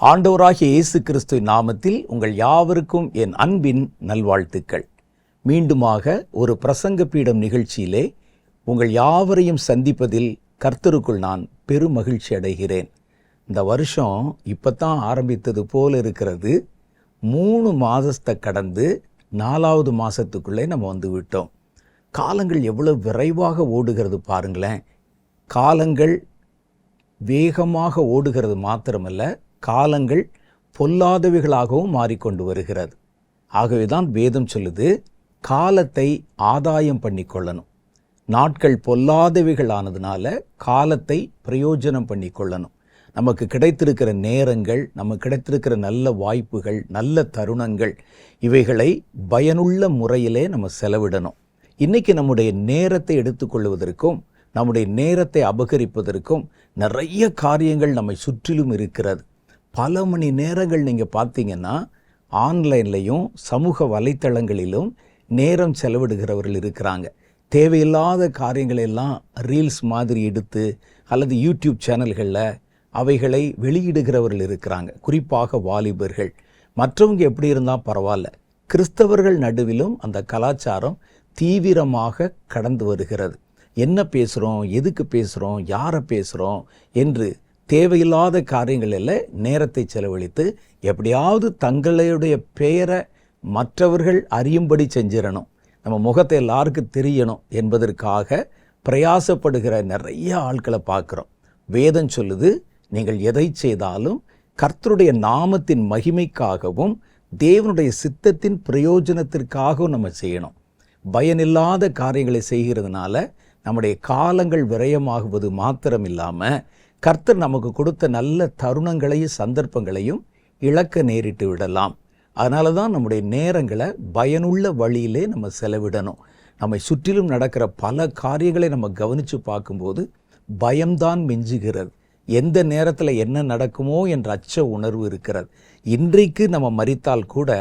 ஆண்டவராகிய இயேசு கிறிஸ்துவின் நாமத்தில் உங்கள் யாவருக்கும் என் அன்பின் நல்வாழ்த்துக்கள். மீண்டுமாக ஒரு பிரசங்க பீடம் நிகழ்ச்சியிலே உங்கள் யாவரையும் சந்திப்பதில் கர்த்தருக்குள் நான் பெரும் மகிழ்ச்சி அடைகிறேன். இந்த வருஷம் இப்போத்தான் ஆரம்பித்தது போல இருக்கிறது. 3 மாதத்தை கடந்து 4வது மாதத்துக்குள்ளே நம்ம வந்து விட்டோம். காலங்கள் எவ்வளோ விரைவாக ஓடுகிறது பாருங்களேன். காலங்கள் வேகமாக ஓடுகிறது மாத்திரமல்ல, காலங்கள் பொல்லாதவைகளாகவும் மாறிக்கொண்டு வருகிறது. ஆகவே தான் வேதம் சொல்லுது, காலத்தை ஆதாயம் பண்ணி கொள்ளணும். நாட்கள் பொல்லாதவைகள் ஆனதுனால காலத்தை பிரயோஜனம் பண்ணி கொள்ளணும். நமக்கு கிடைத்திருக்கிற நேரங்கள், நமக்கு கிடைத்திருக்கிற நல்ல வாய்ப்புகள், நல்ல தருணங்கள், இவைகளை பயனுள்ள முறையிலே நம்ம செலவிடணும். இன்றைக்கி நம்முடைய நேரத்தை எடுத்துக்கொள்வதற்கும் நம்முடைய நேரத்தை அபகரிப்பதற்கும் நிறைய காரியங்கள் நம்மை சுற்றிலும் இருக்கிறது. பல மணி நேரங்கள் நீங்கள் பார்த்தீங்கன்னா ஆன்லைன்லையும் சமூக வலைத்தளங்களிலும் நேரம் செலவிடுகிறவர்கள் இருக்கிறாங்க. தேவையில்லாத காரியங்களெல்லாம் ரீல்ஸ் மாதிரி எடுத்து அல்லது யூடியூப் சேனல்களில் அவைகளை வெளியிடுகிறவர்கள் இருக்கிறாங்க. குறிப்பாக வாலிபர்கள். மற்றவங்க எப்படி இருந்தால் பரவாயில்ல, கிறிஸ்தவர்கள் நடுவிலும் அந்த கலாச்சாரம் தீவிரமாக கடந்து வருகிறது. என்ன பேசுகிறோம், எதுக்கு பேசுகிறோம், யாரை பேசுகிறோம் என்று தேவையில்லாத காரியங்களில் நேரத்தை செலவழித்து எப்படியாவது தங்களுடைய பெயரை மற்றவர்கள் அறியும்படி செஞ்சிடணும், நம்ம முகத்தை எல்லாருக்கும் தெரியணும் என்பதற்காக பிரயாசப்படுகிற நிறைய ஆட்களை பார்க்குறோம். வேதம் சொல்லுது, நீங்கள் எதை செய்தாலும் கர்த்தருடைய நாமத்தின் மகிமைக்காகவும் தேவனுடைய சித்தத்தின் பிரயோஜனத்திற்காகவும் நம்ம செய்யணும். பயனில்லாத காரியங்களை செய்கிறதுனால நம்முடைய காலங்கள் விரயமாகுவது மாத்திரம் இல்லாமல் கர்த்தர் நமக்கு கொடுத்த நல்ல தருணங்களையும் சந்தர்ப்பங்களையும் இழக்க நேரிட்டு விடலாம். அதனால தான் நம்முடைய நேரங்களை பயனுள்ள வழியிலே நம்ம செலவிடணும். நம்மை சுற்றிலும் நடக்கிற பல காரியங்களை நம்ம கவனித்து பார்க்கும்போது பயம்தான் மிஞ்சுகிறது. எந்த நேரத்தில் என்ன நடக்குமோ என்ற அச்ச உணர்வு இருக்கிறது. இன்றைக்கு நம்ம மரித்தால் கூட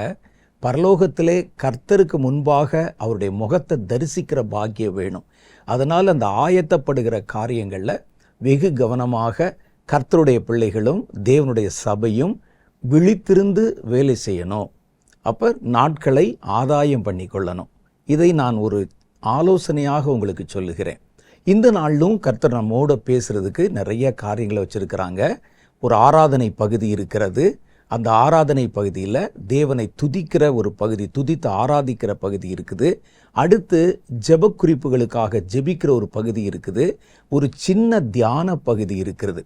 பரலோகத்திலே கர்த்தருக்கு முன்பாக அவருடைய முகத்தை தரிசிக்கிற பாக்கியம் வேணும். அதனால் அந்த ஆயத்தப்படுகிற காரியங்களில் வெகு கவனமாக கர்த்தருடைய பிள்ளைகளும் தேவனுடைய சபையும் விழித்திருந்து வேலை செய்யணும். அப்போ நாட்களை ஆதாயம் பண்ணி கொள்ளணும். இதை நான் ஒரு ஆலோசனையாக உங்களுக்கு சொல்லுகிறேன். இந்த நாளிலும் கர்த்தர் நம்மோடு பேசுகிறதுக்கு நிறைய காரியங்களை வச்சுருக்கிறாங்க. ஒரு ஆராதனை பகுதி இருக்கிறது. அந்த ஆராதனை பகுதியில் தேவனை துதிக்கிற ஒரு பகுதி, துதித்து ஆராதிக்கிற பகுதி இருக்குது. அடுத்து ஜெப குறிப்புகளுக்காக ஜெபிக்கிற ஒரு பகுதி இருக்குது. ஒரு சின்ன தியான பகுதி இருக்கிறது.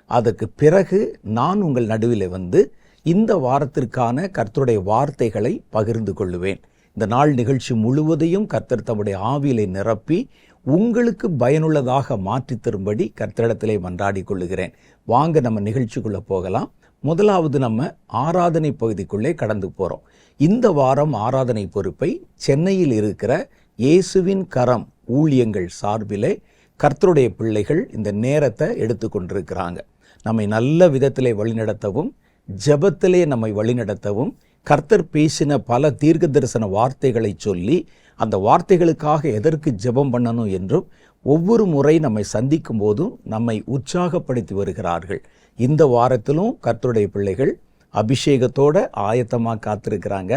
அதற்கு பிறகு நான் உங்கள் நடுவில் வந்து இந்த வாரத்திற்கான கர்த்தருடைய வார்த்தைகளை பகிர்ந்து கொள்ளுவேன். இந்த நாள் நிகழ்ச்சி முழுவதையும் கர்த்தர் தம்முடைய ஆவியிலே நிரப்பி உங்களுக்கு பயனுள்ளதாக மாற்றி தரும்படி கர்த்தரிடத்திலே மன்றாடி கொள்ளுகிறேன். வாங்க நம்ம நிகழ்ச்சிக்குள்ளே போகலாம். முதலாவது நம்ம ஆராதனை பகுதிக்குள்ளே கடந்து போகிறோம். இந்த வாரம் ஆராதனை பொறுப்பை சென்னையில் இருக்கிற இயேசுவின் கரம் ஊழியங்கள் சார்பிலே கர்த்தருடைய பிள்ளைகள் இந்த நேரத்தை எடுத்து கொண்டிருக்கிறாங்க. நம்மை நல்ல விதத்திலே வழிநடத்தவும் ஜெபத்திலே நம்மை வழிநடத்தவும் கர்த்தர் பேசின பல தீர்க்க தரிசன வார்த்தைகளை சொல்லி அந்த வார்த்தைகளுக்காக எதற்கு ஜெபம் பண்ணணும் என்றும் ஒவ்வொரு முறை நம்மை சந்திக்கும் போதும் நம்மை உற்சாகப்படுத்தி வருகிறார்கள். இந்த வாரத்திலும் கர்த்தருடைய பிள்ளைகள் அபிஷேகத்தோட ஆயத்தமாக காத்திருக்கிறாங்க.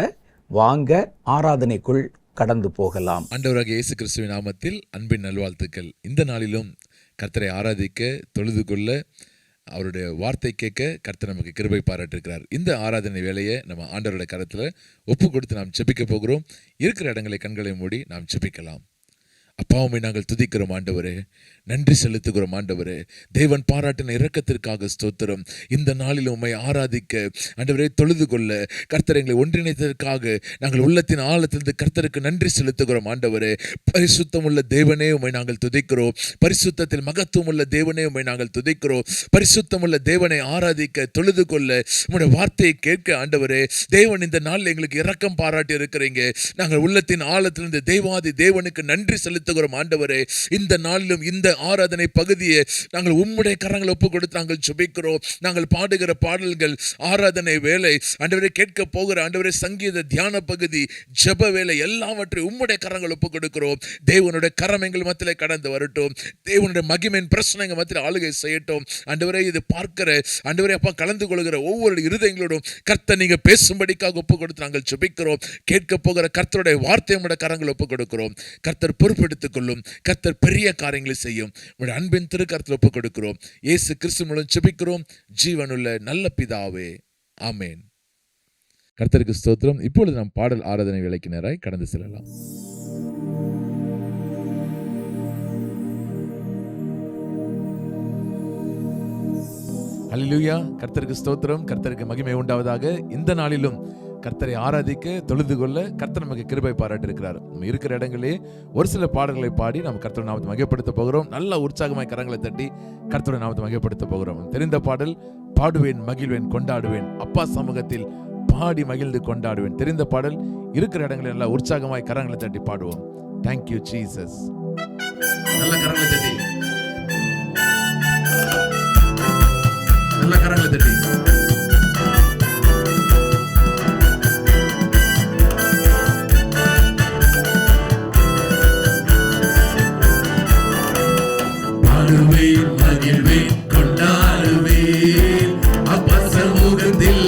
வாங்க ஆராதனைக்குள் கடந்து போகலாம். ஆண்டவராகிய இயேசு கிறிஸ்துவின் நாமத்தில் அன்பின் நல்வாழ்த்துக்கள். இந்த நாளிலும் கர்த்தரை ஆராதிக்க, தொழுது கொள்ள, அவருடைய வார்த்தை கேட்க கர்த்தர் நமக்கு கிருபை பாராட்டிருக்கிறார். இந்த ஆராதனை வேலையை நம்ம ஆண்டவருடைய கரத்தில் ஒப்பு கொடுத்து நாம் ஜெபிக்க போகிறோம். இருக்கிற இடங்களை கண்களை மூடி நாம் ஜெபிக்கலாம். அப்பாவுமை நாங்கள் துதிக்கிறோம் ஆண்டவரே, நன்றி செலுத்துகிறோம் ஆண்டவரே. தேவன் பாராட்டின இரக்கத்திற்காக ஸ்தோத்திரம். இந்த நாளில் உம்மை ஆராதிக்க ஆண்டவரே, தொழுது கொள்ள கர்த்தர் எங்களை ஒன்றிணைத்ததற்காக நாங்கள் உள்ளத்தின் ஆழத்திலிருந்து கர்த்தருக்கு நன்றி செலுத்துகிறோம் ஆண்டவரே. பரிசுத்தம் உள்ள தேவனே உம்மை நாங்கள் துதிக்கிறோம். பரிசுத்தத்தில் மகத்துவம் உள்ள தேவனே உம்மை நாங்கள் துதிக்கிறோம். பரிசுத்தம் உள்ள தேவனை ஆராதிக்க, தொழுது கொள்ள, உம்முடைய வார்த்தையை கேட்க ஆண்டவரே, தேவன் இந்த நாளில் எங்களுக்கு இரக்கம் பாராட்டி இருக்கிறீங்க. நாங்கள் உள்ளத்தின் ஆழத்திலிருந்து தேவாதி தேவனுக்கு நன்றி செலுத்த செலுத்துகிறோம் ஆண்டவரே. இந்த நாளிலும் இந்த ஆராதனை பகுதியை நாங்கள் உம்முடைய கரங்களை ஒப்பு கொடுத்து நாங்கள் ஜெபிக்கிறோம். நாங்கள் பாடுகிற பாடல்கள், ஆராதனை வேலை ஆண்டவரே, கேட்க போகிற ஆண்டவரே சங்கீத தியான பகுதி, ஜெப வேலை எல்லாவற்றையும் உம்முடைய கரங்கள் ஒப்பு கொடுக்கிறோம். தேவனுடைய கரம் எங்கள் மத்தியிலே கடந்து வரட்டும். தேவனுடைய மகிமையின் பிரச்சனை எங்கள் மத்தியில் ஆளுகை செய்யட்டும் ஆண்டவரே. இது பார்க்கிற ஆண்டவரே அப்பா, கலந்து கொள்கிற ஒவ்வொரு இருதயங்களோடும் கர்த்தர் நீங்க பேசும்படிக்காக ஒப்பு கொடுத்து நாங்கள் ஜெபிக்கிறோம். கேட்க போகிற கர்த்தருடைய வார்த்தை உம்முடைய கரங்கள் ஒப்பு கொடுக்கிறோம். கர்த்தர் பொறுப்பெடுத்துக் கொள்ளும். கர்த்தர் பெரிய காரியங்களை செய்யும். உம்முடைய அன்பின் திருக்கரத்தில் ஒப்பு கொடுக்கிறோம். இயேசு கிறிஸ்து மூலம் ஜெபிக்கிறோம் ஜீவனுள்ள நல்ல பிதாவே, ஆமென். கர்த்தருக்கு ஸ்தோத்திரம். இப்பொழுது நாம் பாடல் ஆராதனை வேலைக்கு நேராய் கடந்து செல்லலாம். ஹல்லேலூயா. கர்த்தருக்கு ஸ்தோத்திரம். கர்த்தருக்கு மகிமை உண்டாவதாக. இந்த நாளிலும் கர்த்தரை ஆராதிக்க, தொழுது கொள்ள கர்த்தர் நமக்கு கிருபை பாராட்டி இருக்கிறார். நம்ம இருக்கிற இடங்களே ஒரு சில பாடல்களை பாடி நாம் கர்த்தர் நாமத்தை மகிமைப்படுத்த போகிறோம். நல்ல உற்சாகமாய் கரங்களை தட்டி கர்த்தருடைய நாமத்தை மகிமைப்படுத்த போகிறோம். தெரிந்த பாடல், பாடுவேன் மகிழ்வேன் கொண்டாடுவேன், அப்பா சமூகத்தில் பாடி மகிழ்ந்து கொண்டாடுவேன். தெரிந்த பாடல். இருக்கிற இடங்களில் நல்லா உற்சாகமாய் கரங்களை தட்டி பாடுவோம். Thank you Jesus. நல்ல கரங்களை தட்டி, நல்ல கரங்களை தட்டி. பாடுவேன் மகிழ்வேன் கொண்டாடுவேன், அப்பா சமூகத்தில்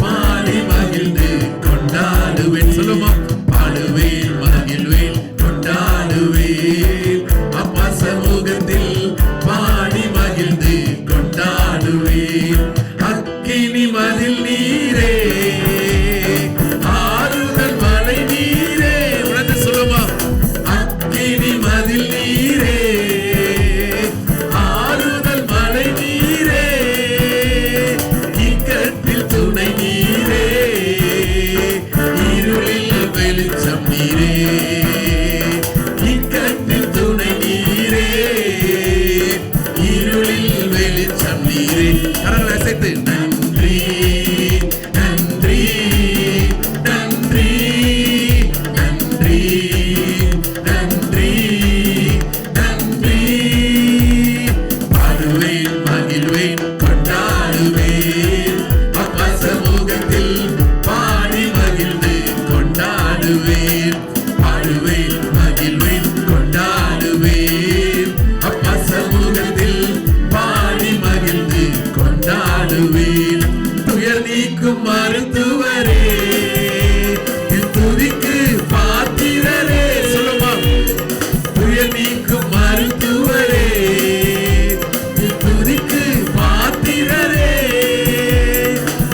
பாடி மகிழ்ந்து கொண்டாடுவேன். சொல்லுமா? பாடுவேன் மகிழ்வேன் கொண்டாடுவேன், அப்பா சமூகத்தில் பாடி மகிழ்ந்து கொண்டாடுவேன். அக்கினி மதில் நீரே, ஆறுதல் மலை நீரே. உனக்கு சொல்லுமா? அக்கினி மதில் நீரே, ஆறுதல் மலை நீரே, இக்கட்டில் துணை நீரே, இருளில் வெளிச்சம் நீரே, இக்கட்டில் துணை நீரே, இருளில் வெளிச்சம் நீரே. கரங்களை அசைத்து நன்றி நன்றி நன்றி நன்றி நன்றி நன்றி. பாடுவேன் மகிழ்வேன் கொண்டாடுவேன், அப்பா சமூகத்தில் பாடி மகிழ்ந்து கொண்டாடுவேன். பாடுவேன் மகிழ்வேன் கொண்டாடுவேன், அப்பா சமூகத்தில் பாடி மகிழ்ந்து கொண்டாடுவேன். துயர் நீக்கும் மருத்துவரே, என் துதிக்கு பாத்திரரே. சொல்லுமா? துயர் நீக்கும் மருத்துவரே, என் துதிக்கு பாத்திரரே,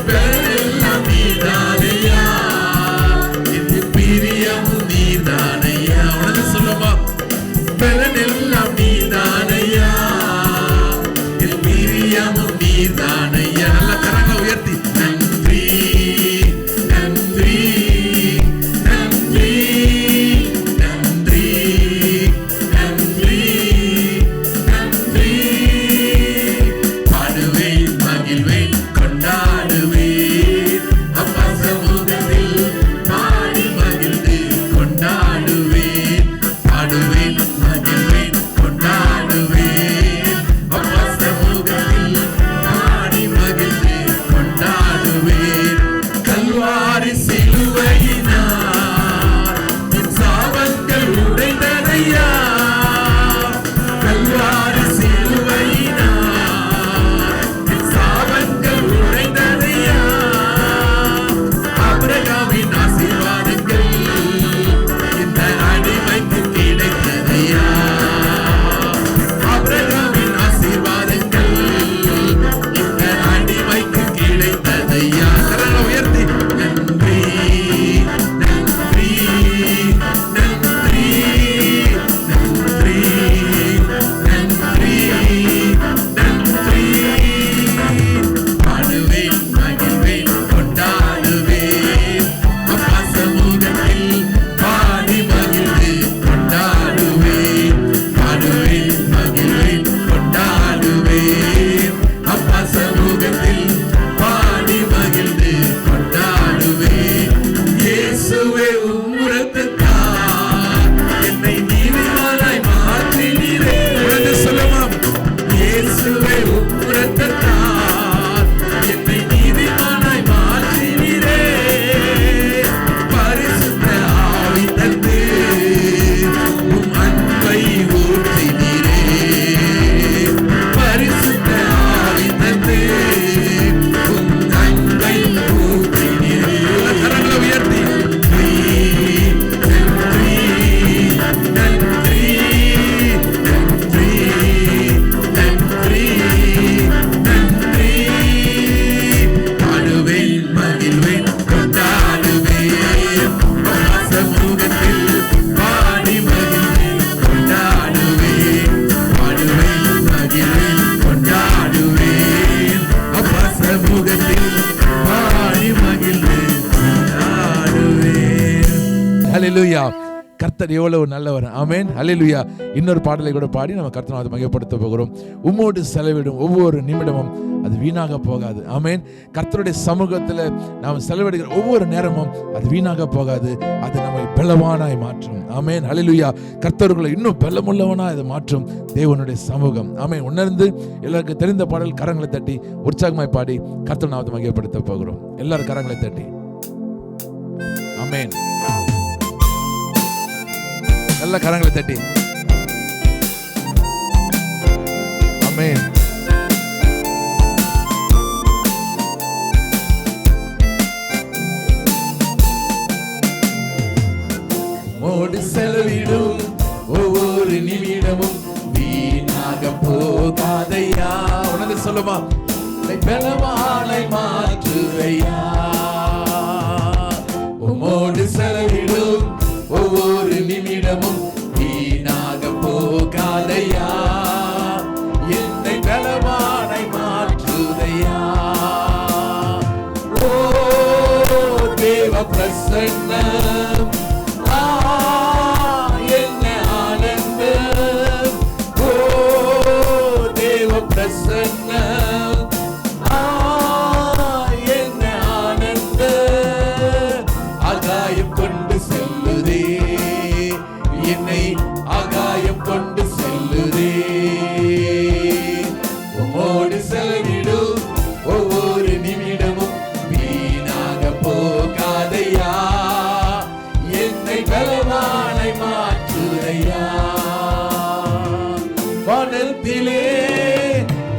பெறெல்லாம் நீதானையா, என் பிரியமும் நீதானையா. உனக்கு சொல்லுமா? பெறெல்லாம் நீதானையா, என் பிரியமும் நீதானையா. நல்ல கரங்களை உயர்த்தி நன்றி நன்றி நன்றி நன்றி நன்றி நன்றி. பாடுவேன் மகிழ்வேன் கொண்டாடுவேன், அப்பா சமூகத்தில் பாடி மகிழ்ந்து கொண்டாடுவேன். பாடுவேன் மகிழ்வேன் கொண்டாடுவேன், அப்பா சமூகத்தில் பாடி சமூகத்தில் பாடி மகிழ்ந்து கொண்டாடுவேன். ஹல்லேலூயா. கர்த்தர் எவ்வளவு நல்லவர். ஆமென். ஹல்லேலூயா. இன்னொரு பாடலை கூட பாடி நம்ம கர்த்தரை மகிமைப்படுத்த போகிறோம். உம்மோடு செலவிடும் ஒவ்வொரு நிமிடமும் அது வீணாக போகாது. ஆமென். கர்த்தருடைய சமூகத்தில் நாம் செலவிடுகிற ஒவ்வொரு நேரமும் அது வீணாக போகாது. அது நம்மை பலவானாய் மாற்றும். ஆமென். ஹல்லேலூயா. கர்த்தர்களை இன்னும் பலமுள்ளவனாய் அதை மாற்றும் தேவனுடைய சமூகம். ஆமென். உணர்ந்து எல்லாருக்கும் தெரிந்த பாடல் கரங்களை தட்டி உற்சாகமாய் பாடி கர்த்தர் நாமத்தை மகிமைப்படுத்த போகிறோம். எல்லாரும் கரங்களை தட்டி. ஆமென். நல்ல கரங்களை தட்டி. ஆமென். மோடு செலவிடும் ஒவ்வொரு நிமிடமும் வீணாக போகாதையா. உனது சொல்லுமா, பலவானை மாற்றுவையா. உம்மோடு செலவிடும் ஒவ்வொரு நிமிடமும் வீணாக போகாதையா. என்னை பலவானை மாற்றுதையா. ஓ தேவ பிரசன்னம், என்ன ஆனந்தம். ஓ தேவ பிரசன்னம், என்ன ஆனந்தம். ஆகாயம் கொண்டு செல்லுதே, என்னை ஆகாயம் கொண்டு செல்லுதே. உம்மோடு செலவிடும் ஒவ்வொரு நிமிடமும் வீணாக போகாதையா. என்னை பலவானை மாற்றுதையா. வானத்திலே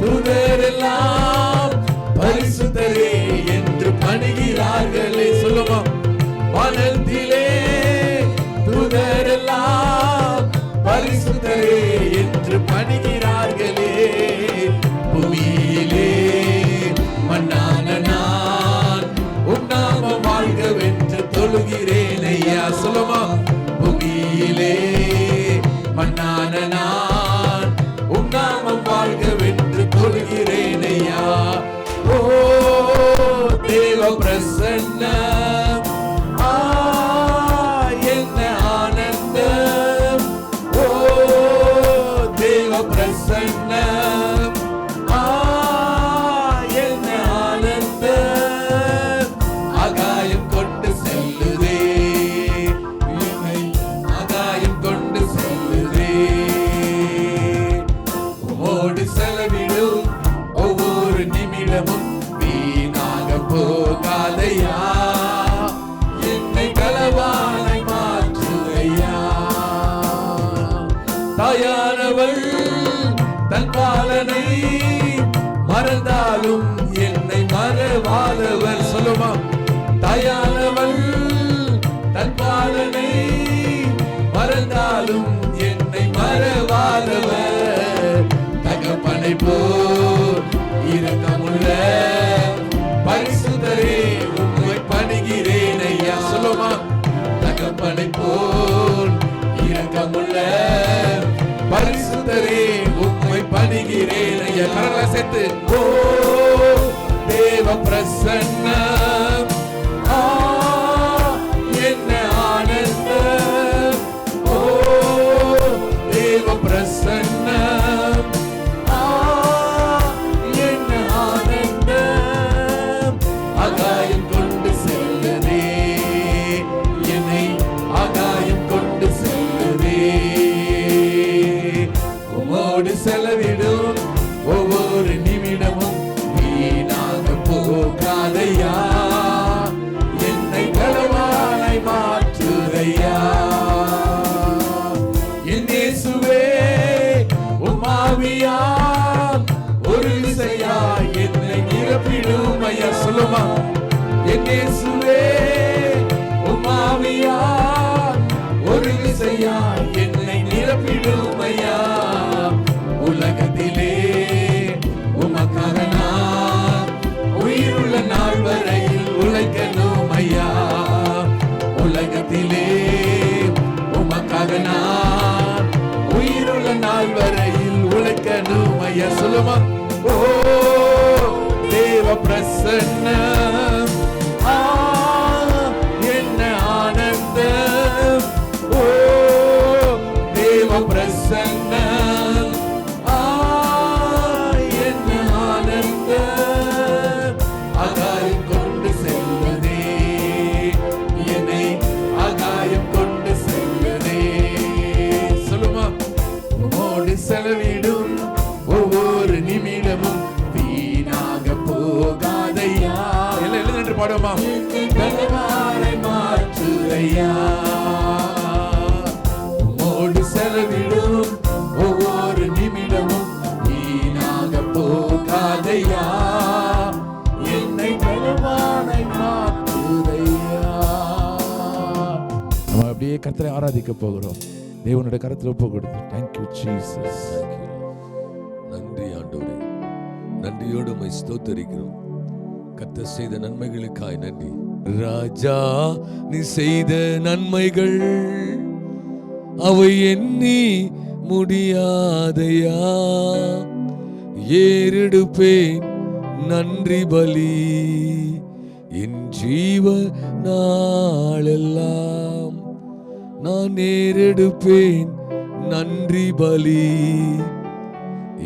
தூதரெல்லாம் பரிசுத்தரே என்று பணிகிறார்களே. சொல்லுமா, வானத்திலே தூதரெல்லாம் பரிசுத்தரே என்று பணிகிறார்களே. பூமியிலே மண்ணான நான் உம் நாமம் வாழ்கவென்று தொழுகிறேன் ஐயா. சொல்லுமா, பூமியிலே மண்ணான நான் உம் நாமம் வாழ்கவென்று தொழுகிறேன் ஐயா. ஓ தேவ பிரசன்னம், என்ன ஆனந்தம். ஓ தேவ பிரசன்னம், என்ன ஆனந்தம். ஆகாயம் கொண்டு செல்லுதே, என்னை ஆகாயம் கொண்டு செல்லுதே. உம்மோடு செலவிடும் ஒவ்வொரு நிமிடமும் வீணாக போகாதையா. என்னை பலவானை மாற்றுதையா. தாயானவள் தன் பாலனை மறந்தாலும் என்னை மறவாதவர். சொல்லுமா, தாயானவள் தன் பாலனை மறந்தாலும் என்னை மறவாதவர். தகப்பனை போல் இரக்கமுள்ள பரிசுத்தரே உம்மை பணிகிறேன் ஐயா. சொல்லுமா, தகப்பனை போல் இரக்கமுள்ள பரிசுத்தரே உம்மை பணிகிறேன் ஐயா. கரங்களை சேர்த்து. ஓ தேவ பிரசன்னம், என்ன ஆனந்தம். ஓ தேவ பிரசன்னம், என்ன ஆனந்தம். ஆகாயம் கொண்டு செல்லுதே, என்னை ஆகாயம் கொண்டு செல்லுதே. உம்மோடு செலவிடும் ஒவ்வொரு நிமிடமும் வீணாக போகாதையா. என்னை பலவானை மாற்றுதையா. என் இயேசுவே உம் ஆவியால் ஒரு விசையா என்னை நிரப்பிடும் ஐயா. சொல்லுமா, என் இயேசுவே உம் ஆவியால் ஒரு விசையா என்னை நிரப்பிடும் ஐயா. உலகத்திலே உமக்காக நான் உயிருள்ள நாள் வரையில் உழைக்கணும் ஐயா. உலகத்திலே உமக்காக நான் உயிருள்ள நாள் வரையில் உழைக்கணும் ஐயா. சொல்லுமா, ஓ தேவ பிரசன்னம், என்ன ஆனந்தம், ஓ தேவ பிரசன்னம், என்ன ஆனந்தம், ஆகாயம் கொண்டு செல்லுதே, என்னை ஆகாயம் கொண்டு செல்லுதே. சொல்லுமா, உம்மோடு செலவிடும் ஒவ்வொரு நிமிடமும் வீணாக போகாதையா. எல்லாம் எழுந்து பாடுமா, கனவாரை மாற்றுதையா. உம்மோடு செலவிடும் ஒவ்வொரு நிமிடமும் வீணாக போகாதையா, என்னை கனவாரை மாற்றுதையா. நம்ம அப்படியே கர்த்தரை ஆராதிக்க போகிறோம். தேவனுடைய கரத்தில் ஒப்பு கொடுத்து. Thank you Jesus. நன்றி ஆண்டவரே, நன்றியோடு உம்மை ஸ்தோத்தரிக்கிறோம். கர்த்தர் செய்த நன்மைகளுக்காய் நன்றி. ராஜா, நீ செய்த நன்மைகள் அவை எண்ணி முடியாதையா. ஏறெடுப்பேன் நன்றி பலி என் ஜீவ நாளெல்லாம். நான் ஏறெடுப்பேன் நன்றி பலி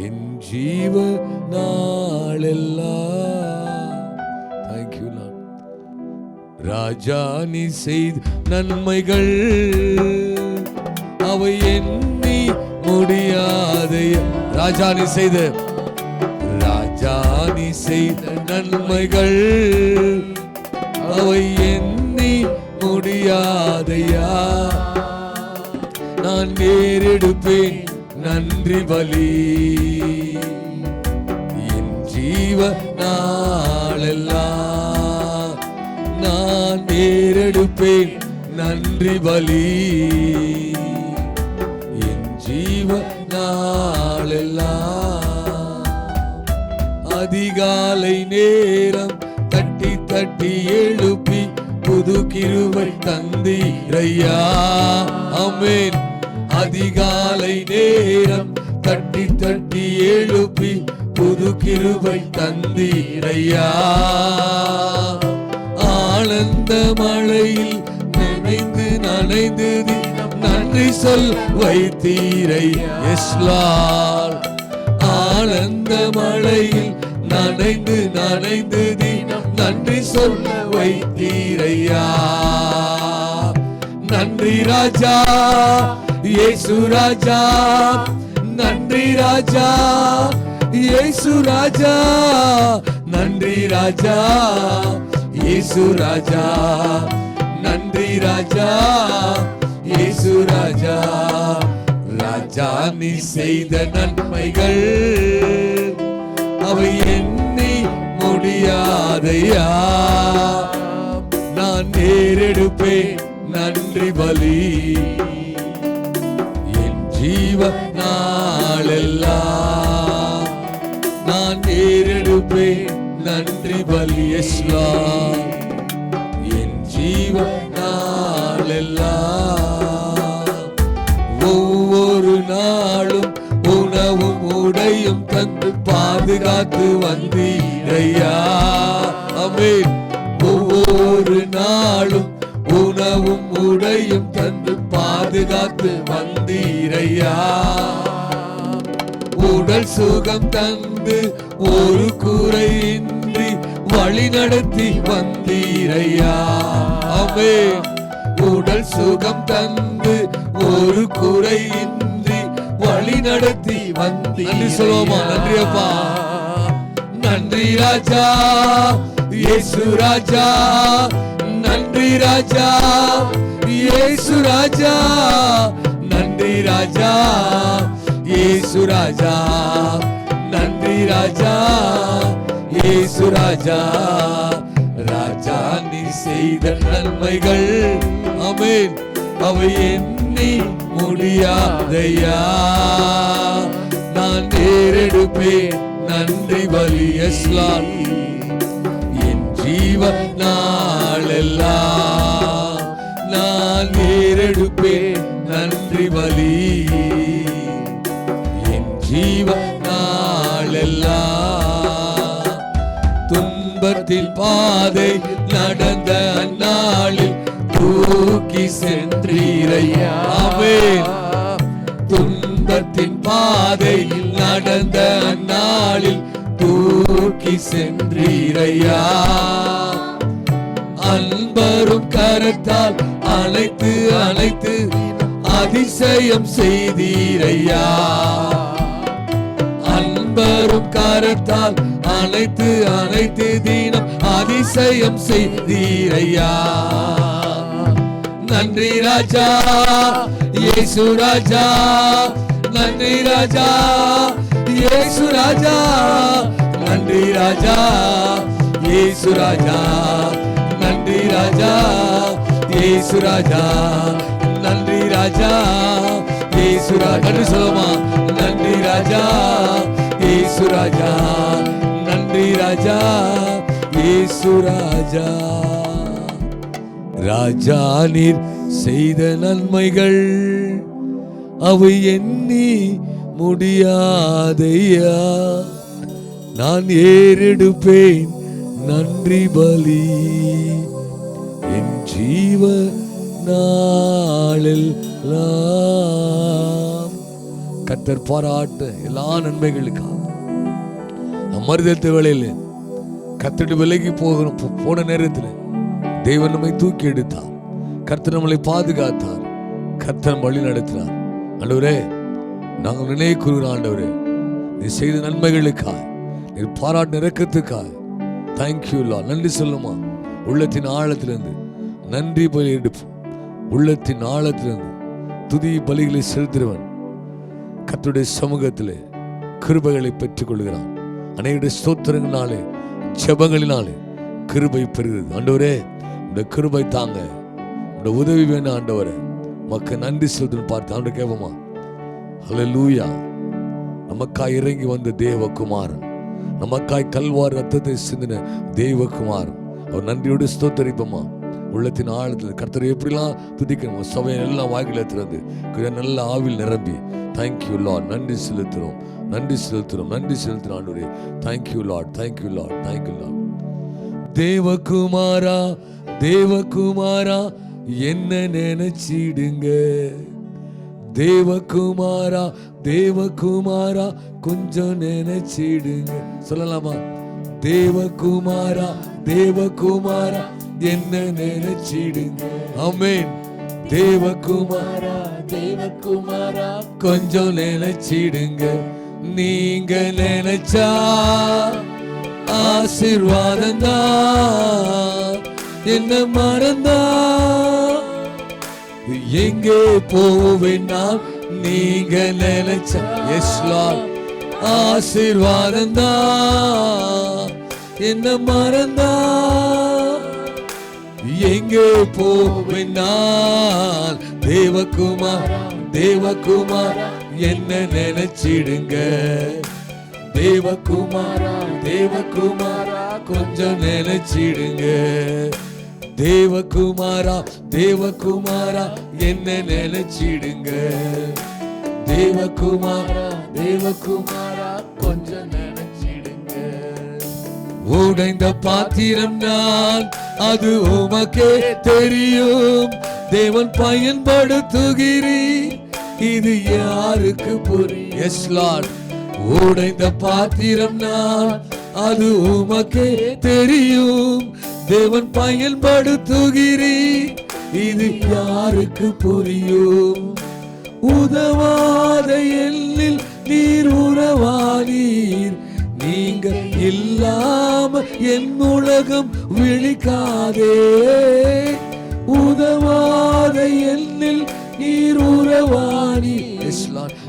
என் ஜீவ நாளெல்லாம். Thank you Lord. ராஜா, நீ செய்த நன்மைகள் அவை எண்ணி முடியாதையா. ராஜா, நீ செய்த நன்மைகள் அவை எண்ணி முடியாதையா. நான் நேரெடுப்பேன் நன்றி பலி என் ஜீவ நாளெல்லாம். நான் நேரெடுப்பேன் நன்றி பலி என் ஜீவ நாளெல்லாம். அதிகாலை நேரம் தட்டி தட்டி எழுப்பி புது கிருபை தந்தீரையா. ஆமென். அதிகாலை நேரம் தட்டி தட்டி எழுப்பி புது கிருபை தந்தீரையா. ஆனந்த மழையில் நனைந்து நனைந்து தினம் நன்றி சொல் வைத்தீரையா. S Lord. ஆனந்த மழையில் நனைந்து நனைந்து தினம் நன்றி சொல்ல வைத்தீரையா. நன்றி ராஜா இயேசு ராஜா, நன்றி ராஜா இயேசு ராஜா, நன்றி ராஜா இயேசு ராஜா, நன்றி ராஜா இயேசு ராஜா. ராஜா, நீ செய்த நன்மைகள் அவை எண்ணி முடியாதையா. நான் நேரெடுப்பேன் நன்றி பலி என் ஜீவ நாளெல்லாம். நான் நேரெடுப்பேன் நன்றி பலி. S Lord. என் ஜீவ நாளெல்லாம். ஒவ்வொரு நாளும் உணவும் உடையும் தந்து பாதுகாத்து வந்தீரையா. ஆமென். ஒவ்வொரு நாளும் உணவும் உடையும் தந்து பாதுகாத்து வந்தீரையா. உடல் சுகம் தந்து ஒரு குறையின்றி வழி நடத்தி வந்தீரையா. ஆமென். உடல் சுகம் தந்து ஒரு குறையின்றி வழி நடத்தி வந்தீரையா. நன்றி சொல்லுவோமா? நன்றி அப்பா. நன்றி ராஜா இயேசு ராஜா, நன்றி ராஜா இயேசு ராஜா, நன்றி ராஜா இயேசு ராஜா, நன்றி ராஜா இயேசு ராஜா. ராஜா, நீ செய்த நன்மைகள் ஆமென் அவை எண்ணி முடியாதையா. நான் நேரெடுப்பேன் நன்றி பலி. S Lord. என் ஜீவ நாளெல்லாம் நான் நேரெடுப்பேன் நன்றி பலி. என் ஜீவ நாளெல்லாம். துன்பத்தின் பாதை நடந்த அந்நாளில் தூக்கி சென்றீரையா. ஆமென். துன்பத்தின் பாதையில் நடந்த அந்நாளில் தூக்கி சென்றீரையா. அன்பரும் கரத்தால் அழைத்து அழைத்து அதிசயம் செய்தீரையா. அன்பரும் கரத்தால் அழைத்து அழைத்து தினம் அதிசயம் செய்தீரையா. நன்றி ராஜா இயேசு ராஜா, நன்றி ராஜா இயேசு ராஜா, நன்றி ராஜா இயேசு ராஜா, நன்றி ராஜா இயேசு ராஜா, நன்றி ராஜா இயேசு ராஜா. நன்றி சொல்லுமா, நன்றி ராஜா இயேசு ராஜா, நன்றி ராஜா இயேசு ராஜா. ராஜா நீர் செய்த நன்மைகள் அவை எண்ணி முடியாதையா. நான் ஏறெடுப்பேன் நன்றி பலி என் ஜீவ நாளெல்லாம். கர்த்தர் பாராட்ட எல்லா நன்மைகளுக்காக மருதத்து வேளையில் கர்த்தர் விலகி போன நேரத்தில் தேவன் நம்மை தூக்கி எடுத்தார். கர்த்தர் நம்மளை பாதுகாத்தார். கர்த்தர் வழி நடத்தினார். ஆண்டவரே, நாங்கள் நினைவு கூறுகிறோம். ஆண்டவரே, நீ செய்த நன்மைகளுக்காக, நீ பாராட்டு இரக்கத்துக்காக தேங்க்யூ லார்ட். நன்றி சொல்லுமா. உள்ளத்தின் ஆழத்திலிருந்து நன்றி பலி எடுப்போம். உள்ளத்தின் ஆழத்திலிருந்து துதி பலிகளை செலுத்துகிறவன் கர்த்தருடைய சமூகத்திலே கிருபைகளை பெற்றுக் கொள்கிறான். அநேக ஸ்தோத்திரங்களினாலே ஜெபங்களினாலே கிருபை பெறுகிறது. ஆண்டவரே, இந்த கிருபை தாங்க, இந்த உதவி வேணும். ஆண்டவரே, மக்கள் நன்றி செலுத்துன்னு பார்த்து ஆண்டு கேட்போமா. ஹல்லேலூயா. நமக்காய் இறங்கி வந்த தேவகுமாரன், நமக்காய் கல்வார் ரத்தத்தை சிந்தின தேவகுமாரன், அவர் நன்றியோடு ஸ்தோத்தரிப்போமா. உள்ளத்தின் ஆழத்தில் கர்த்தரை எப்படிலாம் துதிக்கணும். சபையை எல்லாம் வாய்களை திறந்து நல்ல ஆவில் நிரம்பி தேங்க்யூ லார்ட், நன்றி செலுத்துறோம், நன்றி செலுத்துறோம், நன்றி செலுத்துறோம். ஆண்டவரே, thank you Lord, thank you Lord, thank you Lord. தேவகுமாரா, தேவகுமாரா என்ன நினைச்சிடுங்க. தேவகுமாரா, தேவகுமாரா கொஞ்சம் நினைச்சிடுங்க. சொல்லலாமா? தேவகுமாரா, தேவகுமாரா என்ன நினைச்சிடுங்க. ஆமென். தேவகுமாரா, தேவகுமாரா கொஞ்சம் நினைச்சிடுங்க. நீங்க நினைச்சா ஆசீர்வாதம் தான். என்ன மறந்தா எங்கே போவேன்னா நீங்க நினைச்சா எஸ் லார்ட் ஆசீர்வாதம் தான். என்ன மறந்தா எங்கே போவேன்னா தேவகுமார், தேவகுமார் என்ன நினைச்சிடுங்க. தேவகுமாரா, தேவகுமாரா கொஞ்சம் நினைச்சிடுங்க. தேவகுமாரா, தேவகுமாரா என்ன நினைச்சிடுங்க. தேவகுமாரா, தேவகுமாரா கொஞ்சம் நினைச்சிடுங்க. உடைந்த பாத்திரம் நான், அது உமக்கே தெரியும். தேவன் பயன்படுத்துகிறீர், இது யாருக்கு புரியும். Yes Lord. உடைந்த பாத்திரம் நான், அது உமக்கே தெரியும். தேவன் பயன்படுத்துகிறீர், இது யாருக்கு புரியும். உதவாத எல்லில் நீர் உறவானீர். நீங்க இல்லாம என் உலகம் விழிக்காதே. உதவாத எல்லில் நீர் உறவானீர்.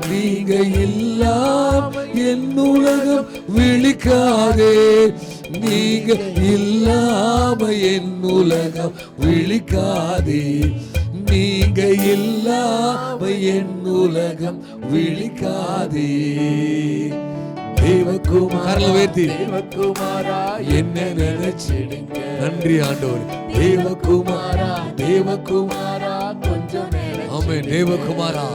நீங்க இல்லாம என் உலகம் விழிக்காதே. நீங்க இல்லாம என் உலகம் விழிக்காதே. நீங்க இல்லாம என் உலகம் விழிக்காதே. தேவகுமாரா, தேவகுமாரா என்ன நினைச்சிடுங்க. நன்றி ஆண்டவர். தேவகுமாரா, தேவகுமாரா கொஞ்சம் ஆமென். தேவகுமாரா,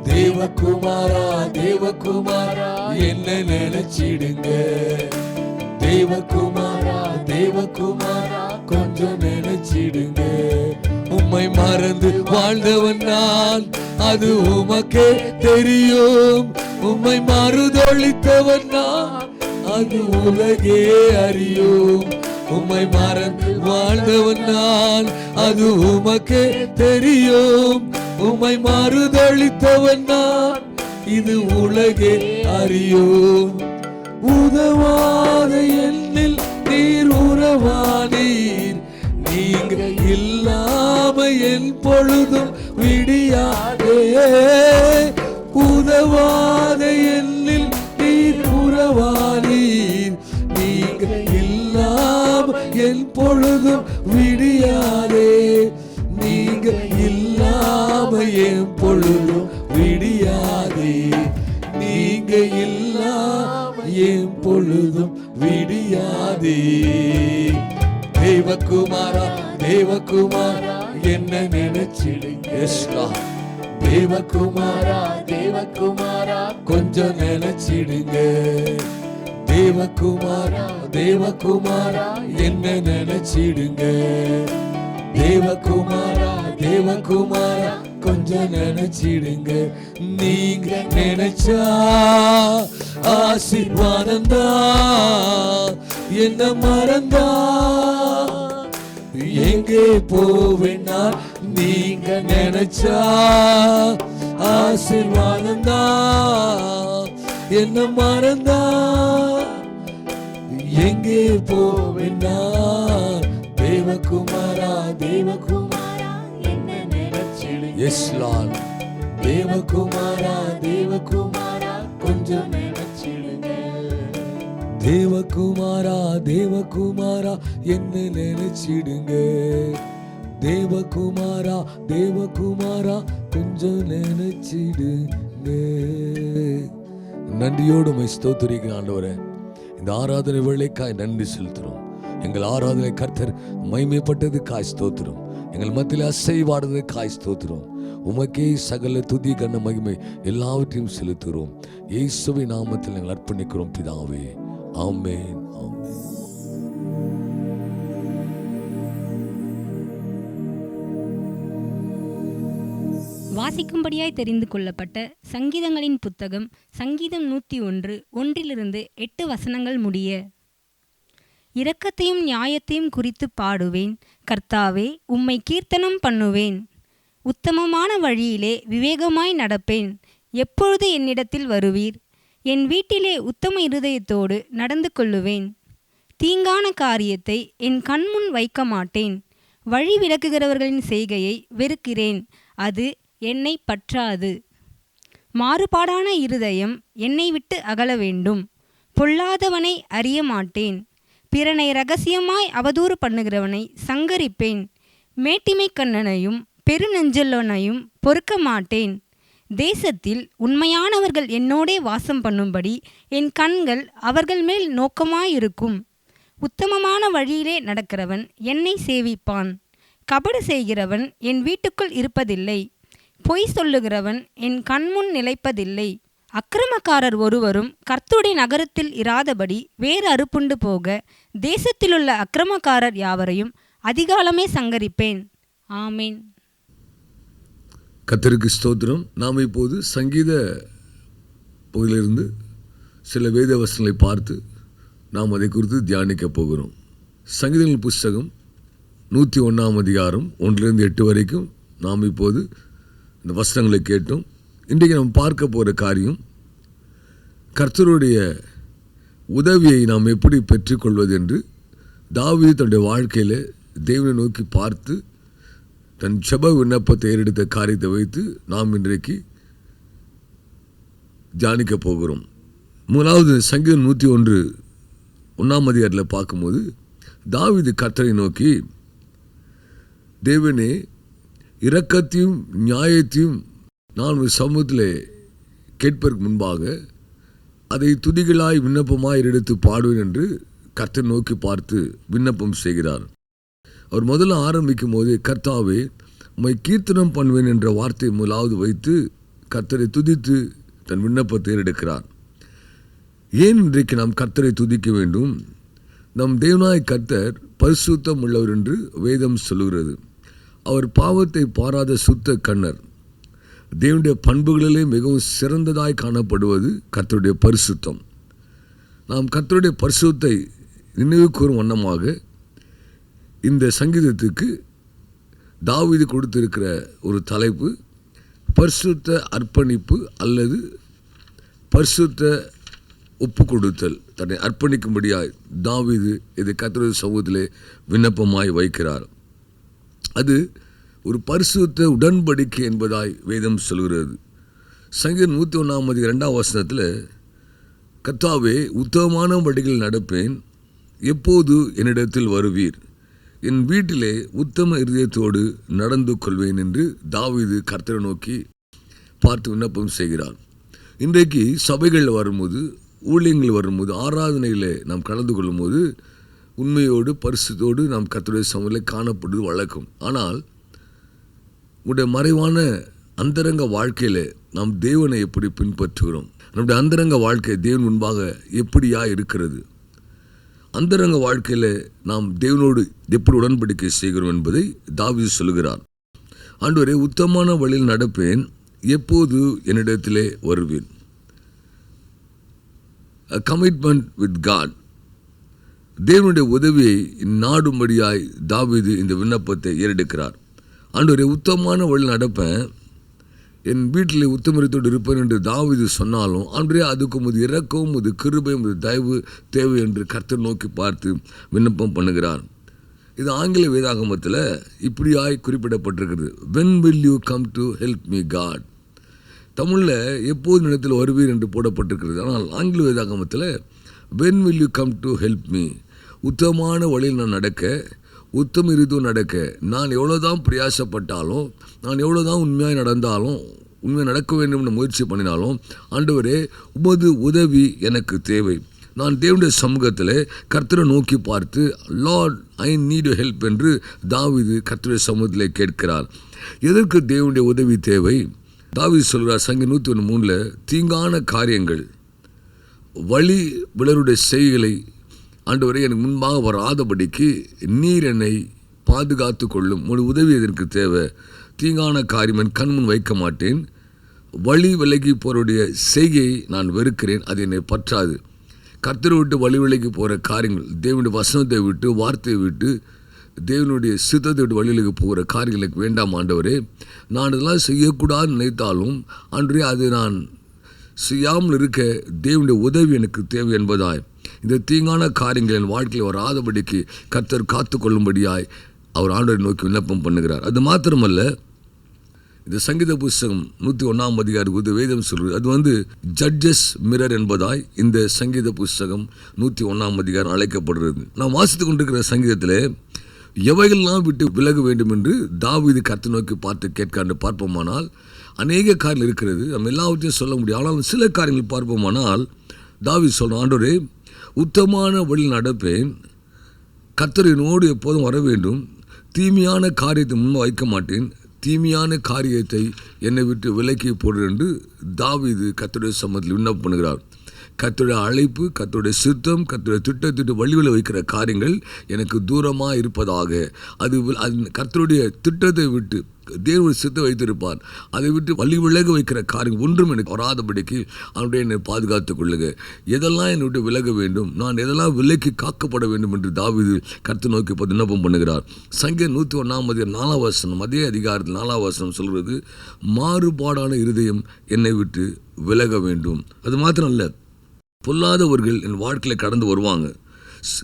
தேவகுமாரா, தேவகுமாரா என்ன நினைச்சிடுங்க. தேவகுமாரா, தேவகுமாரா கொஞ்சம் நினைச்சிடுங்க. உம்மை மறந்து வாழ்ந்தவன் நான், அது உமக்கே தெரியும். உம்மை மறுதொழித்தவன் நான், அது உலகே அறியும். உம்மை மறந்து வாழ்ந்தவன் நான், அது உமக்கே தெரியும். உம்மை மறுதொழித்தவன் நான், இது உலகே அறியும். உதவாத என்னில் நீர் உறவானீர், நீங்க இல்லாம என் பொழுதும் விடியாதே. உதவாத என்னில் நீர் உறவானீர், நீங்க இல்லாம என் பொழுதும் விடியாதே. நீங்க இல்லாம என் பொழுதும் விடியாதே. நீங்க இல்லாம என் பொழுதும் விடியாதே. தேவகுமாரா தேவகுமாரா என்ன நினைச்சிடுங்க. தேவகுமாரா தேவகுமாரா கொஞ்சம் நினைச்சிடுங்க. தேவகுமாரா தேவகுமாரா என்ன நினைச்சிடுங்க. தேவகுமாரா தேவகுமாரா கொஞ்சம் நினைச்சிடுங்க. நீங்க நினைச்சா ஆசீர்வாதந்தா, என்ன மறந்தா எங்கே போவேன்னா. நீங்க நினைச்சா ஆசீர்வாதந்தா, என்ன மறந்தா எங்கே போவேன்னா. தேவகுமாரா தேவகுமாரா என்ன நினைச்சிடுங்க. S Lord. தேவகுமாரா தேவகுமாரா கொஞ்சம் நினைச்சிடுங்க. தேவகுமாரா தேவகுமாரா என்ன நினைச்சிடுங்க. தேவகுமாரா தேவகுமாரா கொஞ்சம் நினைச்சிடுங்க. நன்றியோடு உம்மை ஸ்தோத்திரிக்கிறேன் ஆண்டவரே. இந்த ஆராதனை வேளைக்காய் நன்றி செலுத்துறோம். எங்கள் ஆராதனை கர்த்தர் மகிமைப்பட்டதுக்காய் ஸ்தோத்திரம். எங்கள் மத்தியில் அசைவாடுவதற்காய் ஸ்தோத்திரம். உமக்கே சகல துதி கன மகிமை எல்லாவற்றையும் செலுத்துகிறோம். இயேசுவின் நாமத்தில் நாங்கள் அர்ப்பணிக்கிறோம் பிதாவே. ஆமென் ஆமென். வாசிக்கும்படியாய் தெரிந்து கொள்ளப்பட்ட சங்கீதங்களின் புத்தகம் சங்கீதம் 101 1 8 வசனங்கள் முடிய. இரக்கத்தையும் நியாயத்தையும் குறித்து பாடுவேன், கர்த்தாவே உம்மை கீர்த்தனம் பண்ணுவேன். உத்தமமான வழியிலே விவேகமாய் நடப்பேன். எப்பொழுது என்னிடத்தில் வருவீர்? என் வீட்டிலே உத்தம இருதயத்தோடு நடந்து கொள்ளுவேன். தீங்கான காரியத்தை என் கண்முன் வைக்க மாட்டேன். வழி விலக்குகிறவர்களின் செய்கையை வெறுக்கிறேன், அது என்னை பற்றாது. மாறுபாடான இருதயம் என்னை விட்டு அகல வேண்டும். பொல்லாதவனை அறிய மாட்டேன். பிறனை இரகசியமாய் அவதூறு பண்ணுகிறவனை சங்கரிப்பேன். மேட்டிமை கண்ணனையும் பெருநெஞ்சலனையும் பொறுக்க மாட்டேன். தேசத்தில் உண்மையானவர்கள் என்னோடே வாசம் பண்ணும்படி என் கண்கள் அவர்கள் மேல் நோக்கமாயிருக்கும். உத்தமமான வழியிலே நடக்கிறவன் என்னை சேவிப்பான். கபடு செய்கிறவன் என் வீட்டுக்குள் இருப்பதில்லை. பொய் சொல்லுகிறவன் என் கண்முன் நிலைப்பதில்லை. அக்கிரமக்காரர் ஒருவரும் கர்த்தருடைய நகரத்தில் இராதபடி வேறு அறுப்புண்டு போக தேசத்திலுள்ள அக்கிரமக்காரர் யாவரையும் அதிகாலமே சங்கரிப்பேன். ஆமேன். கர்த்தருக்கு ஸ்தோத்திரம். நாம் இப்போது சங்கீத பகுதியிலிருந்து சில வேத வசனங்களை பார்த்து நாம் அதை குறித்து தியானிக்க போகிறோம். சங்கீதங்கள் புஸ்தகம் 101 அதிகாரம் 1 8 வரைக்கும் நாம் இப்போது இந்த வசனங்களை கேட்டோம். இன்றைக்கு நாம் பார்க்க போகிற காரியம், கர்த்தருடைய உதவியை நாம் எப்படி பெற்றுக்கொள்வது என்று தாவீது தன்னுடைய வாழ்க்கையில் தேவனை நோக்கி பார்த்து தன் ஜெப விண்ணப்பத்தை ஏறெடுத்த காரியத்தை வைத்து நாம் இன்றைக்கு தியானிக்க போகிறோம். முதலாவது சங்கீதம் 101 அதிகாரத்தில் பார்க்கும்போது தாவீது கர்த்தரை நோக்கி, தேவனே இரக்கத்தையும் நியாயத்தையும் நான் ஒரு சமூகத்தில் கேட்பதற்கு முன்பாக அதை துதிகளாய் விண்ணப்பமாய் எடுத்து பாடுவேன் என்று கர்த்தரை நோக்கி பார்த்து விண்ணப்பம் செய்கிறார். அவர் முதல்ல ஆரம்பிக்கும் போது, கர்த்தாவே உம்மை கீர்த்தனம் பண்ணுவேன் என்ற வார்த்தையை முதலாவது வைத்து கர்த்தரை துதித்து தன் விண்ணப்பத்தை எடுக்கிறார். ஏன் இன்றைக்கு நாம் கர்த்தரை துதிக்க வேண்டும்? நம் தேவனாய் கர்த்தர் பரிசுத்தம் உள்ளவர் என்று வேதம் சொல்லுகிறது. அவர் பாவத்தை பாராத சுத்த கண்ணர். தேவனுடைய பண்புகளிலே மிகவும் சிறந்ததாய் காணப்படுவது கர்த்தருடைய பரிசுத்தம். நாம் கர்த்தருடைய பரிசுத்தத்தை நினைவு கூறும் வண்ணமாக இந்த சங்கீதத்துக்கு தாவீது கொடுத்திருக்கிற ஒரு தலைப்பு பரிசுத்த அர்ப்பணிப்பு அல்லது பரிசுத்த ஒப்பு கொடுத்தல். தன்னை அர்ப்பணிக்கும்படியாய் தாவீது இதை கர்த்தருடைய சமூகத்திலே விண்ணப்பமாய் வைக்கிறார். அது ஒரு பரிசுத்த உடன்படிக்கை என்பதாய் வேதம் சொல்கிறது. சங்கீதம் 101:2 கர்த்தாவே, உத்தமமான வழிகளில் நடப்பேன், எப்போது என்னிடத்தில் வருவீர், என் வீட்டிலே உத்தம இருதயத்தோடு நடந்து கொள்வேன் என்று தாவீது கர்த்தரை நோக்கி பார்த்து விண்ணப்பம் செய்கிறார். இன்றைக்கு சபைகளில் வரும்போது, ஊழியங்கள் வரும்போது, ஆராதனையில் நாம் கலந்து கொள்ளும்போது உண்மையோடு பரிசுத்தோடு நாம் கர்த்தருடைய சமூகத்தில் காணப்படுவது வழக்கம். ஆனால் உடைய மறைவான அந்தரங்க வாழ்க்கையில் நாம் தேவனை எப்படி பின்பற்றுகிறோம், நம்முடைய அந்தரங்க வாழ்க்கை தேவன் முன்பாக எப்படியா இருக்கிறது, அந்தரங்க வாழ்க்கையில் நாம் தேவனோடு எப்படி உடன்படிக்கை செய்கிறோம் என்பதை தாவீது சொல்கிறார். ஆண்டவரே, உத்தமமான வழியில் நடப்பேன், எப்போது என்னிடத்திலே வருவேன். A commitment with God. தேவனுடைய உதவியை நாடும்படியாய் தாவீது இந்த விண்ணப்பத்தை ஏறெடுக்கிறார். ஆண்டவரே, உத்தமமான வழியில் நடப்பேன், என் வீட்டில் உத்தமரித்தோடு இருப்பேன் என்று தாவீது சொன்னாலும், ஆண்டவரே, அதுக்கு உமது இரக்கம், உமது கிருபை, உமது தயவு தேவை என்று கர்த்தர் நோக்கி பார்த்து விண்ணப்பம் பண்ணுகிறார். இது ஆங்கில வேதாகமத்தில் இப்படியாய் குறிப்பிடப்பட்டிருக்கிறது. When will you come to help me God? தமிழில் எப்போது இடத்தில் வருவீர் என்று போடப்பட்டிருக்கிறது. ஆனால் ஆங்கில வேதாகமத்தில் when will you come to help me? உத்தமமான வழியில் நான் நடக்க, உத்தம இருதயம் நடக்க, நான் எவ்வளோதான் பிரயாசப்பட்டாலும், நான் எவ்வளோதான் உண்மையாக நடந்தாலும், உண்மையாக நடக்க வேண்டும் என்று முயற்சி பண்ணினாலும், ஆண்டவரே, உமது உதவி எனக்கு தேவை. நான் தேவனுடைய சமூகத்தில் கர்த்தரை நோக்கி பார்த்து, Lord, I need you help என்று தாவீது கர்த்தருடைய சமூகத்தில் கேட்கிறார். எதற்கு தேவனுடைய உதவி தேவை? தாவீது சொல்கிறார் சங்கீதம் 101:3, தீங்கான காரியங்கள், வழி விளருடைய செய்களை ஆண்டவரே எனக்கு முன்பாக வராதபடிக்கு நீர் என்னை பாதுகாத்து கொள்ளும், ஒரு உதவி எதற்கு தேவை? தீங்கான காரியம் என் கண் முன் வைக்க மாட்டேன், வழி விலகி போருடைய செய்கையை நான் வெறுக்கிறேன், அது என்னை பற்றாது. கர்த்தரை விட்டு வழி விலகி போகிற காரியங்கள், தேவனுடைய வசனத்தை விட்டு, வார்த்தையை விட்டு, தேவனுடைய சித்தத்தை விட்டு வழிகளுக்கு போகிற காரியங்களுக்கு வேண்டாம் ஆண்டவரே. நான் இதெல்லாம் செய்யக்கூடாதுன்னு நினைத்தாலும் ஆண்டவரே, அது நான் செய்யாமல் இருக்க தேவனுடைய உதவி எனக்கு தேவை என்பதாய் இந்த தீங்கான காரியங்கள் என் வாழ்க்கையில் வராதபடிக்கு கர்த்தர் காத்து கொள்ளும்படியாய் அவர் ஆண்டவரை நோக்கி விண்ணப்பம் பண்ணுகிறார். அது மாத்திரமல்ல, இந்த சங்கீத புஸ்தகம் 101 வேதம் சொல்கிறது. அது ஜட்ஜஸ் மிரர் என்பதாய் இந்த சங்கீத புஸ்தகம் 101 அழைக்கப்படுகிறது. நாம் வாசித்து கொண்டிருக்கிற சங்கீதத்தில் எவைகள்லாம் விட்டு விலக வேண்டும் என்று தாவீது கர்த்தரை நோக்கி பார்த்து கேட்காண்டு பார்ப்போமானால் அநேக காரியங்கள் இருக்கிறது. நம்ம எல்லாவற்றையும் சொல்ல முடியும். ஆனால் சில காரியங்கள் பார்ப்போமானால் தாவீது சொல்கிறான், ஆண்டவரே, உத்தமமான வழியில் நடப்பேன், கர்த்தரினோடு எப்போதும் வர வேண்டும், தீமையான காரியத்தை முன் வைக்க மாட்டேன், தீமையான காரியத்தை என்னை விட்டு விலக்கி போடு என்று தாவீது கர்த்தருடைய சமூகத்தில் விண்ணப்பம் பண்ணுகிறார். கர்த்தருடைய அழைப்பு, கர்த்தருடைய சித்தம், கர்த்தருடைய திட்டத்திட்டு வழிவில் வைக்கிற காரியங்கள் எனக்கு தூரமாக இருப்பதாக, அது கர்த்தருடைய திட்டத்தை விட்டு தேவனுடைய சித்தம் வைத்திருப்பார், அதை விட்டு வழி விலக வைக்கிற காரியம் ஒன்றும் எனக்கு வராதபடிக்கு அவனுடைய என்னை பாதுகாத்துக் கொள்ளுங்க. எதெல்லாம் என்னை விட்டு விலக வேண்டும், நான் எதெல்லாம் விலக்கி காக்கப்பட வேண்டும் என்று தாவீது கர்த்தரை நோக்கி விண்ணப்பம் பண்ணுகிறார். சங்கீதம் 101 அதே அதிகாரத்தில் 4 சொல்கிறது, மாறுபாடான இருதயம் என்னை விட்டு விலக வேண்டும். அது மாத்திரம் அல்ல, பொல்லாதவர்கள் என் வாழ்க்கையில் கடந்து வருவாங்க.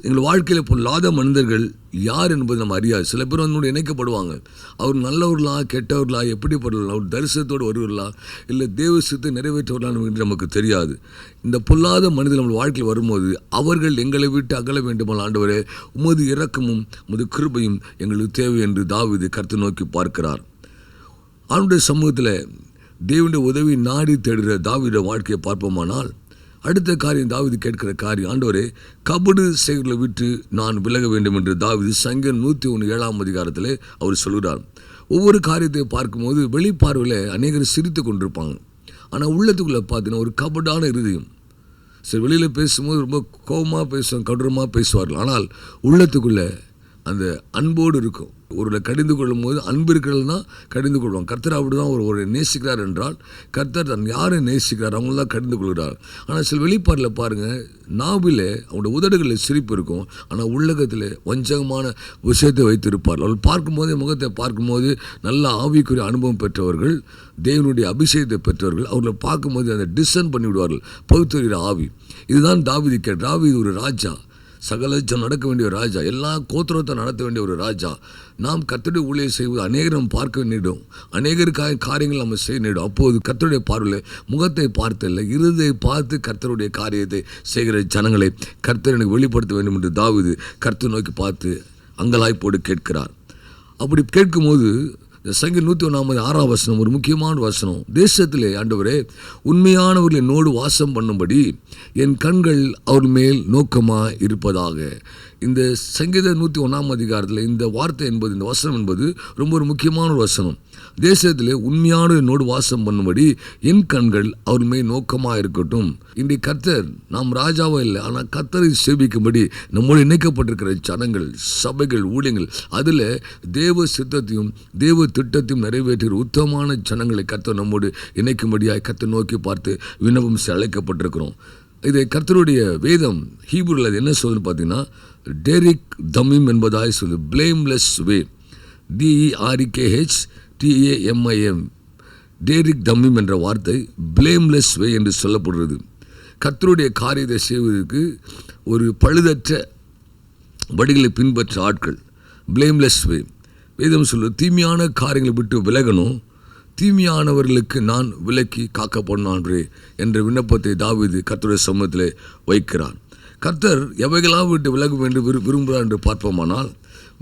எங்கள் வாழ்க்கையில் பொல்லாத மனிதர்கள் யார் என்பது நம்ம அறியாது. சில பேர் வந்து இணைக்கப்படுவாங்க. அவர் நல்லவர்களா கெட்டவர்களா எப்படிப்படலாம், அவர் தரிசனத்தோடு வருவர்களா இல்லை தேவசத்தை நிறைவேற்றவர்களா என்று நமக்கு தெரியாது. இந்த பொல்லாத மனிதர் நம்ம வாழ்க்கையில் வரும்போது அவர்கள் எங்களை விட்டு அகல வேண்டுமானால் ஆண்டவரே, உமது இரக்கமும் உமது கிருபையும் எங்களுக்கு தேவை என்று தாவீது கர்த்தரை நோக்கி பார்க்கிறார். அவனுடைய சமூகத்தில் தேவனுடைய உதவி நாடி தேடுகிற தாவீதுடைய வாழ்க்கையை பார்ப்போமானால் அடுத்த காரியம் தாவீது கேட்கிற காரியம், ஆண்டவரே, கபடு செயல்களை விட்டு நான் விலக வேண்டும் என்று தாவீது சங்கீதம் 101 அவர் சொல்கிறார். ஒவ்வொரு காரியத்தை பார்க்கும்போது வெளிப்பார்வையில் அநேகர் சிரித்து கொண்டிருப்பாங்க. ஆனால் உள்ளத்துக்குள்ளே பார்த்தீங்கன்னா ஒரு கபடான இருதயம், சரி, வெளியில் பேசும்போது ரொம்ப கோபமாக பேசுவாங்க, கொடூரமாக பேசுவார்கள். ஆனால் உள்ளத்துக்குள்ளே அந்த அன்போடு இருக்கும். ஒருவரை கடிந்து கொள்ளும் போது அன்பு இருக்கிறதுனா கடிந்து கொள்வாங்க. கர்த்தர் அப்படி தான் ஒரு நேசிக்கிறார் என்றால் கர்த்தர் தன் யாரை நேசிக்கிறார் அவங்கள தான் கடிந்து கொள்கிறார். ஆனால் சில வெளிப்பாடில் பாருங்கள், நாவிலே அவங்களோட உதடுகளில் சிரிப்பு இருக்கும், ஆனால் உள்ளகத்தில் வஞ்சகமான விஷயத்தை வைத்திருப்பார். அவர்கள் பார்க்கும்போதே, முகத்தை பார்க்கும்போது நல்ல ஆவிக்குரிய அனுபவம் பெற்றவர்கள், தேவனுடைய அபிஷேகத்தை பெற்றவர்கள். அவர்களை பார்க்கும்போது அந்த டிசன் பண்ணி விடுவார்கள், பகுத்தறிகிற ஆவி. இதுதான் தாவீது கேட்டார். தாவீது ஒரு ராஜா, சகலஜம் நடக்க வேண்டிய ஒரு ராஜா, எல்லா கோத்திரத்தை நடத்த வேண்டிய ஒரு ராஜா. நாம் கர்த்தருடைய ஊழியம் செய்வது அநேகர் நம்ம பார்க்க நேரிடும், அநேகருக்காக காரியங்கள் நம்ம செய்ய நேரிடும். அப்போது கர்த்தருடைய பார்வையில் முகத்தை பார்த்தல்ல, இருதை பார்த்து கர்த்தருடைய காரியத்தை செய்கிற ஜனங்களை கர்த்தர் எனக்கு வெளிப்படுத்த வேண்டும் என்று தாவீது கர்த்தர் நோக்கி பார்த்து அங்கலாய்ப்போடு கேட்கிறார். அப்படி கேட்கும்போது இந்த சங்கீதம் 101 வசனம் ஒரு முக்கியமான வசனம். தேசத்திலே ஆண்டவரே உண்மையானவர்கள் என்னோடு வாசம் பண்ணும்படி என் கண்கள் அவர் மேல் நோக்கமாக இருப்பதாக. இந்த சங்கீதம் 101 இந்த வார்த்தை என்பது, இந்த வசனம் என்பது ரொம்ப ஒரு முக்கியமான ஒரு வசனம். தேசத்திலே உண்மையான என்னோடு வாசம் பண்ணும்படி என் கண்கள் அவர் மேல் நோக்கமாக இருக்கட்டும். இன்றைய கர்த்தர், நாம் ராஜாவோ இல்லை, ஆனால் கர்த்தரை சேவிக்கும்படி நம்மோடு இணைக்கப்பட்டிருக்கிற ஜனங்கள், சபைகள், ஊழியங்கள், அதில் தேவ சித்தத்தையும் தேவ திட்டத்தையும் நிறைவேற்றுகிற உத்தமமான ஜனங்களை கர்த்தர் நம்மோடு இணைக்கும்படியாய் கர்த்தர் நோக்கி பார்த்து விண்ணப்பம் அழைக்கப்பட்டிருக்கிறோம். இதை கர்த்தருடைய வேதம் ஹீப்ருவில் என்ன சொல்லுன்னு பார்த்தீங்கன்னா, டெரிக் தமீம் என்பதாய் சொல்லு, பிளேம்லெஸ் வே, DERIKHTAMIM, டேரிக் தமீம் என்ற வார்த்தை பிளேம்லெஸ் வே என்று சொல்லப்படுகிறது. கர்த்தருடைய காரியத்தை செய்வதற்கு ஒரு பழுதற்ற வழிகளை பின்பற்ற ஆட்கள், பிளேம்லெஸ் வே. வேதம் சொல்லு, தீமையான காரியங்களை விட்டு விலகணும், தீமையானவர்களுக்கு நான் விலக்கி காக்கப்படனான்றே என்ற விண்ணப்பத்தை தாவீது கர்த்தருடைய சமூகத்தில் வைக்கிறார். கர்த்தர் எவைகளாக விட்டு விலக வேண்டும் விரும்புகிறார் என்று பார்ப்போமானால்,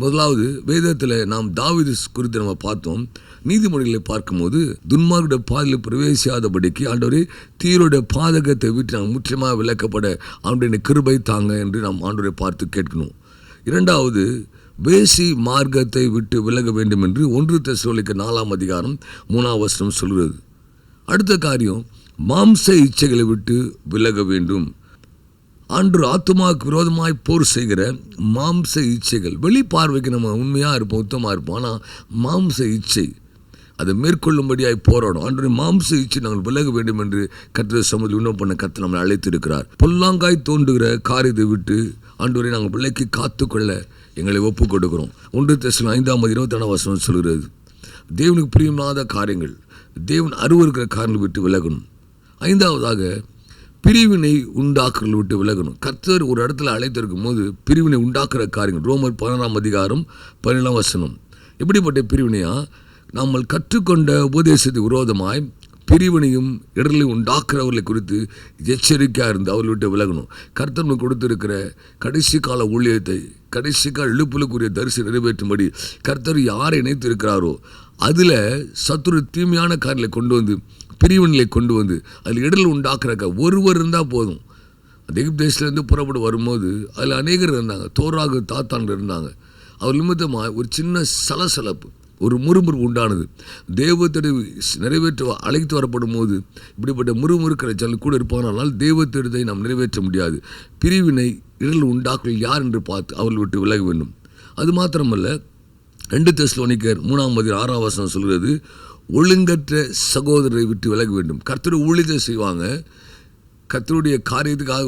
முதலாவது வேதத்தில் நாம் தாவீது குறித்து நம்ம பார்த்தோம். நீதிமொழிகளை பார்க்கும்போது துன்மார்க்குடைய பாதையில் பிரவேசியாதபடிக்கு ஆண்டவரே தீரோட பாதகத்தை விட்டு நாங்கள் முற்றிலுமாக விலக்கப்பட ஆண்டவருடைய கிருபை தாங்க என்று நாம் ஆண்டவரை பார்த்து கேட்கணும். இரண்டாவது, வேசி மார்க்கத்தை விட்டு விலக வேண்டும் என்று 1 தெசலோனிக்கர் 4 சொல்கிறது. அடுத்த காரியம், மாம்ச இச்சைகளை விட்டு விலக வேண்டும். அன்று ஆத்துமாவுக்கு விரோதமாய் போர் செய்கிற மாம்ச இச்சைகள், வெளிப்பார்வைக்கு நம்ம உண்மையாக இருப்போம், உத்தமாக இருப்போம், ஆனால் மாம்ச இச்சை அதை மேற்கொள்ளும்படியாய் போராடும். அன்று மாம்ச இச்சை நாங்கள் விலக வேண்டும் என்று கர்த்தருடைய சமூகத்தில் விண்ணப்பம் பண்ண கர்த்தர் நம்மை அழைத்திருக்கிறார். பொல்லாங்காய் தோன்றுகிற காரியத்தை விட்டு ஆண்டவரை நாங்கள் விலக்கி காத்துக்கொள்ள எங்களை ஒப்புக் கொடுக்கிறோம். 1 தெசலோனிக்கர் 5:22 சொல்கிறது, தேவனுக்கு பிரியமில்லாத காரியங்கள், தேவன் அருவருக்கிற காரியங்களை விட்டு விலகணும். ஐந்தாவதாக, பிரிவினை உண்டாக்குறதை விட்டு விலகணும். கர்த்தர் ஒரு இடத்துல அழைத்திருக்கும் போது பிரிவினை உண்டாக்குற காரியங்கள், ரோமர் 16:17. எப்படிப்பட்ட பிரிவினையா? நாம் கற்றுக்கொண்ட உபதேசத்துக்கு விரோதமாய் பிரிவினையும் இடர்களையும் உண்டாக்குறவர்களை குறித்து எச்சரிக்கையாக இருந்து அவர்களை விட்டு விலகணும். கர்த்தர் கொடுத்திருக்கிற கடைசி கால ஊழியத்தை, கடைசி கால இழுப்புலுக்குரிய தரிசனம் நிறைவேற்றும்படி கர்த்தர் யாரை இணைத்திருக்கிறாரோ அதில் சத்துரு தீமையான காரியங்களை கொண்டு வந்து, பிரிவினைகளை கொண்டு வந்து அதில் இடர்கள் உண்டாக்குறக்க ஒருவர் இருந்தால் போதும். எகிப்து தேசத்துலேருந்து புறப்பட்டு வரும்போது அதில் அநேகர் இருந்தாங்க, தோராகு தாத்தான்கள் இருந்தாங்க. அவர் நிமித்தமாக ஒரு சின்ன சலசலப்பு, ஒரு முறுமுறுப்பு உண்டானது. தேவத்தடை நிறைவேற்ற அழைத்து வரப்படும் போது இப்படிப்பட்ட முறுமுறுக்கிற ஜனங்கள் கூட இருப்பானால் தேவத்திடத்தை நாம் நிறைவேற்ற முடியாது. பிரிவினை இடர்கள் உண்டாக்கல் யார் என்று பார்த்து அவர்கள் விட்டு விலக வேண்டும். அது மாத்திரமல்ல, 2 தெசலோனிக்கர் 3:6 சொல்கிறது, ஒழுங்கற்ற சகோதரரை விட்டு விலக வேண்டும். கர்த்தருடைய ஊழியத்தை செய்வாங்க, கர்த்தருடைய காரியத்துக்காக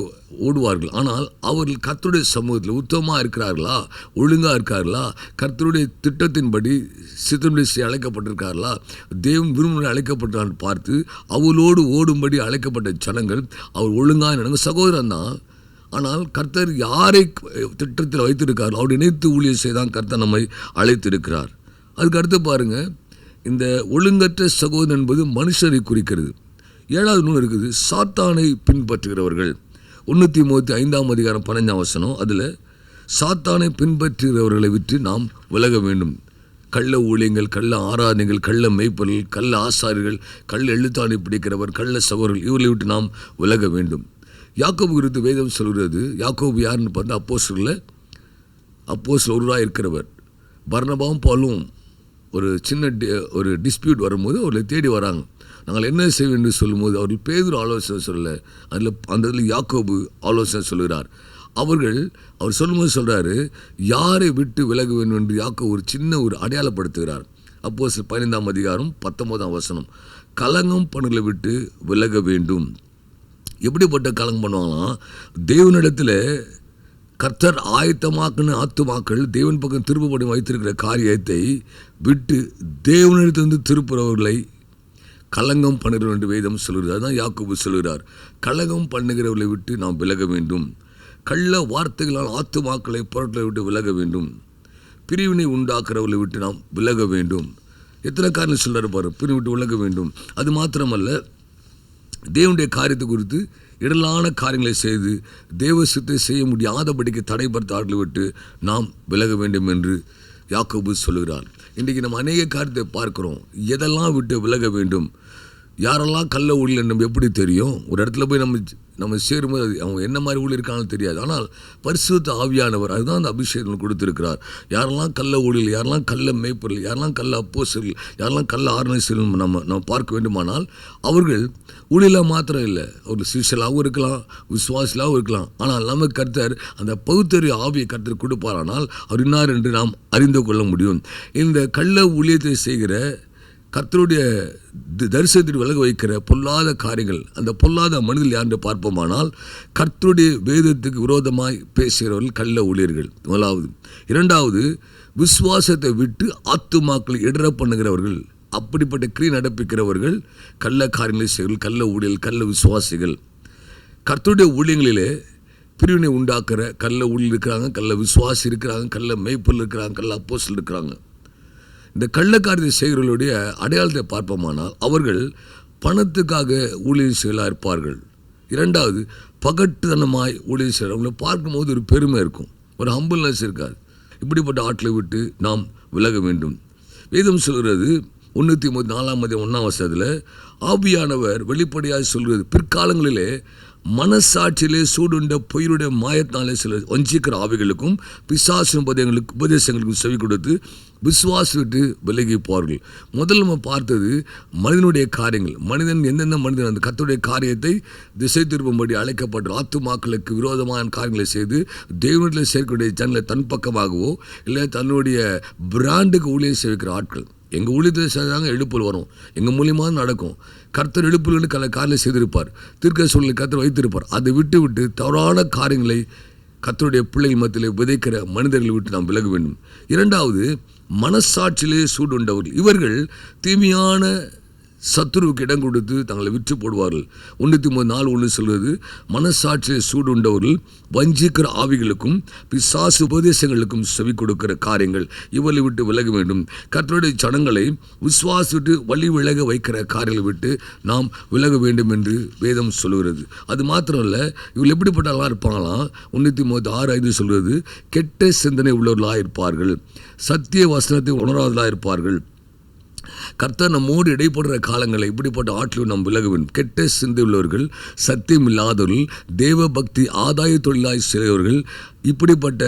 ஓடுவார்கள், ஆனால் அவர்கள் கர்த்தருடைய சமூகத்தில் உத்தமமாக இருக்கிறார்களா, ஒழுங்காக இருக்கார்களா, கர்த்தருடைய திட்டத்தின்படி சித்தம்படி அழைக்கப்பட்டிருக்கார்களா, தேவன் விரும்பி அழைக்கப்பட்டான்னு பார்த்து அவளோடு ஓடும்படி அழைக்கப்பட்ட ஜனங்கள் அவர் ஒழுங்காக நடங்க சகோதரன் தான். ஆனால் கர்த்தர் யாரை திட்டத்தில் வைத்திருக்காரோ அவருடைய இணைத்து ஊழியம் செய்தான் கர்த்தர் நம்மை அழைத்திருக்கிறார். அதுக்கு அடுத்து பாருங்கள், இந்த ஒழுங்கற்ற சகோதரன் என்பது மனுஷரை குறிக்கிறது. 7வது நூல் இருக்குது, சாத்தானை பின்பற்றுகிறவர்கள். 1 தீமோத்தேயு 5:15. அதில் சாத்தானை பின்பற்றுகிறவர்களை விட்டு நாம் விலக வேண்டும். கள்ள ஊழியங்கள், கள்ள ஆராதனைகள், கள்ள மெய்ப்பொருள், கள்ள ஆசாரியர்கள், கள்ள எழுத்தாணி பிடிக்கிறவர், கள்ள சகோதரர்கள், இவர்களை விட்டு நாம் விலக வேண்டும். யாக்கோபு குறித்து வேதம் சொல்கிறது. யாக்கோபு யாருன்னு பார்த்தா அப்போஸ்தலரில் ஒருவராக இருக்கிறவர். பர்னபாவும் பவுலும் ஒரு சின்ன ஒரு டிஸ்பியூட் வரும்போது அவர்களை தேடி வராங்க. நாங்கள் என்ன செய்வோம் என்று சொல்லும்போது அவர்கள் பேதுரு ஆலோசனை சொல்லலை, அந்த இதில் யாக்கோபு ஆலோசனை சொல்கிறார். அவர் சொல்லும்போது சொல்கிறாரு, யாரை விட்டு விலக வேண்டும் என்று யாக்கோபு ஒரு சின்ன ஒரு அடையாளப்படுத்துகிறார். அப்போஸ்தலர் 15ஆம் அதிகாரம் 19ஆம் வசனம், கலங்கம் பண்ணுகளை விட்டு விலக வேண்டும். எப்படிப்பட்ட கலங்கம் பண்ணுவாங்களாம், தேவனிடத்தில் கர்த்தர் ஆயத்தமாக்குன ஆத்துமாக்கள் தேவன் பக்கம் திருப்பப்படி வைத்திருக்கிற காரியத்தை விட்டு தேவனிடத்திலிருந்து திருப்புறவர்களை கலங்கம் பண்ணுகிறோம் என்று வேதம் சொல்கிறது. அதுதான் யாக்கோபு சொல்கிறார், கலங்கம் பண்ணுகிறவர்களை விட்டு நாம் விலக வேண்டும். கள்ள வார்த்தைகளால் ஆத்துமாக்களை பொருட்களை விட்டு விலக வேண்டும். பிரிவினை உண்டாக்குறவர்களை விட்டு நாம் விலக வேண்டும். எத்தனை காரணம் சொல்கிறார் பாரு, பிரிவு விட்டு விலக வேண்டும். அது மாத்திரமல்ல, தேவனுடைய காரியத்தை குறித்து இடலான காரியங்களை செய்து தேவ சித்தத்தை செய்ய முடியாதபடிக்கு தடைப்படுத்தார்களை விட்டு நாம் விலக வேண்டும் என்று யாக்கோபு சொல்கிறார். இன்றைக்கி நம்ம அநேக காரியத்தை பார்க்குறோம். எதெல்லாம் விட்டு விலக வேண்டும், யாரெல்லாம் கள்ள ஊழியர் நம்ம எப்படி தெரியும்? ஒரு இடத்துல போய் நம்ம சேரும்போது அவங்க என்ன மாதிரி ஊழியர் இருக்காங்கன்னு தெரியாது. ஆனால் பரிசுத்த ஆவியானவர் அதுதான் அந்த அபிஷேகம் கொடுத்திருக்கிறார். யாரெல்லாம் கள்ள ஊழியர், யாரெல்லாம் கள்ள மேய்ப்பொருள், யாரெல்லாம் கள்ள அப்போஸ்தலர்கள், யாரெல்லாம் கள்ள ஆர்கனைசேஷன் நம்ம பார்க்க வேண்டுமானால் அவர்கள் ஊழியலாக மாத்திரம் இல்லை, ஒரு சிஷியலாகவும் இருக்கலாம், விசுவாசிலாகவும் இருக்கலாம். ஆனால் நமக்கு கர்த்தர் அந்த பகுத்தறிவு ஆவியை கர்த்தர் கொடுப்பாரானால் அவர் இன்னார் என்று நாம் அறிந்து கொள்ள முடியும். இந்த கள்ள ஊழியத்தை செய்கிற கர்த்தருடைய தரிசனத்தில் விலக வைக்கிற பொல்லாத காரியங்கள், அந்த பொல்லாத மனிதர்கள் யார் என்று பார்ப்போமானால் கர்த்தருடைய வேதத்துக்கு விரோதமாய் பேசுகிறவர்கள் கள்ள ஊழியர்கள் முதலாவது. இரண்டாவது, விசுவாசத்தை விட்டு ஆத்துமாக்களை இடர பண்ணுகிறவர்கள், அப்படிப்பட்ட கிரியை நடப்பிக்கிறவர்கள் கள்ள காரியங்களை செய்கிறவர்கள், கள்ள ஊழியர்கள், கள்ள விசுவாசிகள். கர்த்தருடைய ஊழியங்களிலே பிரிவினை உண்டாக்குற கள்ள ஊழியர் இருக்கிறாங்க, கள்ள விசுவாசி இருக்கிறாங்க, கள்ள மேய்ப்பொருள் இருக்கிறாங்க, கள்ள அப்போஸ்தலர் இருக்கிறாங்க. இந்த கள்ளக்காரியத்தை செய்கிறவர்களுடைய அடையாளத்தை பார்ப்போமானால் அவர்கள் பணத்துக்காக ஊழியர் செய்யலாம் இருப்பார்கள். இரண்டாவது, பகட்டுத்தனமாய் ஊழியர் செய்கிறவங்களை பார்க்கும்போது ஒரு பெருமை இருக்கும், ஒரு ஹம்பிள்னஸ் இருக்காது. இப்படிப்பட்ட ஆட்களை விட்டு நாம் விலக வேண்டும். வேதம் சொல்கிறது 134 ஆவியானவர் வெளிப்படையாக சொல்கிறது, பிற்காலங்களிலே மனசாட்சியிலே சூடுண்ட பொய்யுடைய மாயத்தினாலே சில வஞ்சிக்கிற ஆவிகளுக்கும் பிசாசு உபதேசங்களுக்கும் செவி கொடுத்து விசுவாசம் விட்டு விலகி போவார்கள். முதல்ல நம்ம பார்த்தது மனிதனுடைய காரியங்கள். மனிதன் எந்தெந்த மனிதன் அந்த கர்த்தருடைய காரியத்தை திசை திருப்பும்படி அழைக்கப்பட்ட ஆத்துமாக்களுக்கு விரோதமான காரியங்களை செய்து தேவனிடத்தில் சேர்க்கக்கூடிய ஜனங்களை தன் பக்கமாகவோ இல்லை தன்னுடைய பிராண்டுக்கு ஊழியர் செய்கிற ஆட்கள். எங்கள் ஊழியத்தை செய்தாங்க, எழுப்புல் வரும், எங்கள் மூலியமாக நடக்கும். கர்த்தர் எழுப்புல்னு காரியங்களை செய்திருப்பார், தீர்க்க சூழலை கர்த்தர் வைத்திருப்பார். அதை விட்டு தவறான காரியங்களை கர்த்தருடைய பிள்ளைகள் மத்தியிலே விதைக்கிற மனிதர்களை விட்டு நாம் விலக வேண்டும். இரண்டாவது, மனசாட்சியிலே சூடுண்டவர்கள். இவர்கள் தீமையான சத்துருவுக்கு இடம் கொடுத்து தங்களை விற்று போடுவார்கள். 1 சொல்வது, மனசாட்சியை சூடுண்டவர்கள் வஞ்சிக்கிற ஆவிகளுக்கும் பிசாசு உபதேசங்களுக்கும் செவி கொடுக்கிற காரியங்கள், இவர்களை விட்டு விலக வேண்டும். கர்த்தருடைய ஜனங்களை விசுவாசிட்டு வழி விலக வைக்கிற காரியங்களை விட்டு நாம் விலக வேண்டும் என்று வேதம் சொல்கிறது. அது மாத்திரமல்ல, இவர்கள் எப்படிப்பட்டவர்களாக இருப்பாங்களாம்? 1 சொல்வது, கெட்ட சிந்தனை உள்ளவர்களாக இருப்பார்கள், சத்திய வசனத்தை உணராதவர்களாக இருப்பார்கள். கர்த்தர் நம்மோடு இடைப்படுற காலங்களை இப்படிப்பட்ட ஆட்களும் நாம் விலக வேண்டும். கெட்ட சிந்தை உள்ளவர்கள், சத்தியம் இல்லாதவர்கள், தேவ பக்தி ஆதாய தொழிலாய் செய்கிறவர்கள், இப்படிப்பட்ட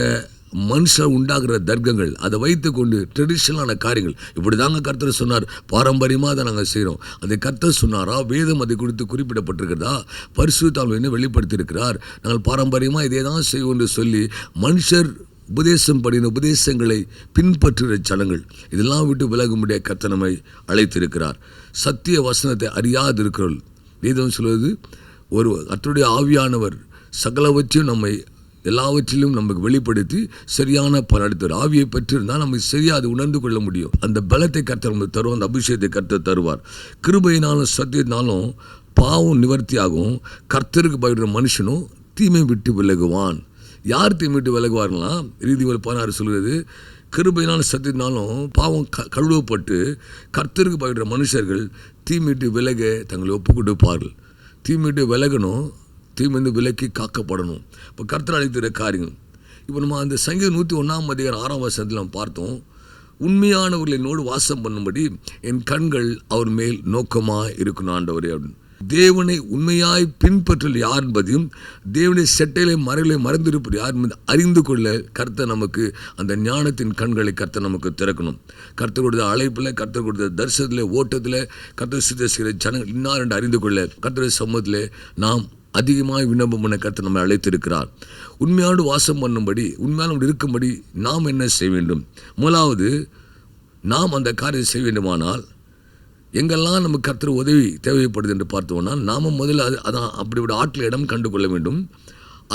மனுஷன் உண்டாகிற தர்க்கங்கள், அதை வைத்து கொண்டு ட்ரெடிஷ்னலான காரியங்கள், இப்படி தாங்க கர்த்தர் சொன்னார், பாரம்பரியமாக அதை நாங்கள் செய்கிறோம். அதை கர்த்தர் சொன்னாரா? வேதம் அதை குறித்து குறிப்பிடப்பட்டிருக்கிறதா? பரிசுத்த ஆவியானவர் வெளிப்படுத்தியிருக்கிறார். நாங்கள் பாரம்பரியமாக இதே தான் செய்வோம் என்று சொல்லி மனுஷர் உபதேசம் பண்ணின உபதேசங்களை பின்பற்றுகிற ஜனங்கள், இதெல்லாம் விட்டு விலகும்படியாக கர்த்தர் நம்மை அழைத்திருக்கிறார். சத்திய வசனத்தை அறியாதிருக்கிறவர்கள், வேதம் சொல்வது, ஒரு கர்த்தருடைய ஆவியானவர் சகலவற்றையும் நம்மை எல்லாவற்றிலும் நமக்கு வெளிப்படுத்தி சரியான பலனளித்தார். ஆவியை பெற்றிருந்தால் நம்ம சரியாக அதை உணர்ந்து கொள்ள முடியும். அந்த பலத்தை கர்த்தர் நமக்கு தருவார், அந்த அபிஷேகத்தை கர்த்தர் தருவார். கிருபையினாலும் சத்தியத்தினாலும் பாவம் நிவர்த்தியாகும். கர்த்தருக்கு பயப்படுற மனுஷனும் தீமை விட்டு விலகுவான். யார் தீமை விட்டு விலகுவார்களா? நீதிமொழி 16 சொல்கிறது, கிருபையினாலும் சத்தியத்தினாலும் பாவம் கழுவப்பட்டு கர்த்தருக்கு பயப்படுற மனுஷர்கள் தீமைட்டு விலக தங்களை ஒப்பு கொடுப்பார்கள். தீமைட்டு விலகணும், தீமைந்து விலக்கி காக்கப்படணும். இப்போ கர்த்தர் அழைத்திருக்கிற காரியங்கள். இப்போ நம்ம அந்த சங்கீதம் 101 நாம் பார்த்தோம், உண்மையானவர்கள் என்னோடு வாசம் பண்ணும்படி என் கண்கள் அவர் மேல் நோக்கமாக இருக்கணும் ஆண்டவரே அப்படின்னு. தேவனை உண்மையாய் பின்பற்றல் யார் என்பதையும் தேவனுடைய செட்டையிலே மறைகளை மறைந்திருப்பது யார் என்பதை அறிந்து கொள்ள கர்த்தர் நமக்கு அந்த ஞானத்தின் கண்களை கர்த்தர் நமக்கு திறக்கணும். கர்த்தர் கொடுத்த அழைப்பில், கர்த்தர் கொடுத்த தரிசனத்தில், ஓட்டத்தில், கர்த்தர் சித்த ஜனங்கள் இன்னார் என்று அறிந்து கொள்ள கர்த்தருடைய சமூகத்தில் நாம் அதிகமாக விண்ணப்பம் பண்ண கர்த்தர் நம்மை அழைத்திருக்கிறார். உண்மையோடு வாசம் பண்ணும்படி, உண்மையோடு இருக்கும்படி நாம் என்ன செய்ய வேண்டும்? முதலாவது, நாம் அந்த காரியம் செய்ய வேண்டுமானால் எங்கெல்லாம் நமக்கு கர்த்தர் உதவி தேவைப்படுது என்று பார்த்தோம்னா, நாம் முதல்ல அதான் அப்படிப்பட்ட ஆட்கள் இடம் கண்டு கொள்ள வேண்டும்.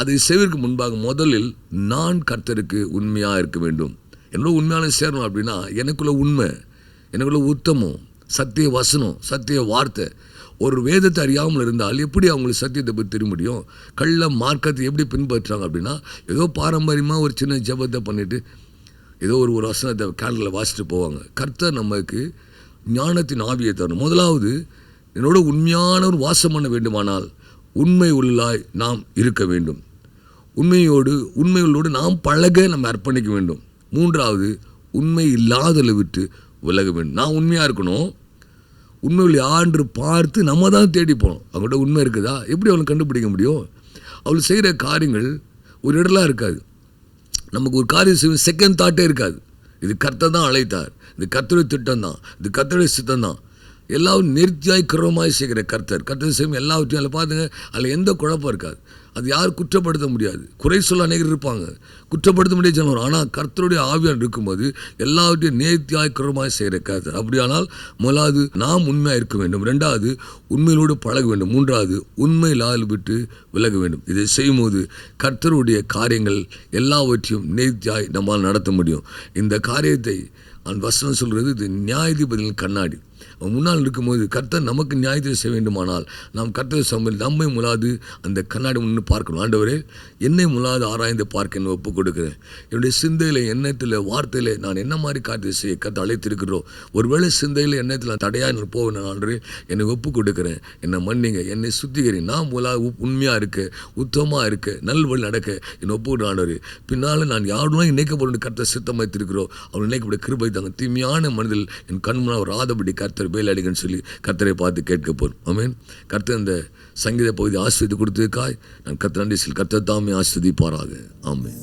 அதை செய்வதற்கு முன்பாக முதலில் நான் கர்த்தருக்கு உண்மையாக இருக்க வேண்டும். என்னோட உண்மையான சேரணும் அப்படின்னா எனக்குள்ள உண்மை, எனக்குள்ள உத்தமம், சத்திய வசனம், சத்திய வார்த்தை. ஒரு வேதத்தை அறியாமல் இருந்தால் எப்படி அவங்களுக்கு சத்தியத்தை பற்றி தெரிய முடியும்? கள்ள மார்க்கத்தை எப்படி பின்பற்றுறாங்க அப்படின்னா, ஏதோ பாரம்பரியமாக ஒரு சின்ன ஜெபத்தை பண்ணிவிட்டு ஏதோ ஒரு வசனத்தை கேண்டில் வாசிட்டு போவாங்க. கர்த்தர் நமக்கு ஞானத்தின் ஆவியை தரணும். முதலாவது, என்னோட உண்மையான ஒரு வாசம் பண்ண வேண்டுமானால் உண்மை உள்ளாய் நாம் இருக்க வேண்டும். உண்மைகளோடு நாம் பழக நம்ம அர்ப்பணிக்க வேண்டும். மூன்றாவது, உண்மை இல்லாதலை விட்டு விலக வேண்டும். நான் உண்மையாக இருக்கணும். உண்மைகள் யான்று பார்த்து நம்ம தான் தேடி போகணும். அவங்கள்ட்ட உண்மை இருக்குதா? எப்படி அவளை கண்டுபிடிக்க முடியும்? அவள் செய்கிற காரியங்கள் ஒரு இடலாம் இருக்காது. நமக்கு ஒரு காரியம் செய்ய செகண்ட் தாட்டே இருக்காது. இது கர்த்தர் தான் அழைத்தார், இது கர்த்தருடைய திட்டம் தான், இது கர்த்தருடைய சித்தம் தான். எல்லாம் நேர்த்தியாய் கிரமமாய் செய்கிற கர்த்தர் செய்யும் எல்லாவற்றையும் அதில் பார்த்துங்க. அதில் எந்த குழப்பம் இருக்காது. அது யாரும் குற்றப்படுத்த முடியாது. குறை சொல்ல அநேகர் இருப்பாங்க, குற்றப்படுத்த முடியாது ஜனம். ஆனால் கர்த்தருடைய ஆவியான் இருக்கும்போது எல்லாவற்றையும் நேர்த்தியாய் கிரமமாய் செய்கிற கர்த்தர். அப்படியானால் முதலாவது நாம் உண்மையாக இருக்க வேண்டும். ரெண்டாவது, உண்மையோடு பழக வேண்டும். மூன்றாவது, உண்மையிலால் விட்டு விலக வேண்டும். இதை செய்யும்போது கர்த்தருடைய காரியங்கள் எல்லாவற்றையும் நேர்த்தியாய் நம்மால் நடத்த முடியும். இந்த காரியத்தை அந்த வசனம் சொல்கிறது, இது நியாயாதிபதிகளின் கண்ணாடி. முன்னால் இருக்கும்போது கர்த்தர் நமக்கு நியாயத்தை செய்ய வேண்டுமானால் நாம் கர்த்தர் சமையல் நம்மை முலாது அந்த கண்ணாடி முன்னு பார்க்கணும். ஆண்டவரே, என்னை முலாது ஆராய்ந்து பார்க்க என்னை ஒப்புக் கொடுக்குறேன். என்னுடைய சிந்தையில், எண்ணத்தில், வார்த்தையில் நான் என்ன மாதிரி காரியத்தை செய்ய கர்த்தர் அழைத்திருக்கிறோம். ஒருவேளை சிந்தையில், எண்ணத்தில் நான் தடையாக நான் போவேன். ஆண்டவரே, என்னை ஒப்புக் கொடுக்குறேன், என்னை மன்னிங்க, என்னை சுத்திகரி. நான் முலாது உண்மையாக இருக்க, உத்தமமாக இருக்க, நல்வழி நடக்க என்னை ஒப்புக்கிட்டு ஆண்டவரே. பின்னால் நான் யாருனா இணைக்கப்படும் கர்த்தர் சித்தம் வைத்திருக்கிறோம். அவர் இணைக்கப்பட கிருபை தாங்க. தீமையான மனதில் என் கண்முன்னால் வராதபடி கர்த்தர் வேலையடிக்கன்னு சொல்லி கர்த்தரை பார்த்து கேட்க போகிறோம். ஆமென். கர்த்தர் இந்த சங்கீத பகுதி ஆசீர்வதித்து கொடுத்ததுக்காய் நான் கர்த்தர் நன்றி சொல்லி கர்த்தர் தாமே ஆசீர்வதிப்பாராக. ஆமென்.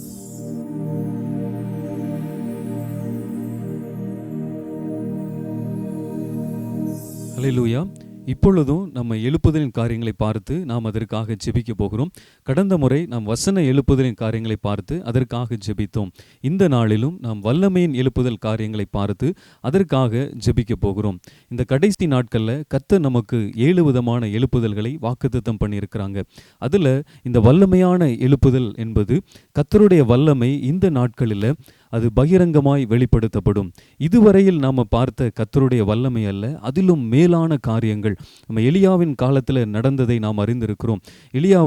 ஹல்லேலூயா. இப்பொழுதும் நம்ம எழுப்புதலின் காரியங்களை பார்த்து நாம் அதற்காக ஜெபிக்க போகிறோம். கடந்த முறை நாம் வசன எழுப்புதலின் காரியங்களை பார்த்து அதற்காக ஜெபித்தோம். இந்த நாளிலும் நாம் வல்லமையின் எழுப்புதல் காரியங்களை பார்த்து அதற்காக ஜெபிக்க போகிறோம். இந்த கடைசி நாட்களில் கர்த்தர் நமக்கு 7 விதமான எழுப்புதல்களை வாக்குத்தத்தம் பண்ணியிருக்கிறாங்க. அதில் இந்த வல்லமையான எழுப்புதல் என்பது கர்த்தருடைய வல்லமை இந்த நாட்களில் அது பகிரங்கமாய் வெளிப்படுத்தப்படும். இதுவரையில் நாம் பார்த்த கர்த்தருடைய வல்லமை அல்ல, அதிலும் மேலான காரியங்கள் நம்ம எலியாவின் காலத்தில் நடந்ததை நாம் அறிந்திருக்கிறோம். எலியா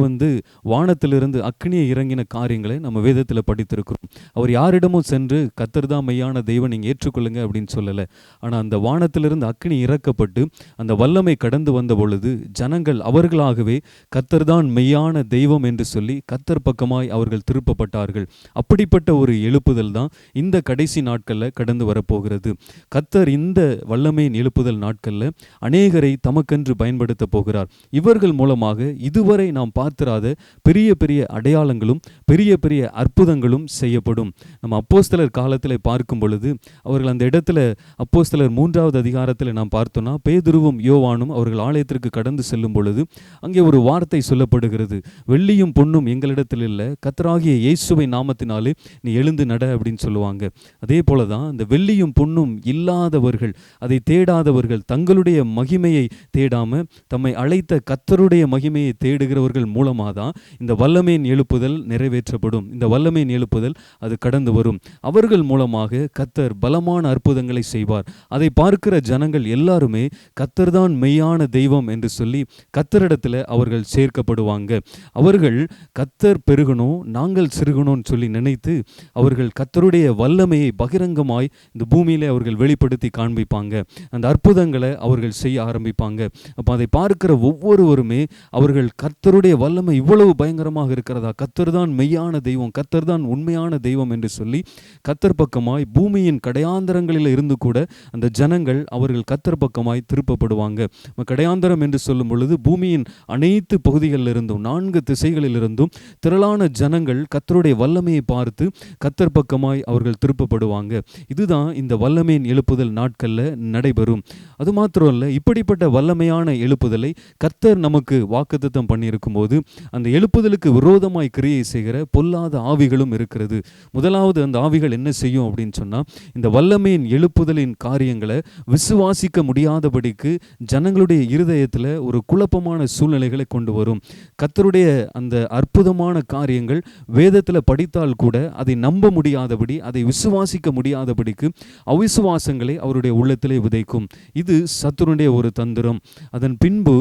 வானத்திலிருந்து அக்னியை இறங்கின காரியங்களை நம்ம வேதத்தில் படித்திருக்கிறோம். அவர் யாரிடமும் சென்று கர்த்தர் தான் மெய்யான தெய்வம், நீங்கள் ஏற்றுக்கொள்ளுங்க அப்படின்னு சொல்லலை. ஆனால் அந்த வானத்திலிருந்து அக்னி இறக்கப்பட்டு அந்த வல்லமை கடந்து வந்த பொழுது ஜனங்கள் அவர்களாகவே கர்த்தர் தான் மெய்யான தெய்வம் என்று சொல்லி கர்த்தர் பக்கமாய் அவர்கள் திருப்பப்பட்டார்கள். அப்படிப்பட்ட ஒரு எழுப்புதல் தான் இந்த கடைசி நாட்களில் கடந்து வரப்போகிறது. கர்த்தர் இந்த வல்லமையின் எழுப்புதல் நாட்களில் அநேகரை தமக்கென்று பயன்படுத்த போகிறார். இவர்கள் மூலமாக இதுவரை நாம் பார்த்திராத பெரிய பெரிய அடையாளங்களும் பெரிய பெரிய அற்புதங்களும் செய்யப்படும். நம்ம அப்போஸ்தலர் காலத்தில் பார்க்கும் பொழுது அவர்கள் அந்த இடத்துல அப்போஸ்தலர் 3வது அதிகாரத்தில் நாம் பார்த்தோம்னா, பேதுருவும் யோவானும் அவர்கள் ஆலயத்திற்கு கடந்து செல்லும் பொழுது அங்கே ஒரு வார்த்தை சொல்லப்படுகிறது. வெள்ளியும் பொன்னும் எங்களிடத்தில் இல்லை, கர்த்தராகிய இயேசுவை நாமத்தினாலே நீ எழுந்து நட அப்படின்னு சொல்லுவாங்க. அதே போல தான் இந்த வெள்ளியும் பொன்னும் இல்லாதவர்கள், அதை தேடாதவர்கள், தங்களுடைய மகிமையை தேடாம தம்மை அழைத்த கர்த்தருடைய மகிமையை தேடுகிறவர்கள் மூலமாக தான் இந்த வல்லமையின் எழுப்புதல் நிறைவேற்றப்படும். இந்த வல்லமையின் எழுப்புதல் அது கடந்து வரும். அவர்கள் மூலமாக கர்த்தர் பலமான அற்புதங்களை செய்வார். அதை பார்க்கிற ஜனங்கள் எல்லாருமே கர்த்தர் தான் மெய்யான தெய்வம் என்று சொல்லி கர்த்தரிடத்தில் அவர்கள் சேர்க்கப்படுவாங்க. அவர்கள் கர்த்தர் பெருகணும், நாங்கள் சிறுகணும்னு சொல்லி நினைத்து அவர்கள் கர்த்தருடைய கர்த்தருடைய வல்லமையை பகிரங்கமாய் இந்த பூமியிலே அவர்கள் வெளிப்படுத்தி காண்பிப்பாங்க. அந்த அற்புதங்களை அவர்கள் செய்ய ஆரம்பிப்பாங்க. அப்போ அதை பார்க்கிற ஒவ்வொருவருமே அவர்கள் கர்த்தருடைய வல்லமை இவ்வளவு பயங்கரமாக இருக்கிறதா, கர்த்தர் தான் மெய்யான தெய்வம், கர்த்தர் தான் உண்மையான தெய்வம் என்று சொல்லி கர்த்தர் பக்கமாய் பூமியின் கடையாந்தரங்களில் இருந்து கூட அந்த ஜனங்கள் அவர்கள் கர்த்தர் பக்கமாய் திருப்பப்படுவாங்க. கடையாந்தரம் என்று சொல்லும் பொழுது பூமியின் அனைத்து பகுதிகளில் இருந்தும் 4 திசைகளில் இருந்தும் திரளான ஜனங்கள் கர்த்தருடைய வல்லமையை பார்த்து கர்த்தர் பக்கமாய் அவர்கள் திருப்பப்படுவாங்க. இதுதான் இந்த வல்லமையின் எழுப்புதல் நாட்கள்ல நடைபெறும். அது மாத்திரம் இல்ல, இப்படிப்பட்ட வல்லமையான எழுப்புதலை கர்த்தர் நமக்கு வாக்குத்தத்தம் பண்ணியிருக்கும் போது அந்த எழுப்புதலுக்கு விரோதமாய் கிரியை செய்கிற பொல்லாத ஆவிகளும் இருக்கிறது. முதலாவது அந்த ஆவிகள் என்ன செய்யும் அப்படின்னு சொன்னா, இந்த வல்லமையின் எழுப்புதலின் காரியங்களை விசுவாசிக்க முடியாதபடிக்கு ஜனங்களுடைய இருதயத்துல ஒரு குழப்பமான சூழ்நிலைகளை கொண்டு வரும். கர்த்தருடைய அந்த அற்புதமான காரியங்கள் வேதத்துல படித்தால் கூட அதை நம்ப முடியாதபடி, அதை விசுவாசிக்க முடியாதபடிக்கு அவிசுவாசங்களை அவருடைய உள்ளத்திலே விதைக்கும். இது சத்துருடைய ஒரு தந்திரம். அதன் பின்பு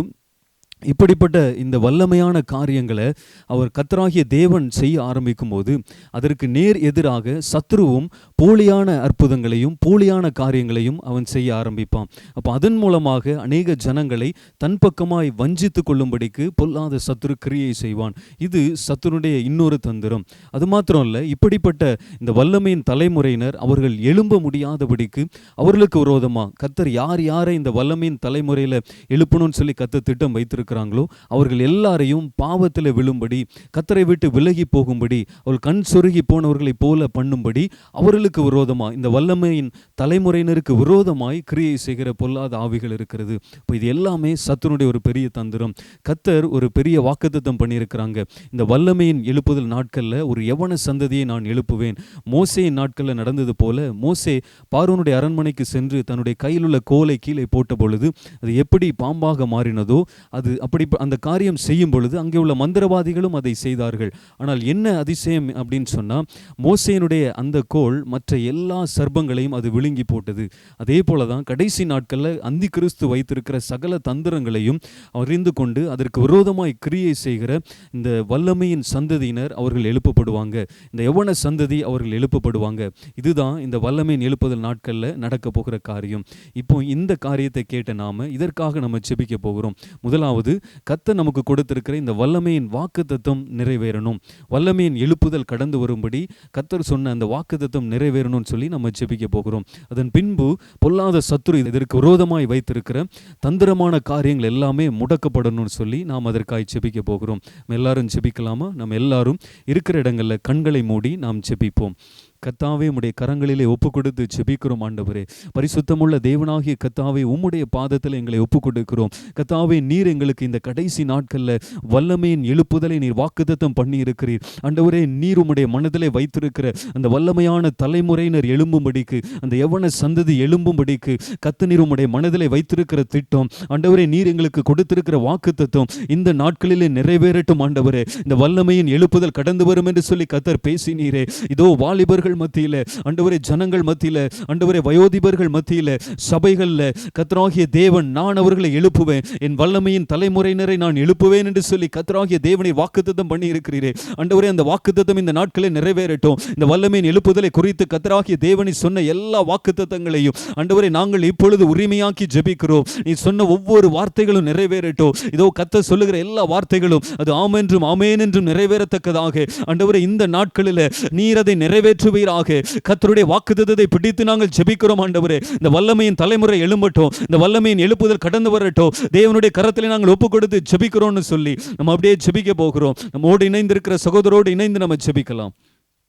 இப்படிப்பட்ட இந்த வல்லமையான காரியங்களை அவர் கர்த்தராகிய தேவன் செய்ய ஆரம்பிக்கும் போது அதற்கு நேர் எதிராக சத்ருவும் போலியான அற்புதங்களையும் போலியான காரியங்களையும் அவன் செய்ய ஆரம்பிப்பான். அப்போ அதன் மூலமாக அநேக ஜனங்களை தன் பக்கமாய் வஞ்சித்து கொள்ளும்படிக்கு பொல்லாத சத்ரு கிரியை செய்வான். இது சத்ருனுடைய இன்னொரு தந்திரம். அது மாத்திரம் இல்லை, இப்படிப்பட்ட இந்த வல்லமையின் தலைமுறையினர் அவர்கள் எழும்ப முடியாதபடிக்கு அவர்களுக்கு விரோதமாக கர்த்தர் யார் யாரை இந்த வல்லமையின் தலைமுறையில் எழுப்பணும்னு சொல்லி கர்த்தர் திட்டம் வைத்திருக்கிறாங்களோ அவர்கள் எல்லாரையும் பாவத்தில் விழும்படி, கர்த்தரை விட்டு விலகி போகும்படி, அவர்கள் கண் சொருகி போனவர்களை போல பண்ணும்படி அவர்களுக்கு விரோதமாய் இந்த வல்லமையின் தலைமுறையினருக்கு விரோதமாய் கிரியை செய்கிற பொல்லாத ஆவிகள் இருக்கிறது. இப்போ இது எல்லாமே சத்துருடைய ஒரு பெரிய தந்திரம். கர்த்தர் ஒரு பெரிய வாக்குத்தத்தம் பண்ணியிருக்கிறாங்க. இந்த வல்லமையின் எழுப்புதல் நாட்களில் ஒரு யவன சந்ததியை நான் எழுப்புவேன். மோசேயின் நாட்களில் நடந்தது போல மோசே பார்வோனுடைய அரண்மனைக்கு சென்று தன்னுடைய கையில் உள்ள கோலை கீழே போட்ட பொழுது அது எப்படி பாம்பாக மாறினதோ அது அப்படி அந்த காரியம் செய்யும் பொழுது அங்கே உள்ள மந்திரவாதிகளும் அதை செய்தார்கள். ஆனால் என்ன அதிசயம் அப்படின்னு சொன்னால், மோசேயினுடைய அந்த கோல் மற்ற எல்லா சர்ப்பங்களையும் அது விழுங்கி போட்டது. அதே போல தான் கடைசி நாட்களில் அந்தி கிறிஸ்து வைத்திருக்கிற சகல தந்திரங்களையும் அறிந்து கொண்டு அதற்கு விரோதமாய் கிரியை செய்கிற இந்த வல்லமையின் சந்ததியினர் அவர்கள் எழுப்பப்படுவாங்க. இந்த யவன சந்ததி அவர்கள் எழுப்பப்படுவாங்க. இதுதான் இந்த வல்லமையின் எழுப்புதல் நாட்களில் நடக்க போகிற காரியம். இப்போ இந்த காரியத்தை கேட்ட நாம இதற்காக நம்ம ஜெபிக்க போகிறோம். முதலாவது, கர்த்தர் நமக்கு கொடுத்திருக்கிற இந்த வல்லமையின் வாக்குத்தத்தம் நிறைவேறணும். வல்லமையின் எழுப்புதல் கடந்து வரும்படி கர்த்தர் சொன்ன அந்த வாக்குத்தத்தம் நிறைவேறணும்னு சொல்லி நம்ம ஜெபிக்க போகிறோம். அதன் பின்பு பொல்லாத சத்துரு இதற்கு விரோதமாய் வைத்திருக்கிற தந்திரமான காரியங்கள் எல்லாமே முடக்கப்படணும்னு சொல்லி நாம் அதற்காக ஜெபிக்க போகிறோம். நம்ம எல்லாரும் ஜெபிக்கலாமா? நம்ம எல்லாரும் இருக்கிற இடங்களில் கண்களை மூடி நாம் ஜெபிப்போம். கர்த்தாவே, உம்முடைய கரங்களிலே ஒப்பு கொடுத்து ஜெபிக்கிறோம். ஆண்டவரே, பரிசுத்தமுள்ள தேவனாகிய கர்த்தாவே, உம்முடைய பாதத்தில் எங்களை ஒப்பு கொடுக்கிறோம். கர்த்தாவே, நீர் எங்களுக்கு இந்த கடைசி நாட்களில் வல்லமையின் எழுப்புதலை நீர் வாக்குத்தத்தம் பண்ணி இருக்கிறீர். ஆண்டவரே, நீர் உம்முடைய மனதிலே வைத்திருக்கிற அந்த வல்லமையான தலைமுறையினர் எழும்பும்படிக்கு, அந்த யவன சந்ததி எழும்பும்படிக்கு கர்த்தர் நீர் உம்முடைய மனதிலே வைத்திருக்கிற திட்டம், ஆண்டவரே, நீர் எங்களுக்கு கொடுத்திருக்கிற வாக்குத்தத்தம் இந்த நாட்களிலே நிறைவேறட்டும். ஆண்டவரே, இந்த வல்லமையின் எழுப்புதல் கடந்து வரும் என்று சொல்லி கர்த்தர் பேசினீரே. இதோ வாலிபர்கள் மத்தியில, ஆண்டவரே, ஜனங்கள் மத்தியில, ஆண்டவரே, வயோதிபர்கள் மத்தியில, சபைகள்ல கர்த்தராகிய தேவன் நான் அவர்களை எழுப்புவேன், என் வல்லமையின் தலைமுறையினரை நான் எழுப்புவேன் என்று சொல்லி கர்த்தராகிய தேவனை வாக்குத்தத்தம் பண்ணி இருக்கிறீரே. ஆண்டவரே, அந்த வாக்குத்தத்தம் இந்த நாட்களில் நிறைவேறட்டும். இந்த வல்லமையின் எழுப்புதலை குறித்து கர்த்தராகிய தேவனை சொன்ன எல்லா வாக்குத்தத்தங்களையும் ஆண்டவரே நாங்கள் இப்பொழுது உரிமையாக்கி ஜெபிக்கிறோம். நீ சொன்ன ஒவ்வொரு வார்த்தைகளும் நிறைவேறட்டும். இதோ கர்த்தர் சொல்லுகிற எல்லா வார்த்தைகளும் அது ஆமென்றும் ஆமென் என்றும் நிறைவேறத்தக்கதாக ஆண்டவரே இந்த நாட்களில் நீர் அதை நிறைவேற்றுவீராக. கர்த்தருடைய வாக்குத்தத்தத்தை பிடித்து நாங்கள் ஜெபிக்கிறோம். ஆண்டவரே, இந்த வல்லமையின் தலைமுறை எழும்பட்டும், இந்த வல்லமையின் எழுப்புதல் கடந்து வரட்டும். தேவனுடைய கரத்திலே நாங்கள் ஒப்பு கொடுத்து ஜெபிக்கிறோம்னு சொல்லி நம்ம அப்படியே ஜெபிக்க போகிறோம். நம்மோடு இணைந்திருக்கிற சகோதரோடு இணைந்து நம்ம ஜெபிக்கலாம்.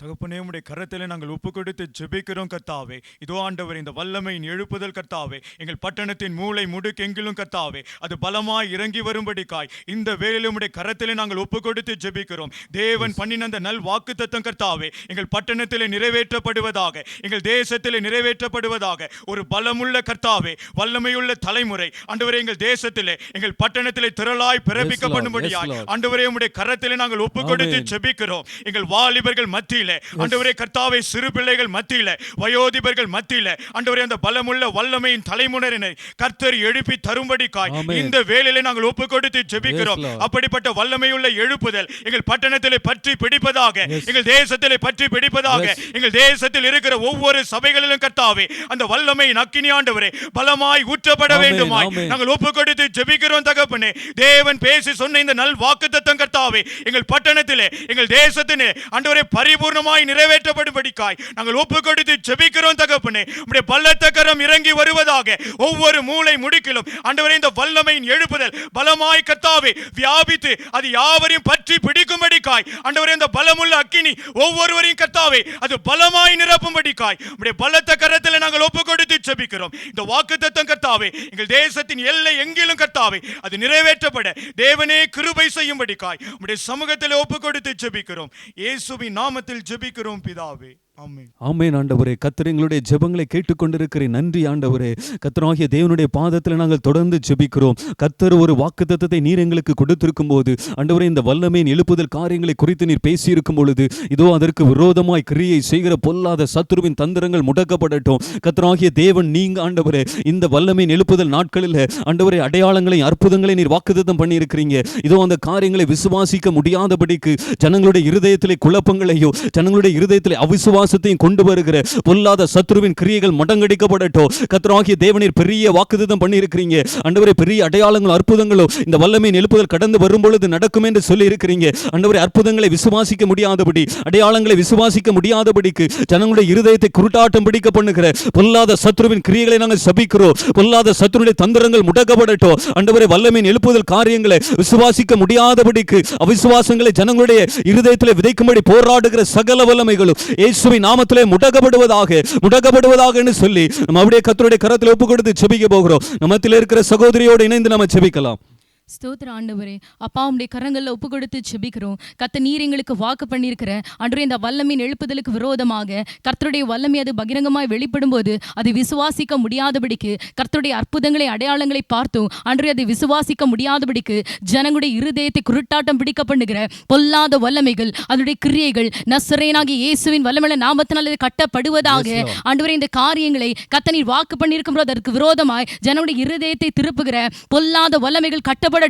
தகப்பனே, உம்முடைய கரத்திலே நாங்கள் ஒப்பு கொடுத்து ஜெபிக்கிறோம் கர்த்தாவே. இதோ ஆண்டவர், இந்த வல்லமையின் எழுப்புதல் கர்த்தாவே எங்கள் பட்டணத்தின் மூளை முடுக்கெங்கிலும் கர்த்தாவே அது பலமாய் இறங்கி வரும்படிக்காய் இந்த வேளையிலே உம்முடைய கரத்திலே நாங்கள் ஒப்பு கொடுத்து ஜெபிக்கிறோம். தேவன் பண்ணின அந்த நல் வாக்குத்தத்தம் கர்த்தாவே எங்கள் பட்டணத்திலே நிறைவேற்றப்படுவதாக, எங்கள் தேசத்திலே நிறைவேற்றப்படுவதாக. ஒரு பலமுள்ள கர்த்தாவே, வல்லமையுள்ள தலைமுறை ஆண்டவரே எங்கள் தேசத்திலே எங்கள் பட்டணத்திலே திரளாய் பிறப்பிக்கப்படும்படியாய் ஆண்டவரே உம்முடைய கரத்திலே நாங்கள் ஒப்பு கொடுத்து ஜெபிக்கிறோம். எங்கள் வாலிபர்கள் மத்தியிலே மத்தியில ஆண்டவரே கர்த்தாவே, சிறு பிள்ளைகள் மத்தியில, வயோதிபர்கள் மத்தியில ஆண்டவரே அந்த பலமுள்ள வல்லமையின் தலைமுறையினை கர்த்தர் எழுப்பி தரும்படிக்காய் இந்த வேளையிலே நாங்கள் ஒப்பு கொடுத்து ஜெபிக்கிறோம். அப்படிப்பட்ட வல்லமையுள்ள எழுப்புதல் எங்கள் பட்டணத்திலே பற்றி பிடிப்பதாக, எங்கள் தேசத்திலே பற்றி பிடிப்பதாக, எங்கள் தேசத்தில் இருக்கிற ஒவ்வொரு சபைகளிலும் கர்த்தாவே அந்த வல்லமையின் அக்கினி ஆண்டவரே பலமாய் ஊற்றப்பட வேண்டுமாய் நாங்கள் ஒப்பு கொடுத்து ஜெபிக்கிறோம் தகப்பனே. தேவன் பேசி சொன்ன இந்த நல் வாக்குத்தத்தம் கர்த்தாவே எங்கள் பட்டணத்திலே, எங்கள் தேசத்திலே ஆண்டவரே பரிபூர்ணமாய் நிறைவேற்றப்படும்படிக்காய் நாங்கள் ஒப்பு கொடுத்து ஜெபிக்கிறோம் தகப்பனே. உம்முடைய பலத்த கரம் இறங்கி வருவதாக, ஒவ்வொரு மூலை முடுக்கிலும் ஆண்டவரே இந்த வல்லமையின் எழுப்புதல் பலமாய் கர்த்தாவே வியாபித்து அது யாவரையும் பற்றி பிடிக்கும்படிக்காய் ஆண்டவரே இந்த பலமுள்ள அக்கினி ஒவ்வொருவரையும் கர்த்தாவே அது பலமாய் நிரப்பும்படிக்காய் உம்முடைய பலத்த கரத்தில் நாங்கள் ஒப்பு கொடுத்து ஜெபிக்கிறோம். இந்த வாக்குத்தத்தம் கர்த்தாவே எங்கள் தேசத்தின் எல்லை எங்கிலும் கர்த்தாவே அது நிறைவேற்றப்பட தேவனே கிருபை செய்யும்படிக்காய் உம்முடைய சமூகத்தில் ஒப்பு கொடுத்து ஜெபிக்கிறோம். இயேசுவின் நாமத்தில் ஜெபிக்கிறோம் பிதாவே, ஆமென். ஆமென். ஆண்டவரே, கர்த்தர் எங்களுடைய ஜெபங்களை கேட்டுக்கொண்டிருக்கிற நன்றி ஆண்டவரே. கர்த்தராகிய தேவனுடைய பாதத்தில் நாங்கள் தொடர்ந்து ஜெபிக்கிறோம். கர்த்தர் ஒரு வாக்குத்தத்தத்தை நீர் எங்களுக்கு கொடுத்திருக்கும் போது ஆண்டவரே, இந்த வல்லமையின் எழுப்புதல் காரியங்களை குறித்து நீர் பேசியிருக்கும் பொழுது இதோ அதற்கு விரோதமாய் கிரியை செய்கிற பொல்லாத சத்துருவின் தந்திரங்கள் முடக்கப்படட்டும். கர்த்தராகிய தேவன் நீங்க ஆண்டவரே இந்த வல்லமையின் எழுப்புதல் நாட்களில் ஆண்டவரே அடையாளங்களை அற்புதங்களை நீர் வாக்குத்தத்தம் பண்ணியிருக்கிறீங்க. இதோ அந்த காரியங்களை விசுவாசிக்க முடியாதபடிக்கு ஜனங்களுடைய இருதயத்திலே குழப்பங்களையோ ஜனங்களுடைய இருதயத்திலே அவிசுவாசத்தையும் கொண்டு வருகிற பொல்லாத சத்துருவின் கிரியைகள் மடங்கடிக்கப்படட்டும். கர்த்தராகிய தேவனீர் பெரிய வாக்குத்தத்தம் பண்ணி இருக்கிறீங்க ஆண்டவரே. பெரிய அடையாளங்களும் அற்புதங்களும் இந்த வல்லமையின் எழுப்புதல் கடந்து வரும் பொழுது நடக்கும் என்று சொல்லி இருக்கிறீங்க ஆண்டவரே. அற்புதங்களை விசுவாசிக்க முடியாதபடி, அடையாளங்களை விசுவாசிக்க முடியாதபடிக்கு ஜனங்களுடைய இருதயத்தை குருட்டாட்டம் பிடிக்க பண்ணுகிற பொல்லாத சத்துருவின் கிரியைகளை நாங்கள் சபிக்கிறோம். பொல்லாத சத்துருடைய தந்திரங்கள் முடக்கப்படட்டும் ஆண்டவரே. வல்லமையின் எழுப்புதல் காரியங்களை விசுவாசிக்க முடியாதபடிக்கு அவிசுவாசங்களை ஜனங்களுடைய இருதயத்தில் விதைக்கும்படி போராடுகிற சகல வல்லமைகளும் இயேசுவின் நாமத்திலே முடக்கப்படுவதாக என்று சொல்லி நம்ம அப்படியே கர்த்தருடைய கரத்தில் ஒப்பு கொடுத்து ஜெபிக்க போகிறோம். நம்மத்தில் இருக்கிற சகோதரியோடு இணைந்து நம்ம ஜெபிக்கலாம். ஸ்தோத்திர ஆண்டவரே, அப்பா உம்முடைய கரங்களில் ஒப்பு கொடுத்து ஜெபிக்கிறோம். கர்த்தர் நீர் எங்களுக்கு வாக்கு பண்ணியிருக்கிற ஆண்டவரே இந்த வல்லமையின் எழுப்புதலுக்கு விரோதமாக கர்த்தருடைய வல்லமை அது பகிரங்கமாய் வெளிப்படும் போது அதை விசுவாசிக்க முடியாதபடிக்கு கர்த்தருடைய அற்புதங்களை அடையாளங்களை பார்த்தோம் ஆண்டவரே அதை விசுவாசிக்க முடியாதபடிக்கு ஜனங்களுடைய இருதயத்தை குருட்டாட்டம் பிடிக்க பண்ணுகிற பொல்லாத வல்லமைகள் அதனுடைய கிரியைகள் நசரேயனாகிய இயேசுவின் வல்லமையுள்ள நாமத்தினால் அது கட்டப்படுவதாக. ஆண்டவரே இந்த காரியங்களை கர்த்தர் நீர் வாக்கு பண்ணியிருக்கும் போது அதற்கு விரோதமாய் ஜனங்களுடைய இருதயத்தை திருப்புகிற பொல்லாத வல்லமைகள் கட்டப்படட்டும்.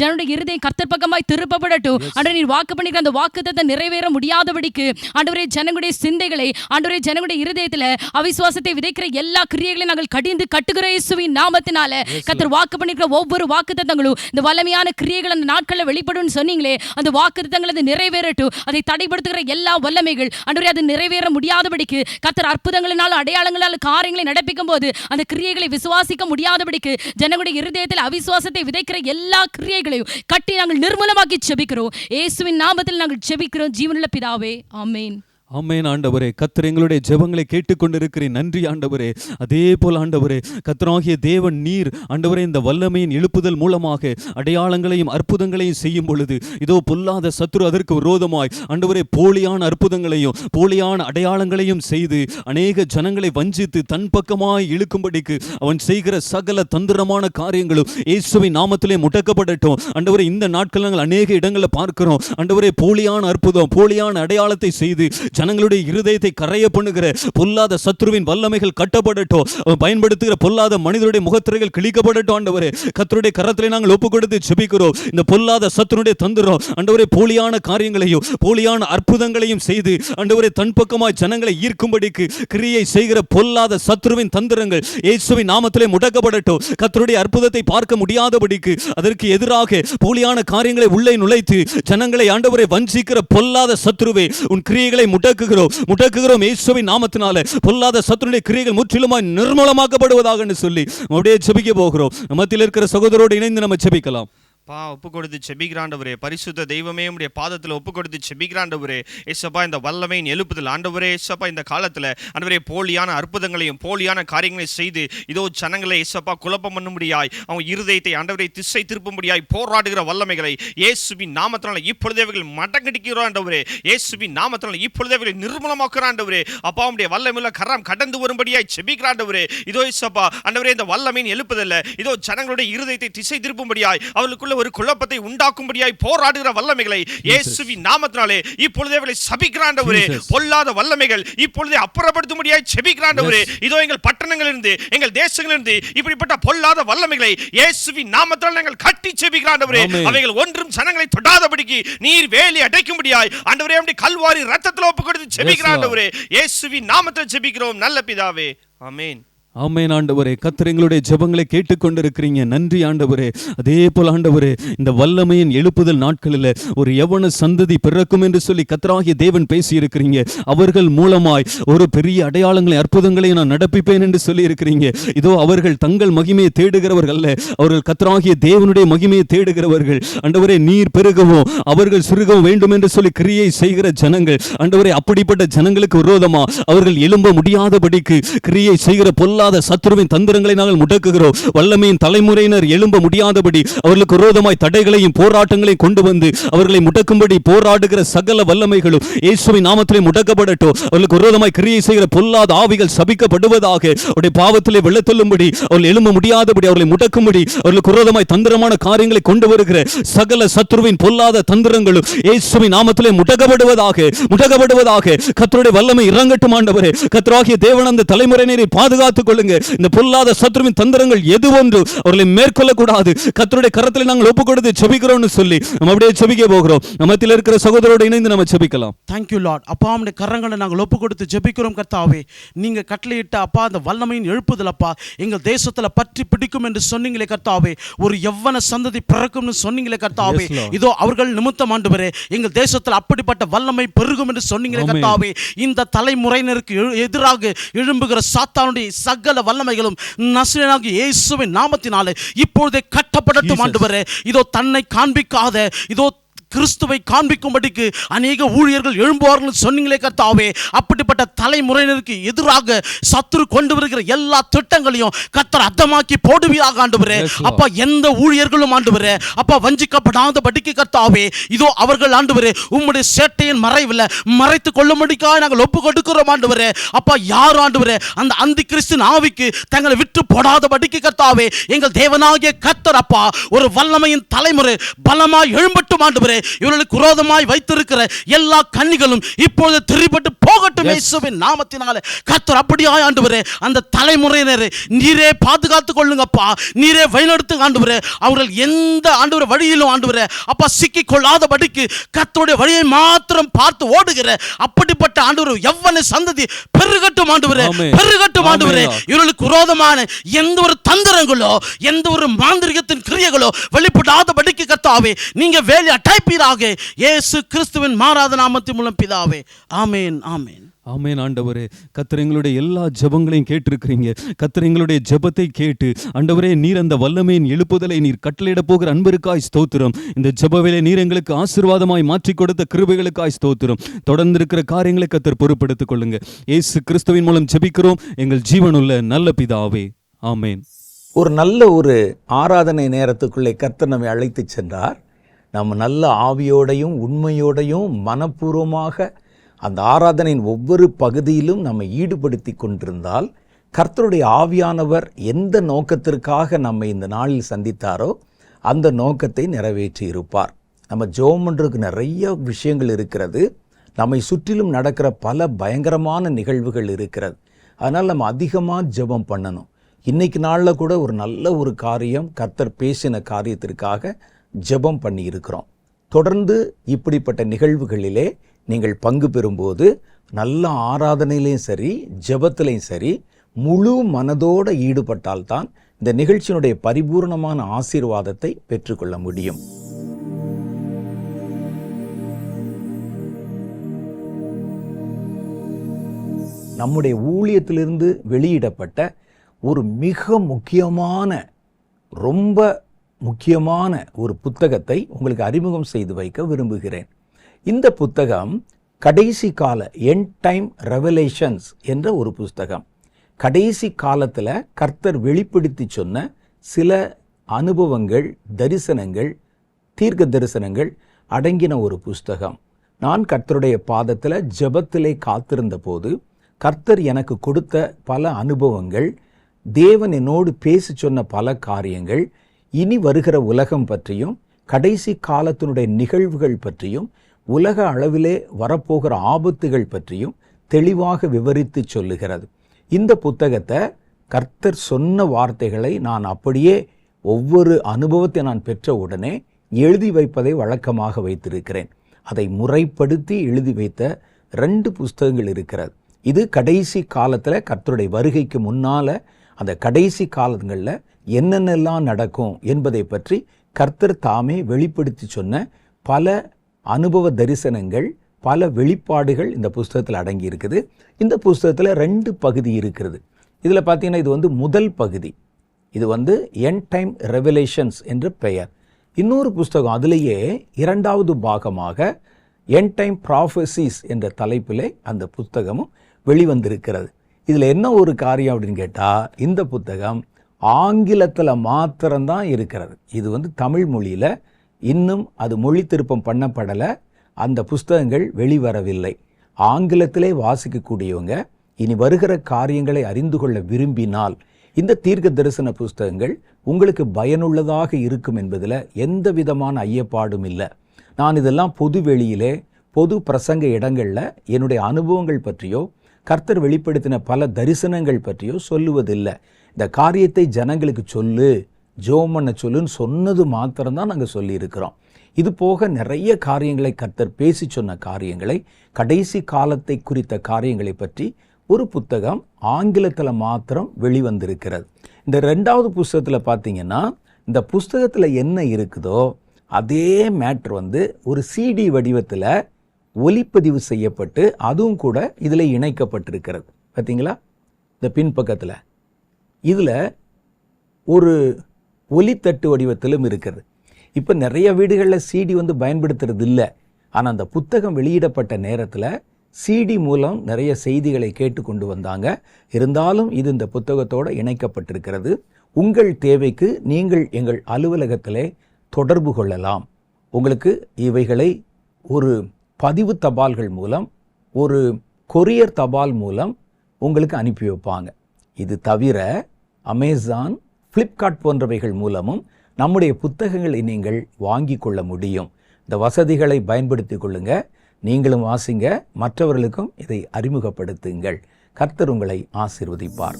ஜனங்களுடைய இருதயம் கர்த்தர் பக்கமாய் திருப்பப்படட்டும். ஆண்டவரே நீர் வாக்கு பண்ணிருக்கிற அந்த வாக்குத்தத்தத்தை நிறைவேற முடியாதபடிக்கு ஆண்டவரே ஜனங்களுடைய சிந்தைகளை ஆண்டவரே ஜனங்களுடைய இருதயத்தில் அவிசுவாசத்தை விதைக்கிற எல்லா கிரியைகளையும் நாங்கள் கடிந்து கட்டுகிற இயேசுவின் நாமத்தினால கர்த்தர் வாக்கு பண்ணிருக்கிற ஒவ்வொரு வாக்குத்தத்தங்களும் இந்த வல்லமையான கிரியைகள் அந்த நாட்களில் வெளிப்படும் சொன்னீங்களே அந்த வாக்குத்தத்தங்கள் அது நிறைவேறட்டும். அதை தடைப்படுத்துகிற எல்லா வல்லமைகள் ஆண்டவரே அது நிறைவேற முடியாதபடிக்கு கர்த்தர் அற்புதங்களினால் அடையாளங்களால் காரியங்களை நடப்பிக்கும் போது அந்த கிரியைகளை விசுவாசிக்க முடியாதபடிக்கு ஜனங்களுடைய இருதயத்தில் அவிசுவாசத்தை விதைக்கிற எல்லா கிரியைகளையும் கட்டி நாங்கள் நிர்மூலமாக்கி ஜெபிக்கிறோம். இயேசுவின் நாமத்தில் நாங்கள் ஜெபிக்கிறோம் ஜீவனுள்ள பிதாவே, ஆமென். ஆமென். ஆண்டவரே, கர்த்தர் எங்களுடைய ஜெபங்களை கேட்டுக்கொண்டிருக்கிறேன் நன்றி ஆண்டவரே. அதே போல் ஆண்டவரே கர்த்தராகிய தேவன் நீர் ஆண்டவரே இந்த வல்லமையின் எழுப்புதல் மூலமாக அடையாளங்களையும் அற்புதங்களையும் செய்யும் பொழுது இதோ பொல்லாத சத்துரு அதற்கு விரோதமாய் ஆண்டவரே போலியான அற்புதங்களையும் போலியான அடையாளங்களையும் செய்து அநேக ஜனங்களை வஞ்சித்து தன் பக்கமாய் இழுக்கும்படிக்கு அவன் செய்கிற சகல தந்திரமான காரியங்களும் இயேசுவின் நாமத்திலே முடக்கப்படட்டும். ஆண்டவரே இந்த நாட்கள் நாங்கள் அநேக இடங்களில் பார்க்கிறோம் ஆண்டவரே போலியான அற்புதம் போலியான அடையாளத்தை செய்து ஜனங்களுடைய இருதயத்தை கரைய பண்ணுகிற பொல்லாத சத்துருவின் வல்லமைகள் கட்டப்படட்டும். பயன்படுத்துகிற பொல்லாத மனிதருடைய முகத்திரைகள் கிழிக்கப்படட்டும். ஆண்டவரே கர்த்தருடைய கரத்திலே நாங்கள் ஒப்பு கொடுத்து ஜெபிக்கிறோம். இந்த பொல்லாத சத்துருடைய தந்திரம் ஆண்டவரே போலியான காரியங்களையும் போலியான அற்புதங்களையும் செய்து ஆண்டவரே தன் பக்கமாய் ஜனங்களை ஈர்க்கும்படிக்கு கிரியை செய்கிற பொல்லாத சத்துருவின் தந்திரங்கள் இயேசுவின் நாமத்திலே முடக்கப்படட்டும். கர்த்தருடைய அற்புதத்தை பார்க்க முடியாதபடிக்கு அதற்கு எதிராக போலியான காரியங்களை உள்ளே நுழைத்து ஜனங்களை ஆண்டவரை வஞ்சிக்கிற பொல்லாத சத்துருவே உன் கிரியைகளை முடக்குகிறோம் இயேசுவின் நாமத்தினால. பொல்லாத சத்துருடைய கிரியைகள் முற்றிலுமாய் நிர்மூலமாக்கப்படுவதாக என்று சொல்லி அப்படியே ஜெபிக்க போகிறோம். மத்தியில் இருக்கிற சகோதரோடு இணைந்து நம்ம ஜெபிக்கலாம். ஒப்பு கொடுத்து செபிக்கிறாண்டவரே, பரிசுத்த தெய்வமே உடைய பாதத்தில் ஒப்பு கொடுத்து செபிக்கிறாண்டவரே. ஏசப்பா இந்த வல்லமையின் எழுப்புதல் ஆண்டவரே ஏசப்பா இந்த காலத்தில் ஆண்டவரே போலியான அற்புதங்களையும் போலியான காரியங்களையும் செய்து இதோ ஜனங்களை ஏசப்பா குழப்பம் பண்ணும்படியாய் அவங்க இருதயத்தை ஆண்டவரை திசை திருப்பும்படியாய் போராடுகிற வல்லமைகளை இயேசுவின் நாமத்தினால இப்பொழுதேவர்கள் மடங்கடிக்கிறோம் ஆண்டவரே. இயேசுவின் நாமத்தினால இப்பொழுதேவர்களை நிர்மூலமாக்குறாண்டவரே. அப்பா உடைய வல்லமையுள்ள கரம் கடந்து வரும்படியாய் செபிக்கிறாண்டவரே. இதோ ஏசப்பா ஆண்டவரே இந்த வல்லமையின் எழுப்புதல்ல இதோ ஜனங்களுடைய இருதயத்தை திசை திருப்பும்படியாய் அவர்களுக்குள்ள மனதில் ஒரு குழப்பத்தை உண்டாக்கும்படியாய் போராடுகிற வல்லமைகளை இயேசுவின் நாமத்தினாலே இப்பொழுதே அவர்களை சபிக்கிறாண்டவரே. பொல்லாத வல்லமைகள் இப்பொழுதே அப்புறப்படுத்தும்படியாய் செபிக்கிறாண்டவரே. இதோ எங்கள் பட்டணங்களிலிருந்து எங்கள் தேசங்களிலிருந்து இப்படிப்பட்ட பொல்லாத வல்லமைகளை இயேசுவின் நாமத்தினால் நாங்கள் கட்டி செபிக்கிறாண்டவரே. அவைகள் ஒன்றும் ஜனங்களை தொடாதபடிக்கு நீர் வேலி அடைக்கும்படியாய் ஆண்டவரே நம்முடைய கல்வாரி இரத்தத்தில் ஒப்பு கொடுத்து செபிக்கிறாண்டவரே. இயேசுவின் நாமத்தில் செபிக்கிறோம் நல்ல பிதாவே. ஆமென். ஆமென் ஆண்டவரே. கர்த்தர் எங்களுடைய ஜெபங்களை கேட்டுக்கொண்டிருக்கிறீங்க. நன்றி ஆண்டவரே. அதே போல ஆண்டவரே, இந்த வல்லமையின் எழுப்புதல் நாட்களில் ஒரு யவன சந்ததி பிறக்கும் என்று சொல்லி கர்த்தராகிய தேவன் பேசி இருக்கிறீங்க. அவர்கள் மூலமாய் ஒரு பெரிய அடையாளங்களை அற்புதங்களை நான் நடப்பிப்பேன் என்று சொல்லி இருக்கிறீங்க. இதோ அவர்கள் தங்கள் மகிமையை தேடுகிறவர்கள் அல்ல, அவர்கள் கர்த்தராகிய தேவனுடைய மகிமையை தேடுகிறவர்கள். ஆண்டவரே, நீர் பெருகவும் அவர்கள் சிறுகவும் வேண்டும் என்று சொல்லி கிரியை செய்கிற ஜனங்கள். ஆண்டவரே, அப்படிப்பட்ட ஜனங்களுக்கு விரோதமா அவர்கள் எழும்ப முடியாதபடிக்கு கிரியை செய்கிற பொல்லாத சத்துருவின் தந்திரங்களை நாங்கள் முடக்குகிறோம். வல்லமையின் தலைமுறையினர் எழும்ப முடியாதபடி அவர்களுக்கு விரோதமாய் தடைகளையும் போராட்டங்களையும் கொண்டு வந்து அவர்களை முடக்கும்படி போராடுகிற சகல வல்லமைகளும் இயேசுவின் நாமத்திலே முடக்கப்படட்டும். அவர்களுக்கு விரோதமாய் கிரியை செய்கிற பொல்லாத ஆவிகள் சபிக்கப்படுவதாக. அவருடைய பாவத்திலே வெள்ளத்தள்ளும்படி அவர்கள் எழும்ப முடியாதபடி அவர்களை முடக்கும்படி அவர்களுக்கு விரோதமாய் தந்திரமான காரியங்களை கொண்டு வருகிற சகல சத்துருவின் பொல்லாத தந்திரங்களும் இயேசுவின் நாமத்திலே முடக்கப்படுவதாக. கர்த்தருடைய வல்லமை இறங்கட்டும் ஆண்டவரே. கர்த்தராகிய தேவன் அந்த தலைமுறையினரை பாதுகாத்துக் கொள்ளுங்க. இந்த பொல்லாத சத்துருவின் தந்திரங்கள் எது ஒன்று அவர்களை மேற்கொள்ள கூடாது. கர்த்தருடைய கரத்தில் நாங்கள் ஒப்பு கொடுத்து ஜெபிக்கிறோம்னு சொல்லி நம்ம அப்படியே ஜெபிக்க போகிறோம். நம்மத்தில் இருக்கிற சகோதரோடு இணைந்து நம்ம ஜெபிக்கலாம். Thank you Lord. அப்பா உம்முடைய கரங்களை நாங்கள் ஒப்பு கொடுத்து ஜெபிக்கிறோம் கர்த்தாவே. நீங்க கட்டளையிட்ட அப்பா அந்த வல்லமையின் எழுப்புதல் அப்பா எங்கள் தேசத்துல பற்றி பிடிக்கும் என்று சொன்னீங்களே கர்த்தாவே. ஒரு யவன சந்ததி பிறக்கும்னு சொன்னீங்களே கர்த்தாவே. இதோ அவர்கள் நிமித்தம் ஆண்டவரே எங்கள் தேசத்துல அப்படிப்பட்ட வல்லமை பெருகும் என்று சொன்னீங்களே கர்த்தாவே. இந்த தலைமுறையினருக்கு எதிராக எழும்புகிற சாத்தானுடைய சகல வல்லமைகளும் நசரேயனாகிய இயேசுவின் நாமத்தினாலே இப்பொழுதே கட்டப்படட்டும் ஆண்டவரே. இதோ தன்னை காண்பிக்காத இதோ கிறிஸ்துவை காண்பிக்கும்படிக்கு அநேக ஊழியர்கள் எழும்புவார்கள் சொன்னீங்களே கர்த்தாவே. அப்படிப்பட்ட தலைமுறையினருக்கு எதிராக சத்துரு கொண்டு வருகிற எல்லா திட்டங்களையும் கர்த்தர் அர்த்தமாக்கி போடுவீராக ஆண்டவரே. அப்பா எந்த ஊழியர்களும் ஆண்டவரே அப்பா வஞ்சிக்கப்படாதபடிக்கு கர்த்தாவே இதோ அவர்கள் ஆண்டவரே உம்முடைய சேட்டையின் மறைவில் மறைத்து கொள்ளும்படிக்காக நாங்கள் ஒப்பு கொடுக்கிறோம் ஆண்டவரே. அப்பா யார் ஆண்டவரே அந்த அந்தி கிறிஸ்தின் ஆவிக்கு தங்களை விட்டு போடாதபடிக்கு கர்த்தாவே எங்கள் தேவனாகிய கர்த்தர் அப்பா ஒரு வல்லமையின் தலைமுறை பலமாய் எழும்பட்டும் ஆண்டவரே. இவர்களுக்கு விரோதமாய் வைத்திருக்கிற எல்லா கண்ணிகளும் இப்பொழுது திரிபட்டு போகட்டும் இயேசுவின் நாமத்தினாலே. கர்த்தர் அப்படியாய் ஆண்டவரே அந்த தலைமுறையினரை நீரே பாதுகாத்துக் கொள்ளுங்கப்பா. நீரே வழிநடத்துங்க ஆண்டவரே. அவர்கள் எந்த ஆண்டவரே வழியிலும் ஆண்டவரே அப்பா சிக்கிக் கொள்ளாதபடிக்கு கர்த்தருடைய வழியை மாத்திரம் பார்த்து ஓடுகிற அப்படிப்பட்ட ஆண்டவரே யவன சந்ததி பெருகட்டும் ஆண்டவரே. பெருகட்டும் ஆண்டவரே. இவர்களுக்கு விரோதமான எந்த ஒரு தந்திரங்களோ எந்த ஒரு மாந்திரிகத்தின் கிரியைகளோ வெளிப்படாதபடிக்கு கர்த்தாவே நீங்க வேலை அடைப்பீராக இயேசு கிறிஸ்துவின் மாறாத நாமத்தின் மூலம் பிதாவே. ஆமென் ஆமென். ஆமென் ஆண்டவரே. கர்த்தர் எங்களுடைய எல்லா ஜெபங்களையும் கேட்டிருக்கிறீங்க. கர்த்தர் எங்களுடைய ஜெபத்தை கேட்டு ஆண்டவரே நீர் அந்த வல்லமையின் எழுப்புதலை நீர் கட்டளையிட போகிற அன்பிற்காய் ஸ்தோத்திரம். இந்த ஜெபவேளை நீர் எங்களுக்கு ஆசீர்வாதமாய் மாற்றி கொடுத்த கிருபைகளுக்காய் ஸ்தோத்திரம். தொடர்ந்து இருக்கிற காரியங்களை கர்த்தர் பொறுப்பெடுத்துக் கொள்ளுங்க. இயேசு கிறிஸ்துவின் மூலம் ஜெபிக்கிறோம் எங்கள் ஜீவனுள்ள நல்ல பிதாவே. ஆமென். ஒரு நல்ல ஒரு ஆராதனை நேரத்துக்குள்ளே கர்த்தர் நம்மை அழைத்து சென்றார். நம்ம நல்ல ஆவியோடையும் உண்மையோடையும் மனப்பூர்வமாக அந்த ஆராதனையின் ஒவ்வொரு பகுதியிலும் நம்ம ஈடுபடுத்தி கொண்டிருந்தால் கர்த்தருடைய ஆவியானவர் எந்த நோக்கத்திற்காக நம்மை இந்த நாளில் சந்தித்தாரோ அந்த நோக்கத்தை நிறைவேற்றி இருப்பார். நம்ம ஜெபம் பண்ணுறதுக்கு நிறைய விஷயங்கள் இருக்கிறது. நம்மை சுற்றிலும் நடக்கிற பல பயங்கரமான நிகழ்வுகள் இருக்கிறது. அதனால் நம்ம அதிகமாக ஜெபம் பண்ணணும். இன்னைக்கு நாளில் கூட ஒரு நல்ல ஒரு காரியம் கர்த்தர் பேசின காரியத்திற்காக ஜெபம் பண்ணி இருக்கிறோம். தொடர்ந்து இப்படிப்பட்ட நிகழ்வுகளிலே நீங்கள் பங்கு பெறும்போது நல்ல ஆராதனையிலையும் சரி ஜெபத்திலையும் சரி முழு மனதோடு ஈடுபட்டால்தான் இந்த நிகழ்ச்சியினுடைய பரிபூர்ணமான ஆசீர்வாதத்தை பெற்றுக்கொள்ள முடியும். நம்முடைய ஊழியத்திலிருந்து வெளியிடப்பட்ட ஒரு மிக முக்கியமான ரொம்ப முக்கியமான ஒரு புத்தகத்தை உங்களுக்கு அறிமுகம் செய்து வைக்க விரும்புகிறேன். இந்த புத்தகம் கடைசி கால எண்ட் டைம் ரெவலேஷன்ஸ் என்ற ஒரு புஸ்தகம். கடைசி காலத்தில் கர்த்தர் வெளிப்படுத்தி சொன்ன சில அனுபவங்கள், தரிசனங்கள், தீர்க்க தரிசனங்கள் அடங்கின ஒரு புஸ்தகம். நான் கர்த்தருடைய பாதத்தில் ஜெபத்திலே காத்திருந்த போது கர்த்தர் எனக்கு கொடுத்த பல அனுபவங்கள், தேவன் என்னோடு பேசி சொன்ன பல காரியங்கள், இனி வருகிற உலகம் பற்றியும் கடைசி காலத்தினுடைய நிகழ்வுகள் பற்றியும் உலக அளவிலே வரப்போகிற ஆபத்துகள் பற்றியும் தெளிவாக விவரித்து சொல்லுகிறது. இந்த புத்தகத்தை கர்த்தர் சொன்ன வார்த்தைகளை நான் அப்படியே ஒவ்வொரு அனுபவத்தை நான் பெற்ற உடனே எழுதி வைப்பதை வழக்கமாக வைத்திருக்கிறேன். அதை முறைப்படுத்தி எழுதி வைத்த 2 புஸ்தகங்கள் இருக்கிறது. இது கடைசி காலத்தில் கர்த்தருடைய வருகைக்கு முன்னால் அந்த கடைசி காலங்களில் என்னென்னலாம் நடக்கும் என்பதை பற்றி கர்த்தர் தாமே வெளிப்படுத்தி சொன்ன பல அனுபவ தரிசனங்கள், பல வெளிப்பாடுகள் இந்த புஸ்தகத்தில் அடங்கி இருக்குது. இந்த புஸ்தகத்தில் 2 பகுதி இருக்கிறது. இதில் பார்த்தீங்கன்னா இது வந்து முதல் பகுதி. இது வந்து எண்ட் டைம் ரெவலேஷன்ஸ் என்ற பெயர். இன்னொரு புஸ்தகம் அதிலேயே 2வது பாகமாக எண்ட் டைம் ப்ராஃபசிஸ் என்ற தலைப்பிலே அந்த புத்தகமும் வெளிவந்திருக்கிறது. இதில் என்ன ஒரு காரியம் அப்படின்னு கேட்டால், இந்த புத்தகம் ஆங்கிலத்தில் மாத்திரம்தான் இருக்கிறது. இது வந்து தமிழ் மொழியில் இன்னும் அது மொழி திருப்பம் பண்ணப்படலை. அந்த புஸ்தகங்கள் வெளிவரவில்லை. ஆங்கிலத்திலே வாசிக்கக்கூடியவங்க இனி வருகிற காரியங்களை அறிந்து கொள்ள விரும்பினால் இந்த தீர்க்க தரிசன புஸ்தகங்கள் உங்களுக்கு பயனுள்ளதாக இருக்கும் என்பதில் எந்த விதமான ஐயப்பாடும் இல்லை. நான் இதெல்லாம் பொது வெளியிலே பொது பிரசங்க இடங்களில் என்னுடைய அனுபவங்கள் பற்றியோ கர்த்தர் வெளிப்படுத்தின பல தரிசனங்கள் பற்றியோ சொல்லுவதில்லை. இந்த காரியத்தை ஜனங்களுக்கு சொல்லு, ஜெபம் பண்ண சொல்லுன்னு சொன்னது மாத்திரம்தான் நாங்கள் சொல்லியிருக்கிறோம். இது போக நிறைய காரியங்களை கர்த்தர் பேசி சொன்ன காரியங்களை, கடைசி காலத்தை குறித்த காரியங்களை பற்றி ஒரு புத்தகம் ஆங்கிலத்தில் மாத்திரம் வெளிவந்திருக்கிறது. இந்த 2வது புஸ்தகத்தில் பார்த்தீங்கன்னா, இந்த புஸ்தகத்தில் என்ன இருக்குதோ அதே மேட்ரு வந்து ஒரு CD வடிவத்தில் ஒலிப்பதிவு செய்யப்பட்டு அதுவும் கூட இதில் இணைக்கப்பட்டிருக்கிறது. பார்த்தீங்களா? இந்த பின்பக்கத்தில் இதில் ஒரு ஒலித்தட்டு வடிவத்திலும் இருக்கிறது. இப்போ நிறைய வீடுகளில் CD வந்து பயன்படுத்துறது இல்லை. ஆனால் அந்த புத்தகம் வெளியிடப்பட்ட நேரத்தில் CD மூலம் நிறைய செய்திகளை கேட்டு கொண்டு வந்தாங்க. இருந்தாலும் இது இந்த புத்தகத்தோடு இணைக்கப்பட்டிருக்கிறது. உங்கள் தேவைக்கு நீங்கள் எங்கள் அலுவலகத்திலே தொடர்பு கொள்ளலாம். உங்களுக்கு இவைகளை ஒரு பதிவு தபால்கள் மூலம், ஒரு கொரியர் தபால் மூலம் உங்களுக்கு அனுப்பி வைப்பாங்க. இது தவிர அமேசான், ஃப்ளிப்கார்ட் போன்றவைகள் மூலமும் நம்முடைய புத்தகங்களை நீங்கள் வாங்கி கொள்ள முடியும். இந்த வசதிகளை பயன்படுத்தி கொள்ளுங்க. நீங்களும் வாசிங்க, மற்றவர்களுக்கும் இதை அறிமுகப்படுத்துங்கள். கர்த்தர் உங்களை ஆசீர்வதிப்பார்.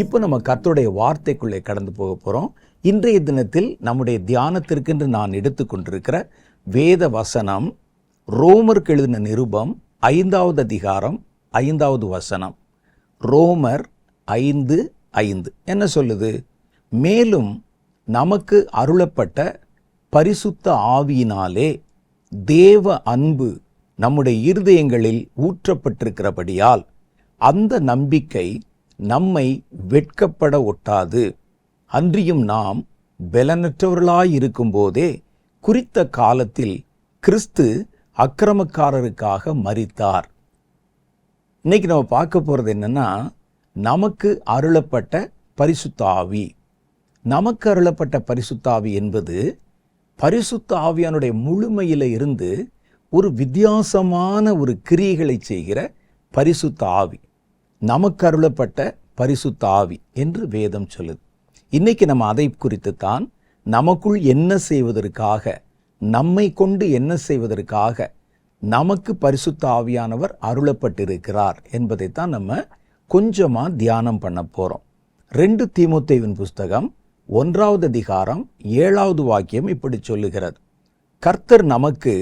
இப்போ நம்ம கர்த்தருடைய வார்த்தைக்குள்ளே கடந்து போக போகிறோம். இன்றைய தினத்தில் நம்முடைய தியானத்திற்கென்று நான் எடுத்துக்கொண்டிருக்கிற வேத வசனம் ரோமருக்கு எழுதின நிருபம் 5வது அதிகாரம் 5வது வசனம். ரோமர் 5:5 என்ன சொல்லுது? மேலும் நமக்கு அருளப்பட்ட பரிசுத்த ஆவியினாலே தேவ அன்பு நம்முடைய இருதயங்களில் ஊற்றப்பட்டிருக்கிறபடியால் அந்த நம்பிக்கை நம்மை வெட்கப்பட ஒட்டாது. அன்றியும் நாம் பலனற்றவர்களாயிருக்கும் போதே குறித்த காலத்தில் கிறிஸ்து அக்கிரமக்காரருக்காக மரித்தார். இன்னைக்கு நம்ம பார்க்க போகிறது என்னன்னா, நமக்கு அருளப்பட்ட பரிசுத்த ஆவி. நமக்கு அருளப்பட்ட பரிசுத்த ஆவி என்பது பரிசுத்த ஆவியானுடைய முழுமையில் இருந்து ஒரு வித்தியாசமான ஒரு கிரியைகளை செய்கிற பரிசுத்த ஆவி. நமக்கு அருளப்பட்ட பரிசுத்த ஆவி என்று வேதம் சொல்லுது. இன்னைக்கு நம்ம அதை குறித்து தான் நமக்குள் என்ன செய்வதற்காக, நம்மை கொண்டு என்ன செய்வதற்காக நமக்கு பரிசுத்த ஆவியானவர் அருளப்பட்டிருக்கிறார் என்பதைத்தான் நம்ம கொஞ்சமாக தியானம் பண்ண போகிறோம். 2 தீமோத்தேயுவின் புஸ்தகம் 1வது அதிகாரம் 7வது வாக்கியம் இப்படி சொல்லுகிறது: கர்த்தர் நமக்கு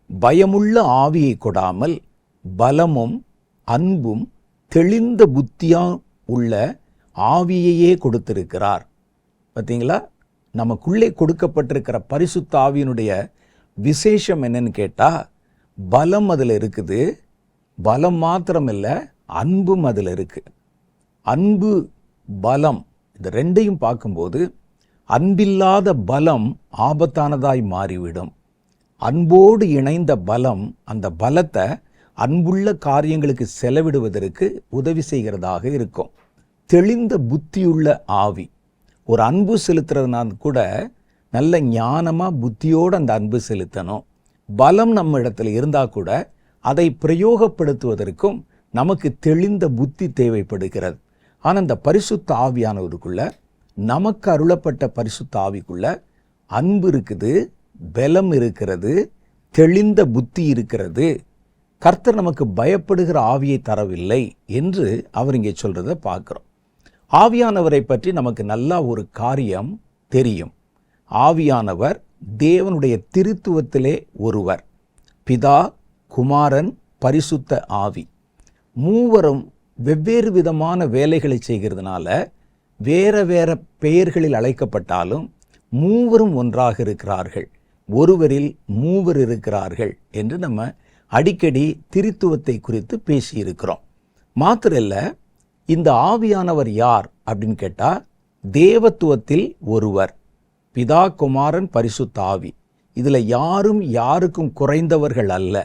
பயமுள்ள ஆவியை கொடாமல் பலமும் அன்பும் தெளிந்த புத்தியா உள்ள ஆவியையே கொடுத்திருக்கிறார். பார்த்தீங்களா? நமக்குள்ளே கொடுக்கப்பட்டிருக்கிற பரிசுத்த ஆவியினுடைய விசேஷம் என்னன்னு கேட்டால், பலம் அதில் இருக்குது. பலம் மாத்திரமில்லை, அன்பும் அதில் இருக்குது. அன்பு, பலம், இந்த ரெண்டையும் பார்க்கும்போது அன்பில்லாத பலம் ஆபத்தானதாய் மாறிவிடும். அன்போடு இணைந்த பலம் அந்த பலத்தை அன்புள்ள காரியங்களுக்கு செலவிடுவதற்கு உதவி செய்கிறதாக இருக்கும். தெளிந்த புத்தியுள்ள ஆவி. ஒரு அன்பு செலுத்துறதுனால கூட நல்ல ஞானமாக புத்தியோடு அந்த அன்பு செலுத்தணும். பலம் நம்ம இடத்துல இருந்தால் கூட அதை பிரயோகப்படுத்துவதற்கும் நமக்கு தெளிந்த புத்தி தேவைப்படுகிறது. ஆனால் இந்த பரிசுத்த ஆவியானவருக்குள்ள, நமக்கு அருளப்பட்ட பரிசுத்த ஆவிக்குள்ள அன்பு இருக்குது, பலம் இருக்கிறது, தெளிந்த புத்தி இருக்கிறது. கர்த்தர் நமக்கு பயப்படுகிற ஆவியை தரவில்லை என்று அவர் இங்கே சொல்றதை பார்க்கிறோம். ஆவியானவரை பற்றி நமக்கு நல்லா ஒரு காரியம் தெரியும். ஆவியானவர் தேவனுடைய திருத்துவத்திலே ஒருவர். பிதா, குமாரன், பரிசுத்த ஆவி மூவரும் வெவ்வேறு விதமான வேலைகளை செய்கிறதுனால வேற வேற பெயர்களில் அழைக்கப்பட்டாலும் மூவரும் ஒன்றாக இருக்கிறார்கள். ஒருவரில் மூவர் இருக்கிறார்கள் என்று நம்ம அடிக்கடி திருத்துவத்தை குறித்து பேசியிருக்கிறோம். மாத்திரல்ல, இந்த ஆவியானவர் யார் அப்படின்னு கேட்டா, தேவத்துவத்தில் ஒருவர். பிதா, குமாரன், பரிசுத்த ஆவி. இதுல யாரும் யாருக்கும் குறைந்தவர்கள் அல்ல.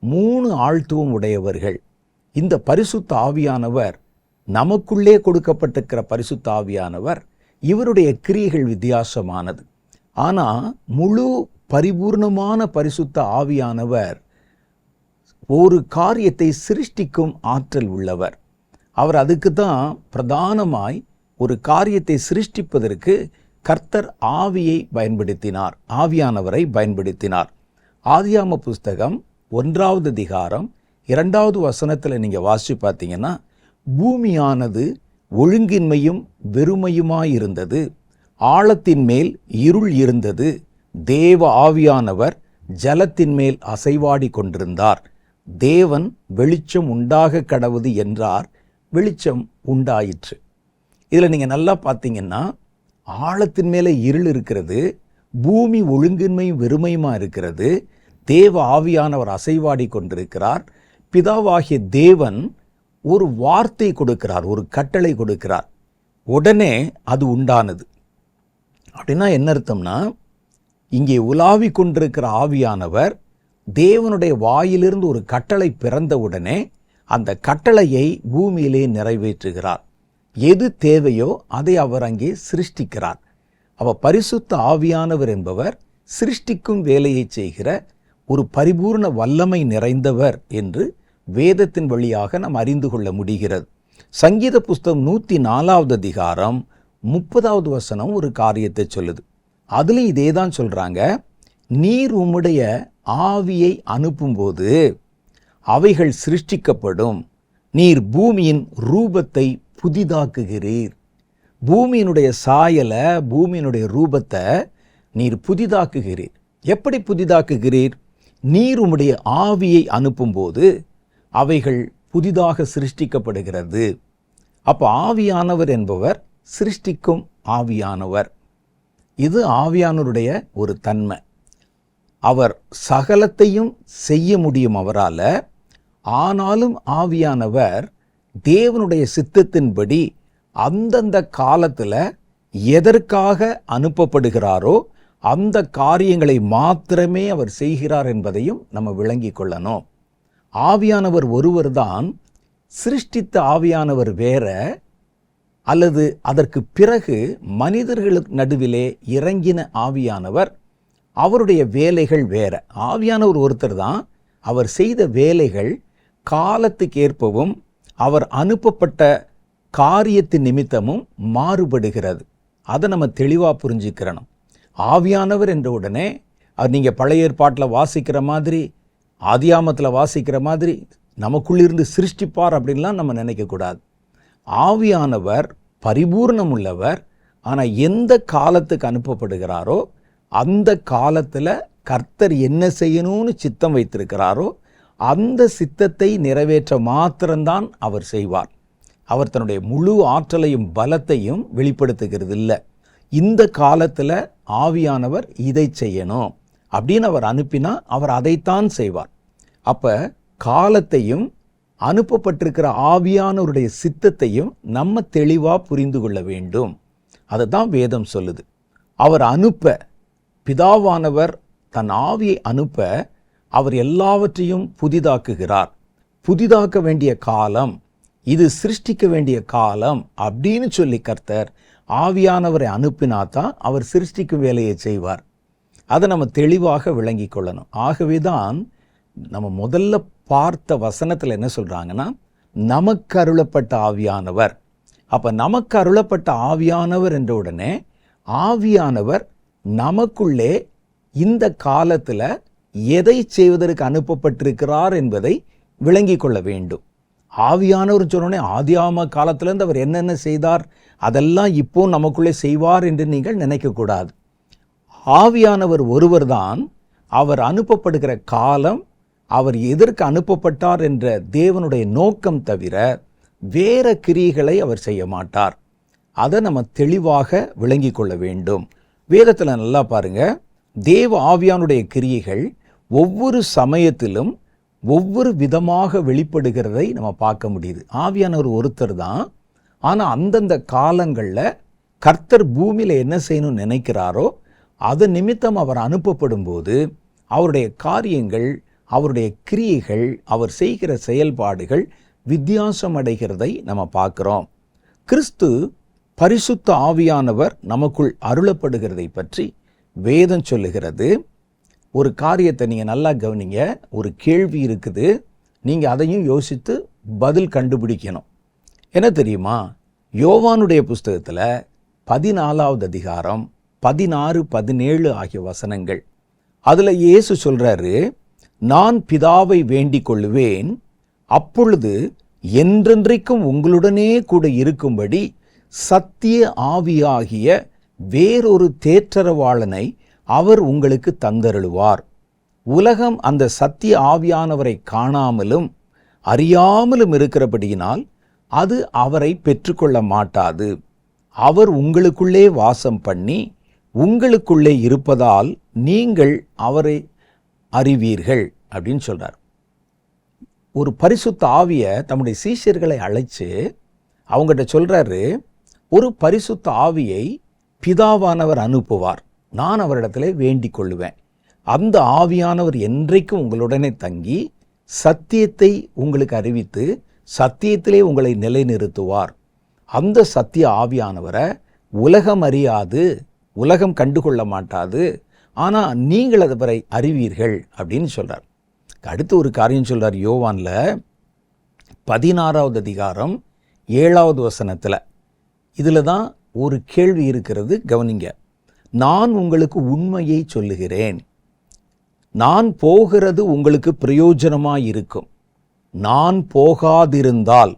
3 ஆழ்த்துவம் உடையவர்கள். இந்த பரிசுத்த ஆவியானவர், நமக்குள்ளே கொடுக்கப்பட்டிருக்கிற பரிசுத்த ஆவியானவர், இவருடைய கிரியைகள் வித்தியாசமானது. ஆனா முழு பரிபூர்ணமான பரிசுத்த ஆவியானவர் ஒரு காரியத்தை சிருஷ்டிக்கும் ஆற்றல் உள்ளவர். அவர் அதுக்கு தான் பிரதானமாய் ஒரு காரியத்தை சிருஷ்டிப்பதற்கு கர்த்தர் ஆவியை பயன்படுத்தினார், ஆவியானவரை பயன்படுத்தினார். ஆதியாம புஸ்தகம் 1வது அதிகாரம் 2வது வசனத்தில் நீங்கள் வாசித்து பார்த்தீங்கன்னா, பூமியானது ஒழுங்கின்மையும் வெறுமையுமாயிருந்தது, ஆழத்தின் மேல் இருள் இருந்தது, தேவ ஆவியானவர் ஜலத்தின் மேல் அசைவாடி கொண்டிருந்தார். தேவன் வெளிச்சம் உண்டாக கடவுது என்றார், வெளிச்சம் உண்டாயிற்று. இதில் நீங்கள் நல்லா பார்த்தீங்கன்னா, ஆழத்தின் மேலே இருள் இருக்கிறது, பூமி ஒழுங்கின்மையும் வெறுமையுமா இருக்கிறது, தேவ ஆவியானவர் அசைவாடி கொண்டிருக்கிறார். பிதாவாகிய தேவன் ஒரு வார்த்தை கொடுக்கிறார், ஒரு கட்டளை கொடுக்கிறார், உடனே அது உண்டானது. அப்படின்னா என்ன அர்த்தம்னா, இங்கே உலாவி கொண்டிருக்கிற ஆவியானவர் தேவனுடைய வாயிலிருந்து ஒரு கட்டளை பிறந்த உடனே அந்த கட்டளையை பூமியிலே நிறைவேற்றுகிறார். எது தேவையோ அதை அவர் அங்கே சிருஷ்டிக்கிறார். அவர் பரிசுத்த ஆவியானவர் என்பவர் சிருஷ்டிக்கும் வேலையை செய்கிற ஒரு பரிபூர்ண வல்லமை நிறைந்தவர் என்று வேதத்தின் வழியாக நாம் அறிந்து கொள்ள முடிகிறது. சங்கீத புஸ்தகம் 104வது அதிகாரம் 30வது வசனம் ஒரு காரியத்தை சொல்லுது. அதுலேயும் இதே தான் சொல்கிறாங்க, நீர் உம்முடைய ஆவியை அனுப்பும்போது அவைகள் சிருஷ்டிக்கப்படும், நீர் பூமியின் ரூபத்தை புதிதாக்குகிறீர். பூமியினுடைய சாயலை, பூமியினுடைய ரூபத்தை நீர் புதிதாக்குகிறீர். எப்படி புதிதாக்குகிறீர்? நீர் உம்முடைய ஆவியை அனுப்பும்போது அவைகள் புதிதாக சிருஷ்டிக்கப்படுகிறது. அப்போ ஆவியானவர் என்பவர் சிருஷ்டிக்கும் ஆவியானவர். இது ஆவியானவருடைய ஒரு தன்மை. அவர் சகலத்தையும் செய்ய முடியும் அவரால். ஆனாலும் ஆவியானவர் தேவனுடைய சித்தத்தின்படி அந்தந்த காலத்தில் எதற்காக அனுப்பப்படுகிறாரோ அந்த காரியங்களை மாத்திரமே அவர் செய்கிறார் என்பதையும் நம்ம விளங்கி கொள்ளணும். ஆவியானவர் ஒருவர் தான். சிருஷ்டித்த ஆவியானவர் வேற, அல்லது அதற்கு பிறகு மனிதர்களுக்கு நடுவிலே இறங்கின ஆவியானவர், அவருடைய வேலைகள் வேற. ஆவியானவர் ஒருத்தர் தான். அவர் செய்த வேலைகள் காலத்துக்கு ஏற்பவும் அவர் அனுப்பப்பட்ட காரியத்தின் நிமித்தமும் மாறுபடுகிறது. அதை நம்ம தெளிவாக புரிஞ்சுக்கிறணும். ஆவியானவர் என்ற உடனே அது நீங்கள் பழைய ஏற்பாட்டில் வாசிக்கிற மாதிரி, ஆதியாமத்தில் வாசிக்கிற மாதிரி நமக்குள்ளிருந்து சிருஷ்டிப்பார் அப்படின்லாம் நம்ம நினைக்கக்கூடாது. ஆவியானவர் பரிபூர்ணம் உள்ளவர். ஆனால் எந்த காலத்துக்கு அனுப்பப்படுகிறாரோ அந்த காலத்தில் கர்த்தர் என்ன செய்யணும்னு சித்தம் வைத்திருக்கிறாரோ அந்த சித்தத்தை நிறைவேற்ற மாத்திரம்தான் அவர் செய்வார். அவர் தன்னுடைய முழு ஆற்றலையும் பலத்தையும் வெளிப்படுத்துகிறது இல்லை. இந்த காலத்தில் ஆவியானவர் இதை செய்யணும் அப்படின்னு அவர் அனுப்பினா அவர் அதைத்தான் செய்வார். அப்போ காலத்தையும் அனுப்பப்பட்டிருக்கிற ஆவியானவருடைய சித்தத்தையும் நம்ம தெளிவாக புரிந்து கொள்ள வேண்டும். அதை தான் வேதம் சொல்லுது. அவர் அனுப்ப, பிதாவானவர் தன் ஆவியை அனுப்ப அவர் எல்லாவற்றையும் புதிதாக்குகிறார். புதிதாக்க வேண்டிய காலம் இது, சிருஷ்டிக்க வேண்டிய காலம் அப்படின்னு சொல்லி கர்த்தர் ஆவியானவரை அனுப்பினாதான் அவர் சிருஷ்டிக்கும் வேலையை செய்வார். அதை நம்ம தெளிவாக விளங்கி கொள்ளணும். ஆகவே தான் நம்ம முதல்ல பார்த்த வசனத்தில் என்ன சொல்கிறாங்கன்னா, நமக்கு அருளப்பட்ட ஆவியானவர். அப்ப நமக்கு அருளப்பட்ட ஆவியானவர் என்ற உடனே ஆவியானவர் நமக்குள்ளே இந்த காலத்துல எதை செய்வதற்கு அனுப்பப்பட்டிருக்கிறார் என்பதை விளங்கி கொள்ள வேண்டும். ஆவியானவர் சொன்னோடனே ஆதியாம காலத்திலிருந்து அவர் என்னென்ன செய்தார் அதெல்லாம் இப்போ நமக்குள்ளே செய்வார் என்று நீங்கள் நினைக்கக்கூடாது. ஆவியானவர் ஒருவர் தான். அவர் அனுப்பப்படுகிற காலம், அவர் எதற்கு அனுப்பப்பட்டார் என்ற தேவனுடைய நோக்கம் தவிர வேற கிரியைகளை அவர் செய்ய மாட்டார். அதை நம்ம தெளிவாக விளங்கி கொள்ள வேண்டும். வேதத்தில் நல்லா பாருங்க, தேவ ஆவியானுடைய கிரியைகள் ஒவ்வொரு சமயத்திலும் ஒவ்வொரு விதமாக வெளிப்படுகிறதை நம்ம பார்க்க முடியுது. ஆவியானவர் ஒருத்தர் தான். ஆனால் அந்தந்த காலங்களில் கர்த்தர் பூமியில் என்ன செய்யணும்னு நினைக்கிறாரோ அது நிமித்தம் அவர் அனுப்பப்படும் போது அவருடைய காரியங்கள், அவருடைய கிரியைகள், அவர் செய்கிற செயல்பாடுகள் வித்தியாசம் அடைகிறதை நம்ம பார்க்குறோம். கிறிஸ்து பரிசுத்த ஆவியானவர் நமக்குள் அருளப்படுகிறதை பற்றி வேதம் சொல்லுகிறது. ஒரு காரியத்தை நீங்கள் நல்லா கவனிங்க. ஒரு கேள்வி இருக்குது, நீங்கள் அதையும் யோசித்து பதில் கண்டுபிடிக்கணும். என்ன தெரியுமா? யோவானுடைய புஸ்தகத்தில் 14வது அதிகாரம் 16, 17 ஆகிய வசனங்கள். அதில் இயேசு சொல்கிறாரு, நான் பிதாவை வேண்டிக் கொள்ளுவேன், அப்பொழுது என்றென்றைக்கும் உங்களுடனே கூட இருக்கும்படி சத்திய ஆவியாகிய வேறொரு தேற்றரவாளனை அவர் உங்களுக்கு தந்தருளுவார். உலகம் அந்த சத்திய ஆவியானவரை காணாமலும் அறியாமலும் இருக்கிறபடியினால் அது அவரை பெற்றுக்கொள்ள மாட்டாது. அவர் உங்களுக்குள்ளே வாசம் பண்ணி உங்களுக்குள்ளே இருப்பதால் நீங்கள் அவரை அறிவீர்கள் அப்படின்னு சொல்றார். ஒரு பரிசுத்த ஆவியை தம்முடைய சீஷர்களை அழைச்சு அவங்ககிட்ட சொல்றாரு, ஒரு பரிசுத்த ஆவியை பிதாவானவர் அனுப்புவார், நான் அவரிடத்துல வேண்டிக் கொள்ளுவேன். அந்த ஆவியானவர் என்றைக்கும் உங்களுடனே தங்கி சத்தியத்தை உங்களுக்கு அறிவித்து சத்தியத்திலே உங்களை நிலைநிறுத்துவார். அந்த சத்திய ஆவியானவரை உலகம் அறியாது, உலகம் கண்டுகொள்ள மாட்டாது, ஆனால் நீங்கள் அவரை அறிவீர்கள் அப்படின்னு சொல்றார். அடுத்து ஒரு காரியம் சொல்றார் யோவான்ல 16வது அதிகாரம் 7வது வசனத்தில். இதில் தான் ஒரு கேள்வி இருக்கிறது, கவனிங்க. நான் உங்களுக்கு உண்மையை சொல்லுகிறேன், நான் போகிறது உங்களுக்கு பிரயோஜனமாயிருக்கும். நான் போகாதிருந்தால்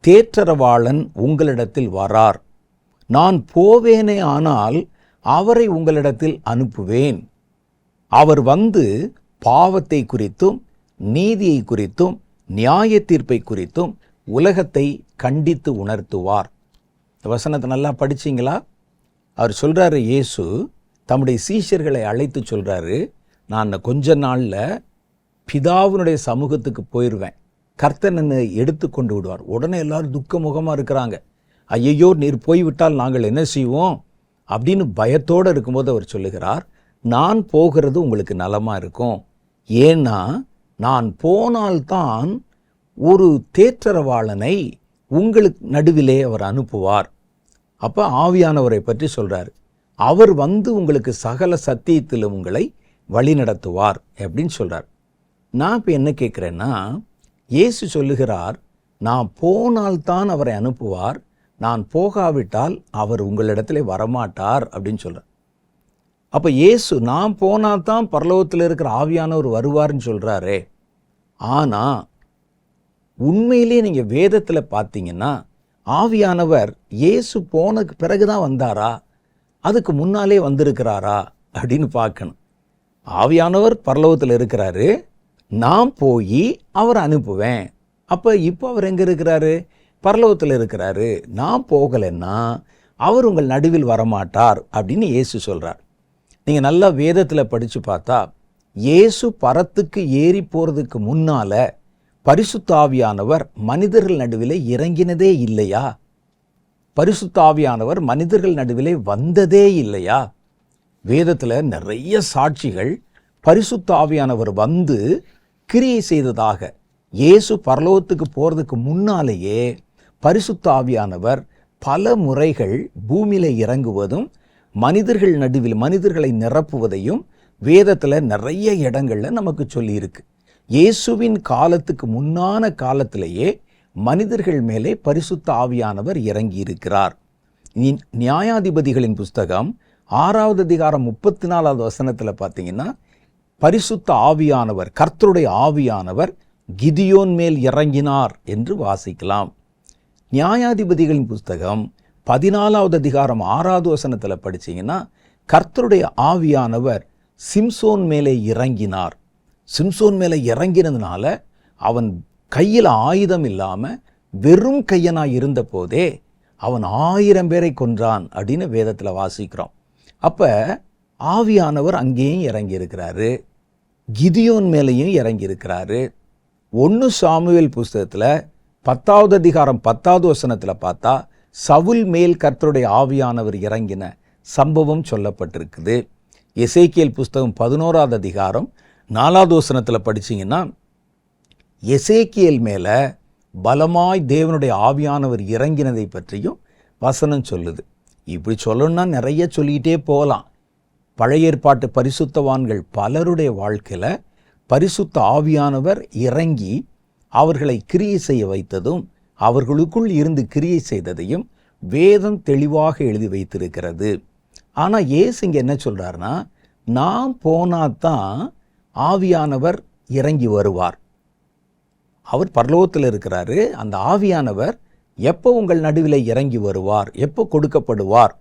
தேற்றரவாளன் உங்களிடத்தில் வரார். நான் போவேனே ஆனால் அவரை உங்களிடத்தில் அனுப்புவேன். அவர் வந்து பாவத்தை குறித்தும் நீதியை குறித்தும் நியாய தீர்ப்பை குறித்தும் உலகத்தை கண்டித்து உணர்த்துவார். இந்த வசனத்தை நல்லா படிச்சிங்களா? அவர் சொல்றாரு, இயேசு தம்முடைய சீஷர்களை அழைத்து சொல்றாரு, நான் கொஞ்ச நாளில் பிதாவினுடைய சமூகத்துக்கு போயிடுவேன், கர்த்தர் என்னை எடுத்து கொண்டு விடுவார். உடனே எல்லாரும் துக்க முகமாக இருக்கிறாங்க. ஐயையோ, நீர் போய்விட்டால் நாங்கள் என்ன செய்வோம் அப்படின்னு பயத்தோடு இருக்கும்போது அவர் சொல்லுகிறார், நான் போகிறது உங்களுக்கு நலமாக இருக்கும். ஏன்னா நான் போனால்தான் ஒரு தேற்றரவாளனை உங்களுக்கு நடுவிலே அவர் அனுப்புவார். அப்போ ஆவியானவரை பற்றி சொல்கிறார். அவர் வந்து உங்களுக்கு சகல சத்தியத்திலும் உங்களை வழி நடத்துவார் அப்படின்னு சொல்கிறார். நான் இப்போ என்ன கேட்குறேன்னா, இயேசு சொல்லுகிறார், நான் போனால்தான் அவரை அனுப்புவார், நான் போகாவிட்டால் அவர் உங்களிடத்துல வரமாட்டார் அப்படின்னு சொல்கிறார். அப்போ இயேசு நான் போனால்தான் பரலோகத்தில் இருக்கிற ஆவியானவர் வருவார்னு சொல்கிறாரே. ஆனால் உண்மையிலே நீங்கள் வேதத்தில் பார்த்தீங்கன்னா ஆவியானவர் இயேசு போன பிறகுதான் வந்தாரா, அதுக்கு முன்னாலே வந்திருக்கிறாரா அப்படின்னு பார்க்கணும். ஆவியானவர் பரலோகத்தில் இருக்கிறாரு, நான் போய் அவரை அனுப்புவேன். அப்போ இப்போ அவர் எங்கே இருக்கிறாரு? பரலோகத்தில் இருக்கிறாரு. நான் போகலைன்னா அவர் உங்கள் நடுவில் வரமாட்டார் அப்படின்னு இயேசு சொல்கிறார். நீங்கள் நல்லா வேதத்தில் படித்து பார்த்தா இயேசு பரத்துக்கு ஏறி போகிறதுக்கு முன்னால் பரிசுத்த ஆவியானவர் மனிதர்கள் நடுவிலே இறங்கினதே இல்லையா? பரிசுத்த ஆவியானவர் மனிதர்கள் நடுவிலே வந்ததே இல்லையா? வேதத்தில் நிறைய சாட்சிகள் பரிசுத்த ஆவியானவர் வந்து கிரியை செய்ததாக. இயேசு பரலோகத்துக்கு போகிறதுக்கு முன்னாலேயே பரிசுத்த ஆவியானவர் பல முறைகள் பூமியில இறங்குவதும் மனிதர்கள் நடுவில் மனிதர்களை நிரப்புவதையும் வேதத்தில் நிறைய இடங்கள்ல நமக்கு சொல்லியிருக்கு. இயேசுவின் காலத்துக்கு முன்னான காலத்திலேயே மனிதர்கள் மேலே பரிசுத்த ஆவியானவர் இறங்கி இருக்கிறார். நியாயாதிபதிகளின் புஸ்தகம் 6வது அதிகாரம் 34வது வசனத்தில் பார்த்தீங்கன்னா, பரிசுத்த ஆவியானவர், கர்த்தருடைய ஆவியானவர் கிதியோன் மேல் இறங்கினார் என்று வாசிக்கலாம். நியாயாதிபதிகளின் புஸ்தகம் 14வது அதிகாரம் 6வது வசனத்தில் படிச்சீங்கன்னா, கர்த்தருடைய ஆவியானவர் சிம்சோன் மேலே இறங்கினார். சிம்சோன் மேலே இறங்கினதுனால அவன் கையில் ஆயுதம் இல்லாமல் வெறும் கையனாய் இருந்த போதே அவன் 1000 பேரை கொன்றான் அப்படின்னு வேதத்தில் வாசிக்கிறோம். அப்போ ஆவியானவர் அங்கேயும் இறங்கியிருக்கிறாரு, கிதியோன் மேலேயும் இறங்கியிருக்கிறாரு. 1 சாமுவேல் புஸ்தகத்தில் 10வது அதிகாரம் 10வது வசனத்தில் பார்த்தா சவுல் மேல் கர்த்தருடைய ஆவியானவர் இறங்கின சம்பவம் சொல்லப்பட்டிருக்குது. எசேக்கியேல் புஸ்தகம் 11வது அதிகாரம் 4வது வசனத்தில் படிச்சிங்கன்னா, எசேக்கியேல் மேலே பலமாய் தேவனுடைய ஆவியானவர் இறங்கினதை பற்றியும் வசனம் சொல்லுது. இப்படி சொல்லணும்னா நிறைய சொல்லிக்கிட்டே போகலாம். பழைய ஏற்பாட்டு பரிசுத்தவான்கள் பலருடைய வாழ்க்கையில் பரிசுத்த ஆவியானவர் இறங்கி அவர்களை கிரியை செய்ய வைத்ததும் அவர்களுக்குள் இருந்து கிரியை செய்ததையும் வேதம் தெளிவாக எழுதி வைத்திருக்கிறது. ஆனால் இயேசு இங்கே என்ன சொல்கிறாருன்னா, நான் போனாதான் ஆவியானவர் இறங்கி வருவார். அவர் பரலோகத்தில் இருக்கிறாரு. அந்த ஆவியானவர் எப்போ உங்கள் நடுவில் இறங்கி வருவார், எப்போ கொடுக்கப்படுவார்,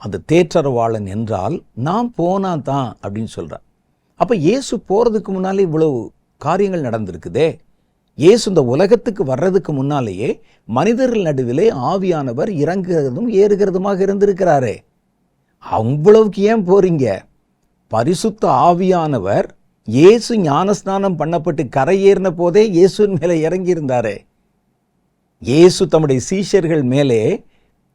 அந்த தேற்றரவாளன் என்றால் நான் போனாதான் அப்படின்னு சொல்கிறார். அப்போ இயேசு போகிறதுக்கு முன்னாலே இவ்வளவு காரியங்கள் நடந்திருக்குதே. இயேசு இந்த உலகத்துக்கு வர்றதுக்கு முன்னாலேயே மனிதர்கள் நடுவிலே ஆவியானவர் இறங்குறதும் ஏறுகிறதுமாக இருந்திருக்கிறாரே. அவ்வளவுக்கு ஏன் போறீங்க? பரிசுத்த ஆவியானவர் இயேசு ஞானஸ்நானம் பண்ணப்பட்டு கரையேறின போதே இயேசுவின் மேலே இறங்கியிருந்தாரே. இயேசு தம்முடைய சீஷர்கள் மேலே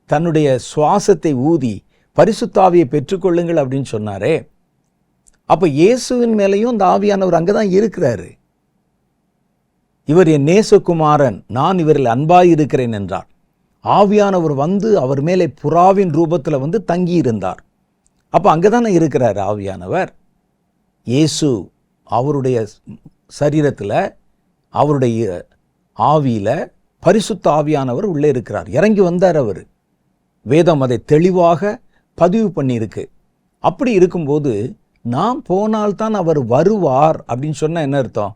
தன்னுடைய சுவாசத்தை ஊதி பரிசுத்த ஆவியை பெற்றுக்கொள்ளுங்கள் அப்படின்னு சொன்னாரே. அப்போ இயேசுவின் மேலேயும் இந்த ஆவியானவர் அங்கே தான் இருக்கிறாரு. இவர் என் நேசகுமாரன், நான் இவரில் அன்பாயிருக்கிறேன் என்றார். ஆவியானவர் வந்து அவர் மேலே புறாவின் ரூபத்தில் வந்து தங்கியிருந்தார். அப்போ அங்கே தானே இருக்கிறார் ஆவியானவர். இயேசு அவருடைய சரீரத்தில், அவருடைய ஆவியில் பரிசுத்த ஆவியானவர் உள்ளே இருக்கிறார். இறங்கி வந்தார் அவர். வேதம் அதை தெளிவாக பதிவு பண்ணியிருக்கு. அப்படி இருக்கும்போது நாம் போனால்தான் அவர் வருவார் அப்படின்னு சொன்னால் என்ன அர்த்தம்?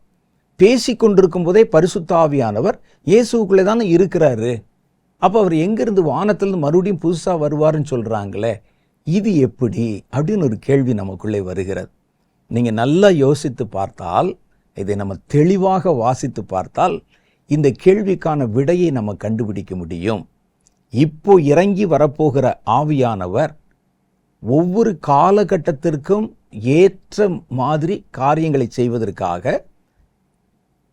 பேசி கொண்டிருக்கும் போதே பரிசுத்த ஆவியானவர் இயேசுக்குள்ளே தானே இருக்கிறாரு. அப்போ அவர் எங்கேருந்து வானத்திலிருந்து மறுபடியும் புதுசாக வருவார்னு சொல்கிறாங்களே, இது எப்படி அப்படின்னு ஒரு கேள்வி நமக்குள்ளே வருகிறது. நீங்கள் நல்லா யோசித்து பார்த்தால், இதை நம்ம தெளிவாக வாசித்து பார்த்தால் இந்த கேள்விக்கான விடையை நம்ம கண்டுபிடிக்க முடியும். இப்போ இறங்கி வரப்போகிற ஆவியானவர் ஒவ்வொரு காலகட்டத்திற்கும் ஏற்ற மாதிரி காரியங்களை செய்வதற்காக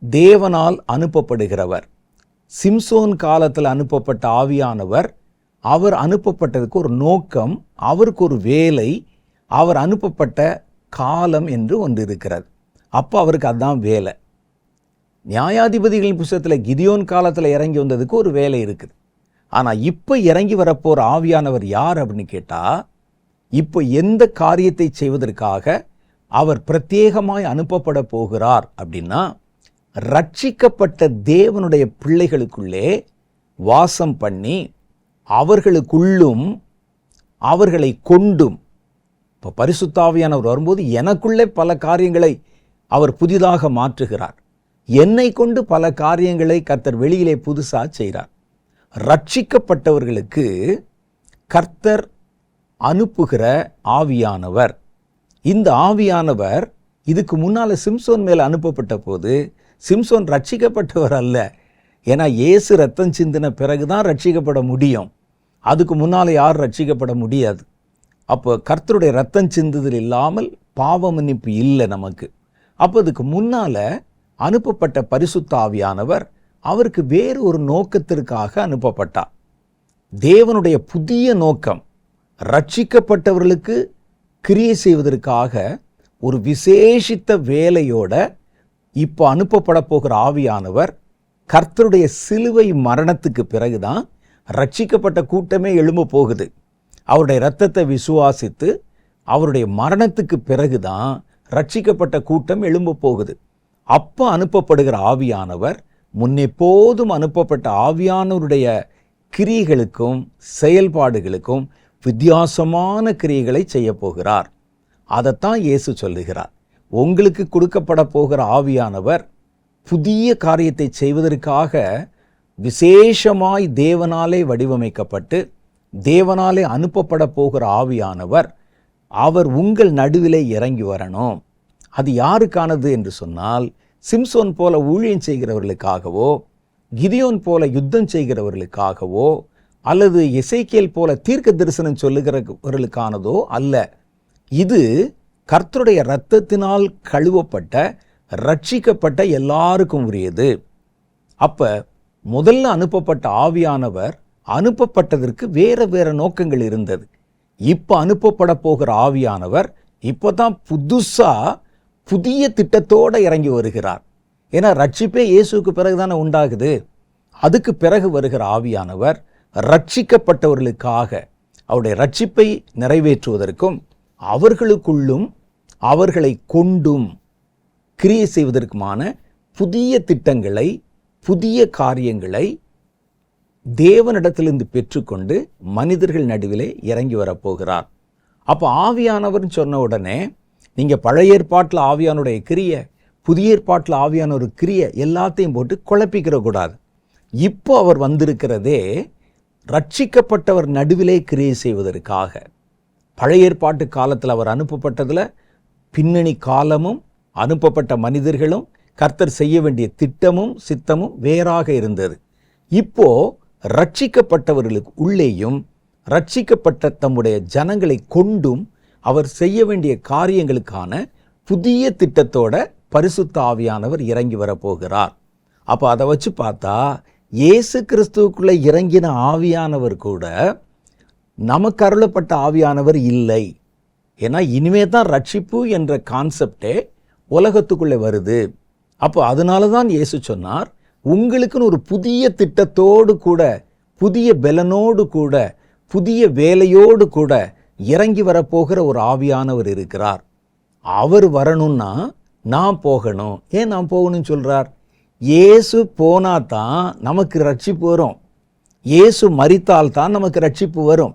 தேவனால் அனுப்பப்படுகிறவர். சிம்சோன் காலத்தில் அனுப்பப்பட்ட ஆவியானவர், அவர் அனுப்பப்பட்டதுக்கு ஒரு நோக்கம், அவருக்கு ஒரு வேலை, அவர் அனுப்பப்பட்ட காலம் என்று ஒன்று இருக்கிறது. அப்போ அவருக்கு அதுதான் வேலை. நியாயாதிபதிகளின் புஸ்தகத்தில் கிதியோன் காலத்தில் இறங்கி வந்ததுக்கு ஒரு வேலை இருக்குது. ஆனால் இப்போ இறங்கி வரப்போகிற ஆவியானவர் யார் அப்படின்னு கேட்டால், இப்போ எந்த காரியத்தை செய்வதற்காக அவர் பிரத்யேகமாய் அனுப்பப்பட போகிறார் அப்படின்னா, ரட்சிக்கப்பட்ட தேவனுடைய பிள்ளைகளுக்குள்ளே வாசம் பண்ணி அவர்களுக்குள்ளும் அவர்களை கொண்டும். இப்போ பரிசுத்த ஆவியானவர் வரும்போது எனக்குள்ளே பல காரியங்களை அவர் புதிதாக மாற்றுகிறார். என்னை கொண்டு பல காரியங்களை கர்த்தர் வெளியிலே புதுசாக செய்கிறார். ரட்சிக்கப்பட்டவர்களுக்கு கர்த்தர் அனுப்புகிற ஆவியானவர். இந்த ஆவியானவர் இதுக்கு முன்னால் சிம்சோன் மேலே அனுப்பப்பட்ட போது சிம்சோன் ரட்சிக்கப்பட்டவர் அல்ல. ஏன்னா இயேசு ரத்தம் சிந்தின பிறகுதான் ரட்சிக்கப்பட முடியும். அதுக்கு முன்னால் யாரும் ரட்சிக்கப்பட முடியாது. அப்போ கர்த்தருடைய ரத்தம் சிந்துதல் இல்லாமல் பாவ மன்னிப்பு இல்லை நமக்கு. அப்போ அதுக்கு முன்னால் அனுப்பப்பட்ட பரிசுத்த ஆவியானவர் அவருக்கு வேறு ஒரு நோக்கத்திற்காக அனுப்பப்பட்டார். தேவனுடைய புதிய நோக்கம் ரட்சிக்கப்பட்டவர்களுக்கு கிரியை செய்வதற்காக ஒரு விசேஷித்த வேலையோட இப்போ அனுப்பப்பட போகிற ஆவியானவர் கர்த்தருடைய சிலுவை மரணத்துக்கு பிறகுதான் ரட்சிக்கப்பட்ட கூட்டமே எழும்ப போகுது. அவருடைய இரத்தத்தை விசுவாசித்து அவருடைய மரணத்துக்கு பிறகுதான் ரட்சிக்கப்பட்ட கூட்டம் எழும்ப போகுது. அப்போ அனுப்பப்படுகிற ஆவியானவர் முன்னெப்போதும் அனுப்பப்பட்ட ஆவியானவருடைய கிரியைகளுக்கும் செயல்பாடுகளுக்கும் வித்தியாசமான கிரியைகளை செய்ய போகிறார். அதைத்தான் இயேசு சொல்லுகிறார். உங்களுக்கு கொடுக்கப்பட போகிற ஆவியானவர் புதிய காரியத்தை செய்வதற்காக விசேஷமாய் தேவனாலே வடிவமைக்கப்பட்டு தேவனாலே அனுப்பப்பட போகிற ஆவியானவர் அவர் உங்கள் நடுவிலே இறங்கி வரணும். அது யாருக்கானது என்று சொன்னால், சிம்சோன் போல ஊழியம் செய்கிறவர்களுக்காகவோ, கிதியோன் போல யுத்தம் செய்கிறவர்களுக்காகவோ, அல்லது எசேக்கியேல் போல தீர்க்க தரிசனம் சொல்லுகிறவர்களுக்கானதோ அல்ல. இது கர்த்தருடைய இரத்தத்தினால் கழுவப்பட்ட ரட்சிக்கப்பட்ட எல்லாருக்கும் உரியது. அப்ப முதல்ல அனுப்பப்பட்ட ஆவியானவர் அனுப்பப்பட்டதற்கு வேற வேற நோக்கங்கள் இருந்தது. இப்ப அனுப்பப்பட போகிற ஆவியானவர் இப்பதான் புதுசா புதிய திட்டத்தோட இறங்கி வருகிறார். ஏன்னா ரட்சிப்பே இயேசுக்கு பிறகுதானே உண்டாகுது. அதுக்கு பிறகு வருகிற ஆவியானவர் ரட்சிக்கப்பட்டவர்களுக்காக அவருடைய ரட்சிப்பை நிறைவேற்றுவதற்கும் அவர்களுக்குள்ளும் அவர்களை கொண்டும் கிரியை செய்வதற்குமான புதிய திட்டங்களை, புதிய காரியங்களை தேவனிடத்திலிருந்து பெற்றுக்கொண்டு மனிதர்கள் நடுவிலே இறங்கி வரப்போகிறார். அப்போ ஆவியானவர்னு சொன்ன உடனே நீங்கள் பழைய ஏற்பாட்டில் ஆவியானுடைய கிரியை, புதிய ஏற்பாட்டில் ஆவியான ஒரு கிரியை எல்லாத்தையும் போட்டு குழப்பிக்கிற கூடாது. இப்போ அவர் வந்திருக்கிறதே ரட்சிக்கப்பட்டவர் நடுவிலே கிரியை செய்வதற்காக. பழைய ஏற்பாட்டு காலத்தில் அவர் அனுப்பப்பட்டதில் பின்னணி காலமும் அனுப்பப்பட்ட மனிதர்களும் கர்த்தர் செய்ய வேண்டிய திட்டமும் சித்தமும் வேறாக இருந்தது. இப்போ ரட்சிக்கப்பட்டவர்களுக்கு உள்ளேயும் ரட்சிக்கப்பட்ட தம்முடைய ஜனங்களை கொண்டும் அவர் செய்ய வேண்டிய காரியங்களுக்கான புதிய திட்டத்தோட பரிசுத்த ஆவியானவர் இறங்கி வரப்போகிறார். அப்போ அதை வச்சு பார்த்தா இயேசு கிறிஸ்துவுக்குள்ளே இறங்கின ஆவியானவர் கூட நமக்கு அருளப்பட்ட ஆவியானவர் இல்லை. ஏன்னா இனிமே தான் ரட்சிப்பு என்ற கான்செப்டே உலகத்துக்குள்ளே வருது. அப்போ அதனால தான் இயேசு சொன்னார், உங்களுக்குன்னு ஒரு புதிய திட்டத்தோடு கூட, புதிய பலனோடு கூட, புதிய வேலையோடு கூட இறங்கி வரப்போகிற ஒரு ஆவியானவர் இருக்கிறார். அவர் வரணும்னா நான் போகணும். ஏன் நான் போகணும்னு சொல்கிறார்? இயேசு போனா தான் நமக்கு ரட்சிப்பு வரும். இயேசு மரித்தால் தான் நமக்கு ரட்சிப்பு வரும்.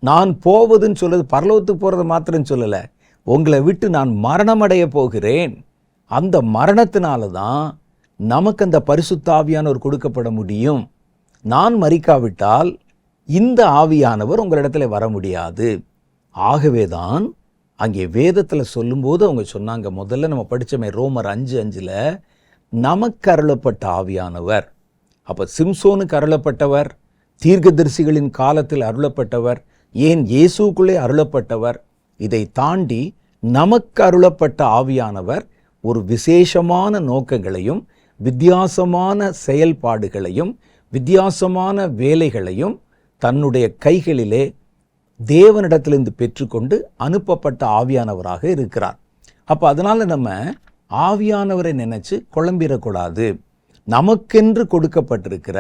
நான் போவதுன்னு சொல்றது பரலோகத்துக்கு போகிறது மாத்திரம் சொல்லலை, உங்களை விட்டு நான் மரணமடைய போகிறேன். அந்த மரணத்தினால தான் நமக்கு அந்த பரிசுத்த ஆவியானவர் கொடுக்கப்பட முடியும். நான் மரிக்காவிட்டால் இந்த ஆவியானவர் உங்களிடத்தில் வர முடியாது. ஆகவே தான் அங்கே வேதத்தில் சொல்லும்போது அவங்க சொன்னாங்க, முதல்ல நம்ம படித்தோமே ரோமர் 5:5 நமக்கு அருளப்பட்ட ஆவியானவர். அப்போ சிம்சோனுக்கு அருளப்பட்டவர், தீர்க்கதரிசிகளின் காலத்தில் அருளப்பட்டவர், ஏன் இயேசுக்குள்ளே அருளப்பட்டவர். இதை தாண்டி நமக்கு அருளப்பட்ட ஆவியானவர் ஒரு விசேஷமான நோக்கங்களையும் வித்தியாசமான செயல்பாடுகளையும் வித்தியாசமான வேலைகளையும் தன்னுடைய கைகளிலே தேவனிடத்திலிருந்து பெற்றுக்கொண்டு அனுப்பப்பட்ட ஆவியானவராக இருக்கிறார். அப்போ அதனால் நம்ம ஆவியானவரை நினைச்சு குழம்பிடக்கூடாது. நமக்கென்று கொடுக்கப்பட்டிருக்கிற,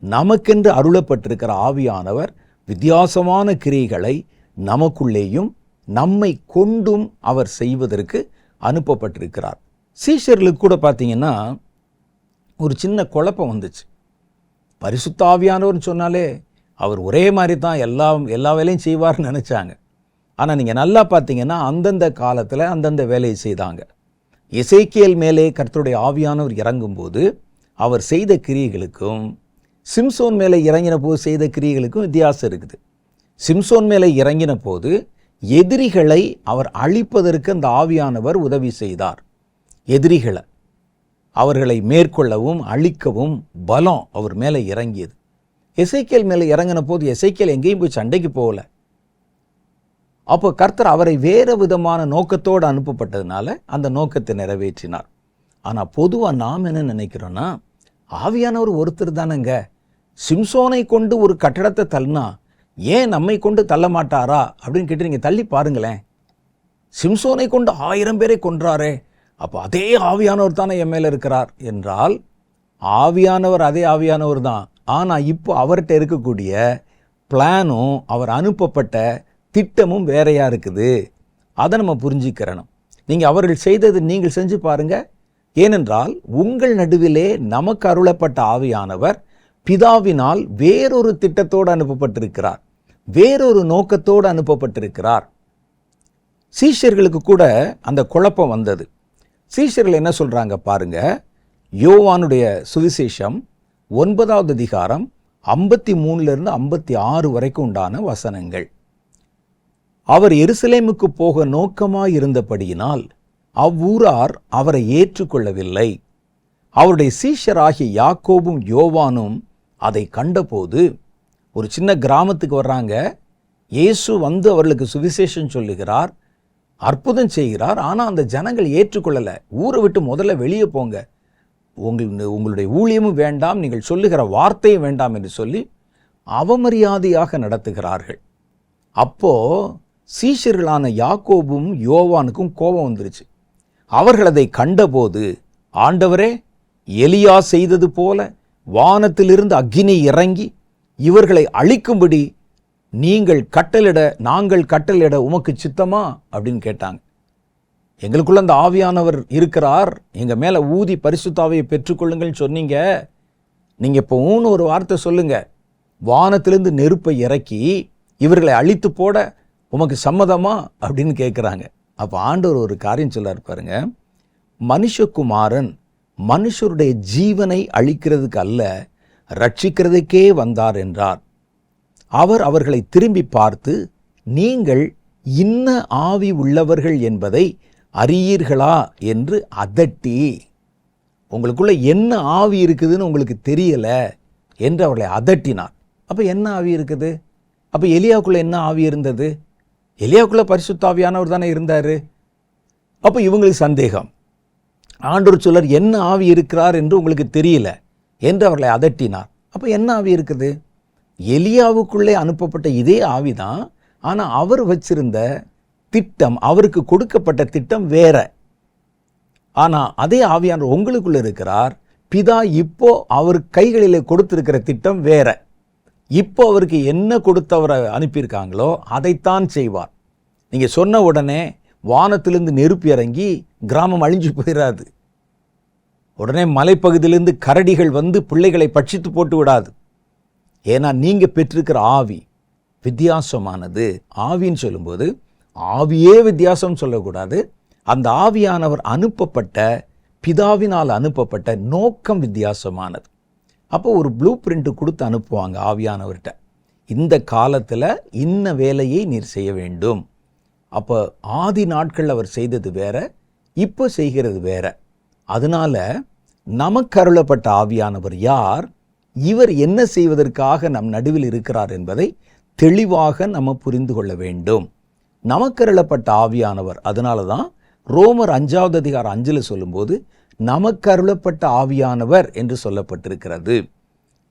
நமக்கென்று அருளப்பட்டிருக்கிற ஆவியானவர் வித்தியாசமான கிரியைகளை நமக்குள்ளேயும் நம்மை கொண்டும் அவர் செய்வதற்கு அனுப்பப்பட்டிருக்கிறார். சீஷர்களுக்கு கூட பார்த்தீங்கன்னா ஒரு சின்ன குழப்பம் வந்துச்சு. பரிசுத்த ஆவியானவர்னு சொன்னாலே அவர் ஒரே மாதிரி தான் எல்லா வேலையும் செய்வார்னு நினச்சாங்க. ஆனால் நீங்கள் நல்லா பார்த்தீங்கன்னா அந்தந்த காலத்தில் அந்தந்த வேலையை செய்தாங்க. எசேக்கியேல் மேலே கர்த்தருடைய ஆவியானவர் இறங்கும்போது அவர் செய்த கிரியைகளுக்கும் சிம்சோன் மேலே இறங்கின போது செய்த கிரியைகளுக்கும் வித்தியாசம் இருக்குது. சிம்சோன் மேலே இறங்கின போது எதிரிகளை அவர் அழிப்பதற்கு அந்த ஆவியானவர் உதவி செய்தார். எதிரிகளை அவர்களை மேற்கொள்ளவும் அழிக்கவும் பலம் அவர் மேலே இறங்கியது. எசேக்கியேல் மேலே இறங்கின போது எசேக்கியேல் எங்கேயும் போய் சண்டைக்கு போகல. அப்போ கர்த்தர் அவரை வேறு விதமான நோக்கத்தோடு அனுப்பப்பட்டதுனால அந்த நோக்கத்தை நிறைவேற்றினார். ஆனால் பொதுவாக நாம் என்ன நினைக்கிறோன்னா, ஆவியானவர் ஒருத்தர் தானேங்க, சிம்சோனை கொண்டு ஒரு கட்டடத்தை தள்ளினா ஏன் நம்மை கொண்டு தள்ள மாட்டாரா அப்படின்னு கேட்டு நீங்கள் தள்ளி பாருங்களேன். சிம்சோனை கொண்டு 1000 பேரை கொன்றாரே, அப்போ அதே ஆவியானவர் தானே என் மேலே இருக்கிறார் என்றால் ஆவியானவர் அதே ஆவியானவர் தான். ஆனால் இப்போ அவர்கிட்ட இருக்கக்கூடிய பிளானும் அவர் அனுப்பப்பட்ட திட்டமும் வேறையாக இருக்குது. அதை நம்ம புரிஞ்சுக்கிறணும். நீங்கள் அவர்கள் செய்தது நீங்கள் செஞ்சு பாருங்கள், ஏனென்றால் உங்கள் நடுவிலே நமக்கு அருளப்பட்ட ஆவியானவர் பிதாவினால் வேறொரு திட்டத்தோடு அனுப்பப்பட்டிருக்கிறார், வேறொரு நோக்கத்தோடு அனுப்பப்பட்டிருக்கிறார். சீஷர்களுக்கு கூட அந்த குழப்பம் வந்தது. சீஷர்கள் என்ன சொல்றாங்க பாருங்க, யோவானுடைய சுவிசேஷம் 9வது அதிகாரம் 53 56 வரைக்கும் உண்டான வசனங்கள். அவர் எருசலேமுக்கு போக நோக்கமாயிருந்தபடியினால் அவ்வூரார் அவரை ஏற்றுக்கொள்ளவில்லை. அவருடைய சீஷராகிய யாக்கோபும் யோவானும் அதை கண்டபோது, ஒரு சின்ன கிராமத்துக்கு வர்றாங்க, இயேசு வந்து அவர்களுக்கு சுவிசேஷம் சொல்லுகிறார், அற்புதம் செய்கிறார். ஆனால் அந்த ஜனங்கள் ஏற்றுக்கொள்ளலை. ஊரை விட்டு முதல்ல வெளியே போங்க, உங்களுடைய ஊழியமும் வேண்டாம், நீங்கள் சொல்லுகிற வார்த்தையும் வேண்டாம் என்று சொல்லி அவமரியாதையாக நடத்துகிறார்கள். அப்போ சீஷர்களான யாக்கோபும் யோவானுக்கும் கோபம் வந்துருச்சு. அவர்கள் அதை கண்டபோது, ஆண்டவரே, எலியா செய்தது போல வானத்திலிருந்து அக்கினி இறங்கி இவர்களை அழிக்கும்படி நாங்கள் கட்டளையிட உமக்கு சித்தமா அப்படின்னு கேட்டாங்க. எங்களுக்குள்ள அந்த ஆவியானவர் இருக்கிறார், எங்க மேல ஊதி பரிசுத்த ஆவியை பெற்றுக்கொள்ளுங்கள்னு சொன்னீங்க. நீங்க இப்போ ஒரு வார்த்தை சொல்லுங்க, வானத்திலிருந்து நெருப்பை இறக்கி இவர்களை அழித்து போட உமக்கு சம்மதமா அப்படின்னு கேட்குறாங்க. அப்போ ஆண்டவர் ஒரு காரியம் சொல்லார் பாருங்க, மனுஷகுமாரன் மனுஷருடைய ஜீவனை அழிக்கிறதுக்கு அல்ல, ரட்சிக்கிறதுக்கே வந்தார் என்றார். அவர் அவர்களை திரும்பி பார்த்து, நீங்கள் இன்ன ஆவி உள்ளவர்கள் என்பதை அறியீர்களா என்று அதட்டி, உங்களுக்குள்ள என்ன ஆவி இருக்குதுன்னு உங்களுக்கு தெரியல என்று அவர்களை அதட்டினார். அப்போ என்ன ஆவி இருக்குது? அப்போ எலியாவுக்குள்ள என்ன ஆவி இருந்தது? எலியாவுக்குள்ள பரிசுத்த ஆவியானவர் தானே இருந்தார். அப்போ இவங்களுக்கு சந்தேகம். ஆண்டவர் சொல்லர் என்ன ஆவி இருக்கிறார் என்று உங்களுக்கு தெரியல என்று அவர்களை அதட்டினார். அப்போ என்ன ஆவி இருக்குது? எலியாவுக்குள்ளே அனுப்பப்பட்ட இதே ஆவிதான். ஆனால் அவர் வச்சிருந்த திட்டம், அவருக்கு கொடுக்கப்பட்ட திட்டம் வேற. ஆனால் அதே ஆவியானவர் உங்களுக்குள்ள இருக்கிறார். பிதா இப்போ அவர் கைகளிலே கொடுத்திருக்கிற திட்டம் வேற. இப்போ அவருக்கு என்ன கொடுத்தவரை அனுப்பியிருக்காங்களோ அதைத்தான் செய்வார். நீங்கள் சொன்ன உடனே வானத்திலிருந்து நெருப்பு இறங்கி கிராமம் அழிஞ்சு போயிடாது. உடனே மலைப்பகுதியிலிருந்து கரடிகள் வந்து பிள்ளைகளை பட்சித்து போட்டு விடாது. ஏன்னா நீங்கள் பெற்றிருக்கிற ஆவி வித்தியாசமானது. ஆவின்னு சொல்லும்போது ஆவியே வித்தியாசம் சொல்லக்கூடாது. அந்த ஆவியானவர் அனுப்பப்பட்ட, பிதாவினால் அனுப்பப்பட்ட நோக்கம் வித்தியாசமானது. அப்போ ஒரு ப்ளூ பிரிண்ட் கொடுத்து அனுப்புவாங்க ஆவியானவர்கிட்ட, இந்த காலத்தில் இன்ன வேலையை நீர் செய்ய வேண்டும். அப்போ ஆதி நாட்கள் அவர் செய்தது வேற, இப்போ செய்கிறது வேற. அதனால நமக்கு அருளப்பட்ட ஆவியானவர் யார், இவர் என்ன செய்வதற்காக நம் நடுவில் இருக்கிறார் என்பதை தெளிவாக நம்ம புரிந்து கொள்ள வேண்டும். நமக்கு அருளப்பட்ட ஆவியானவர், அதனால தான் ரோமர் 5வது அதிகாரம் 5 சொல்லும்போது நமக்கு அருளப்பட்ட ஆவியானவர் என்று சொல்லப்பட்டிருக்கிறது.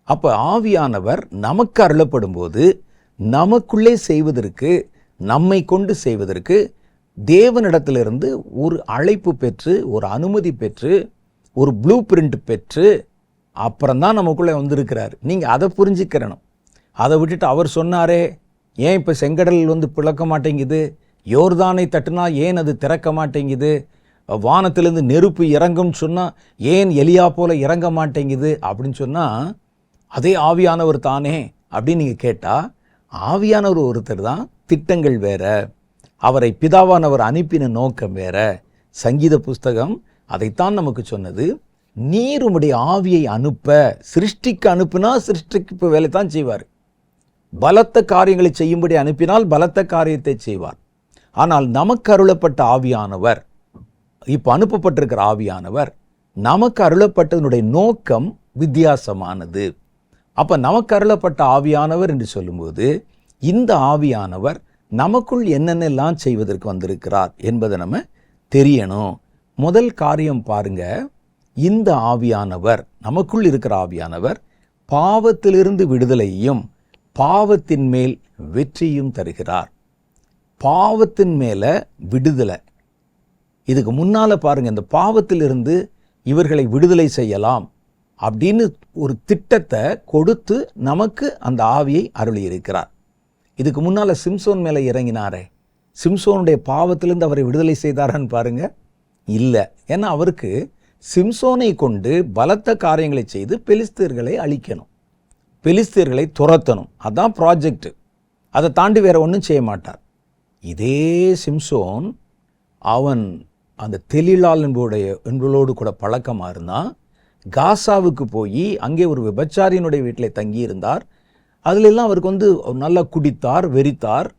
அப்போ ஆவியானவர் நமக்கு அருளப்படும் போது நமக்குள்ளே செய்வதற்கு, நம்மை கொண்டு செய்வதற்கு தேவனிடத்திலிருந்து ஒரு அழைப்பு பெற்று, ஒரு அனுமதி பெற்று, ஒரு ப்ளூ பிரிண்ட் பெற்று அப்புறம்தான் நமக்குள்ளே வந்திருக்கிறார். நீங்கள் அதை புரிஞ்சுக்கிறணும். அதை விட்டுட்டு அவர் சொன்னாரே, ஏன் இப்போ செங்கடல் வந்து பிளக்க மாட்டேங்குது, யோர்தானை தட்டுனா ஏன் அது திறக்க மாட்டேங்குது, வானத்திலிருந்து நெருப்பு இறங்கும்னு சொன்னால் ஏன் எலியா போல இறங்க மாட்டேங்குது அப்படின்னு சொன்னால் அதே ஆவியானவர் தானே அப்படின்னு நீங்கள் கேட்டால், ஆவியானவர் ஒருத்தர் தான், திட்டங்கள் வேற, அவரை பிதாவானவர் அனுப்பின நோக்கம் வேற. சங்கீத புஸ்தகம் அதைத்தான் நமக்கு சொன்னது. நீர் உம்முடைய ஆவியை அனுப்ப, சிருஷ்டிக்க அனுப்புனா சிருஷ்டிப்பு வேலை தான் செய்வார். பலத்த காரியங்களை செய்யும்படி அனுப்பினால் பலத்த காரியத்தை செய்வார். ஆனால் நமக்கு அருளப்பட்ட ஆவியானவர், இப்போ அனுப்பப்பட்டிருக்கிற ஆவியானவர், நமக்கு அருளப்பட்டதனுடைய நோக்கம் வித்தியாசமானது. அப்போ நமக்கு அருளப்பட்ட ஆவியானவர் என்று சொல்லும்போது இந்த ஆவியானவர் நமக்குள் என்னென்னலாம் செய்வதற்கு வந்திருக்கிறார் என்பதை நம்ம தெரியணும். முதல் காரியம் பாருங்க, இந்த ஆவியானவர், நமக்குள் இருக்கிற ஆவியானவர் பாவத்திலிருந்து விடுதலையும் பாவத்தின் மேல் வெற்றியும் தருகிறார். பாவத்தின் மேல விடுதலை. இதுக்கு முன்னால பாருங்க, இந்த பாவத்திலிருந்து இவர்களை விடுதலை செய்யலாம் அப்படின்னு ஒரு திட்டத்தை கொடுத்து நமக்கு அந்த ஆவியை அருளி இருக்கிறார். இதுக்கு முன்னால சிம்சோன் மேலே இறங்கினாரே, சிம்சோனுடைய பாவத்திலிருந்து அவரை விடுதலை செய்தாரான்னு பாருங்க, இல்லை. ஏன்னா அவருக்கு சிம்சோனை கொண்டு பலத்த காரியங்களை செய்து பெலிஸ்தர்களை அழிக்கணும், பெலிஸ்தர்களை துரத்தணும். அதான் ப்ராஜெக்ட். அதை தாண்டி வேற ஒன்றும் செய்ய மாட்டார். இதே சிம்சோன் அவன் அந்த தெலிலால் என்பவளோடு கூட பழக்கமாக இருந்தான். காசாவுக்கு போய் அங்கே ஒரு விபச்சாரியினுடைய வீட்டில் தங்கி இருந்தார். அதிலெல்லாம் அவருக்கு நல்லா குடித்தார், வெறித்தார்.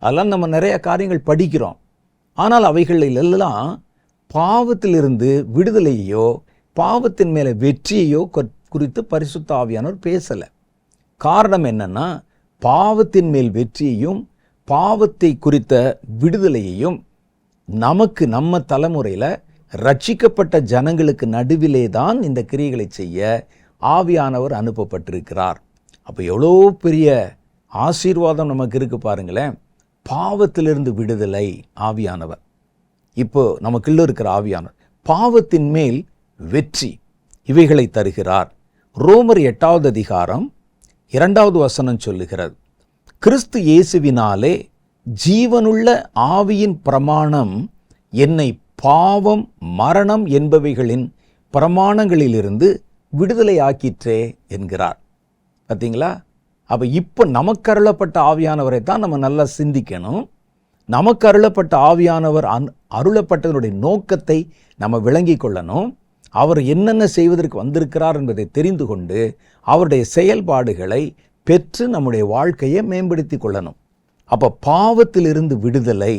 அதெல்லாம் நம்ம நிறைய காரியங்கள் படிக்கிறோம். ஆனால் அவைகளெல்லாம் பாவத்திலிருந்து விடுதலையோ பாவத்தின் மேலே வெற்றியையோ குறித்து பரிசுத்த ஆவியானவர் பேசலை. காரணம் என்னன்னா, பாவத்தின் மேல் வெற்றியையும் பாவத்தை குறித்த விடுதலையையும் நமக்கு நம்ம தலைமுறையில் ரட்சிக்கப்பட்ட ஜனங்களுக்கு நடுவிலே தான் இந்த கிரியைகளை செய்ய ஆவியானவர் அனுப்பப்பட்டிருக்கிறார். அப்போ எவ்வளோ பெரிய ஆசீர்வாதம் நமக்கு இருக்கு பாருங்களேன். பாவத்திலிருந்து விடுதலை ஆவியானவர். இப்போ நமக்குள்ள இருக்கிற ஆவியானவர் பாவத்தின் மேல் வெற்றி இவைகளை தருகிறார். ரோமர் 8வது அதிகாரம் 2வது வசனம் சொல்லுகிறது, கிறிஸ்து இயேசுவினாலே ஜீவனுள்ள ஆவியின் பிரமாணம் என்னை பாவம் மரணம் என்பவைகளின் பிரமாணங்களிலிருந்து விடுதலையாக்கிற்றே என்கிறார். பார்த்தீங்களா? அப்போ இப்போ நமக்கு அருளப்பட்ட ஆவியானவரை தான் நம்ம நல்லா சிந்திக்கணும். நமக்கு அருளப்பட்ட ஆவியானவர் அருளப்பட்டதனுடைய நோக்கத்தை நம்ம விளங்கி கொள்ளணும். அவர் என்னென்ன செய்வதற்கு வந்திருக்கிறார் என்பதை தெரிந்து கொண்டு அவருடைய செயல்பாடுகளை பெற்று நம்முடைய வாழ்க்கையை மேம்படுத்தி கொள்ளணும். அப்போ பாவத்திலிருந்து விடுதலை,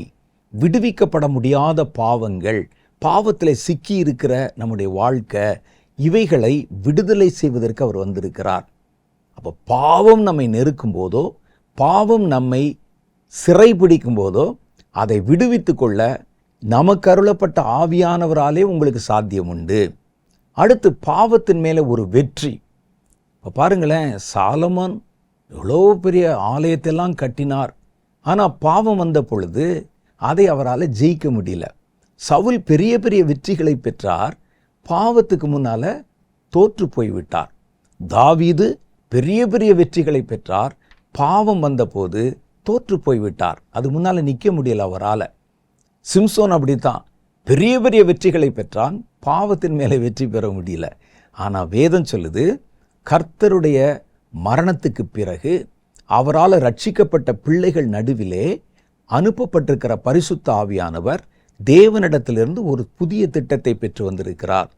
விடுவிக்கப்பட முடியாத பாவங்கள், பாவத்தில் சிக்கி இருக்கிற நம்முடைய வாழ்க்கை, இவைகளை விடுதலை செய்வதற்கு அவர் வந்திருக்கிறார். அப்போ பாவம் நம்மை நெருக்கும் போதோ, பாவம் நம்மை சிறைபிடிக்கும் போதோ அதை விடுவித்து கொள்ள நமக்கு அருளப்பட்ட ஆவியானவராலே உங்களுக்கு சாத்தியம் உண்டு. அடுத்து பாவத்தின் மேலே ஒரு வெற்றி. இப்போ பாருங்களேன், சாலமோன் எவ்வளோ பெரிய ஆலயத்தெல்லாம் கட்டினார். ஆனால் பாவம் வந்த பொழுது அதை அவரால் ஜெயிக்க முடியல. சவுல் பெரிய பெரிய வெற்றிகளை பெற்றார், பாவத்துக்கு முன்னால் தோற்று போய்விட்டார். தாவீது பெரிய பெரிய வெற்றிகளை பெற்றார், பாவம் வந்தபோது தோற்று போய்விட்டார். அது முன்னால் நிற்க முடியல அவரால். சிம்சோன் அப்படித்தான், பெரிய பெரிய வெற்றிகளை பெற்றான், பாவத்தின் மேலே வெற்றி பெற முடியல. ஆனால் வேதம் சொல்லுது, கர்த்தருடைய மரணத்துக்கு பிறகு அவரால் ரட்சிக்கப்பட்ட பிள்ளைகள் நடுவிலே அனுப்பப்பட்டிருக்கிற பரிசுத்த ஆவியானவர் தேவனிடத்திலிருந்து ஒரு புதிய திட்டத்தை பெற்று வந்திருக்கிறார்.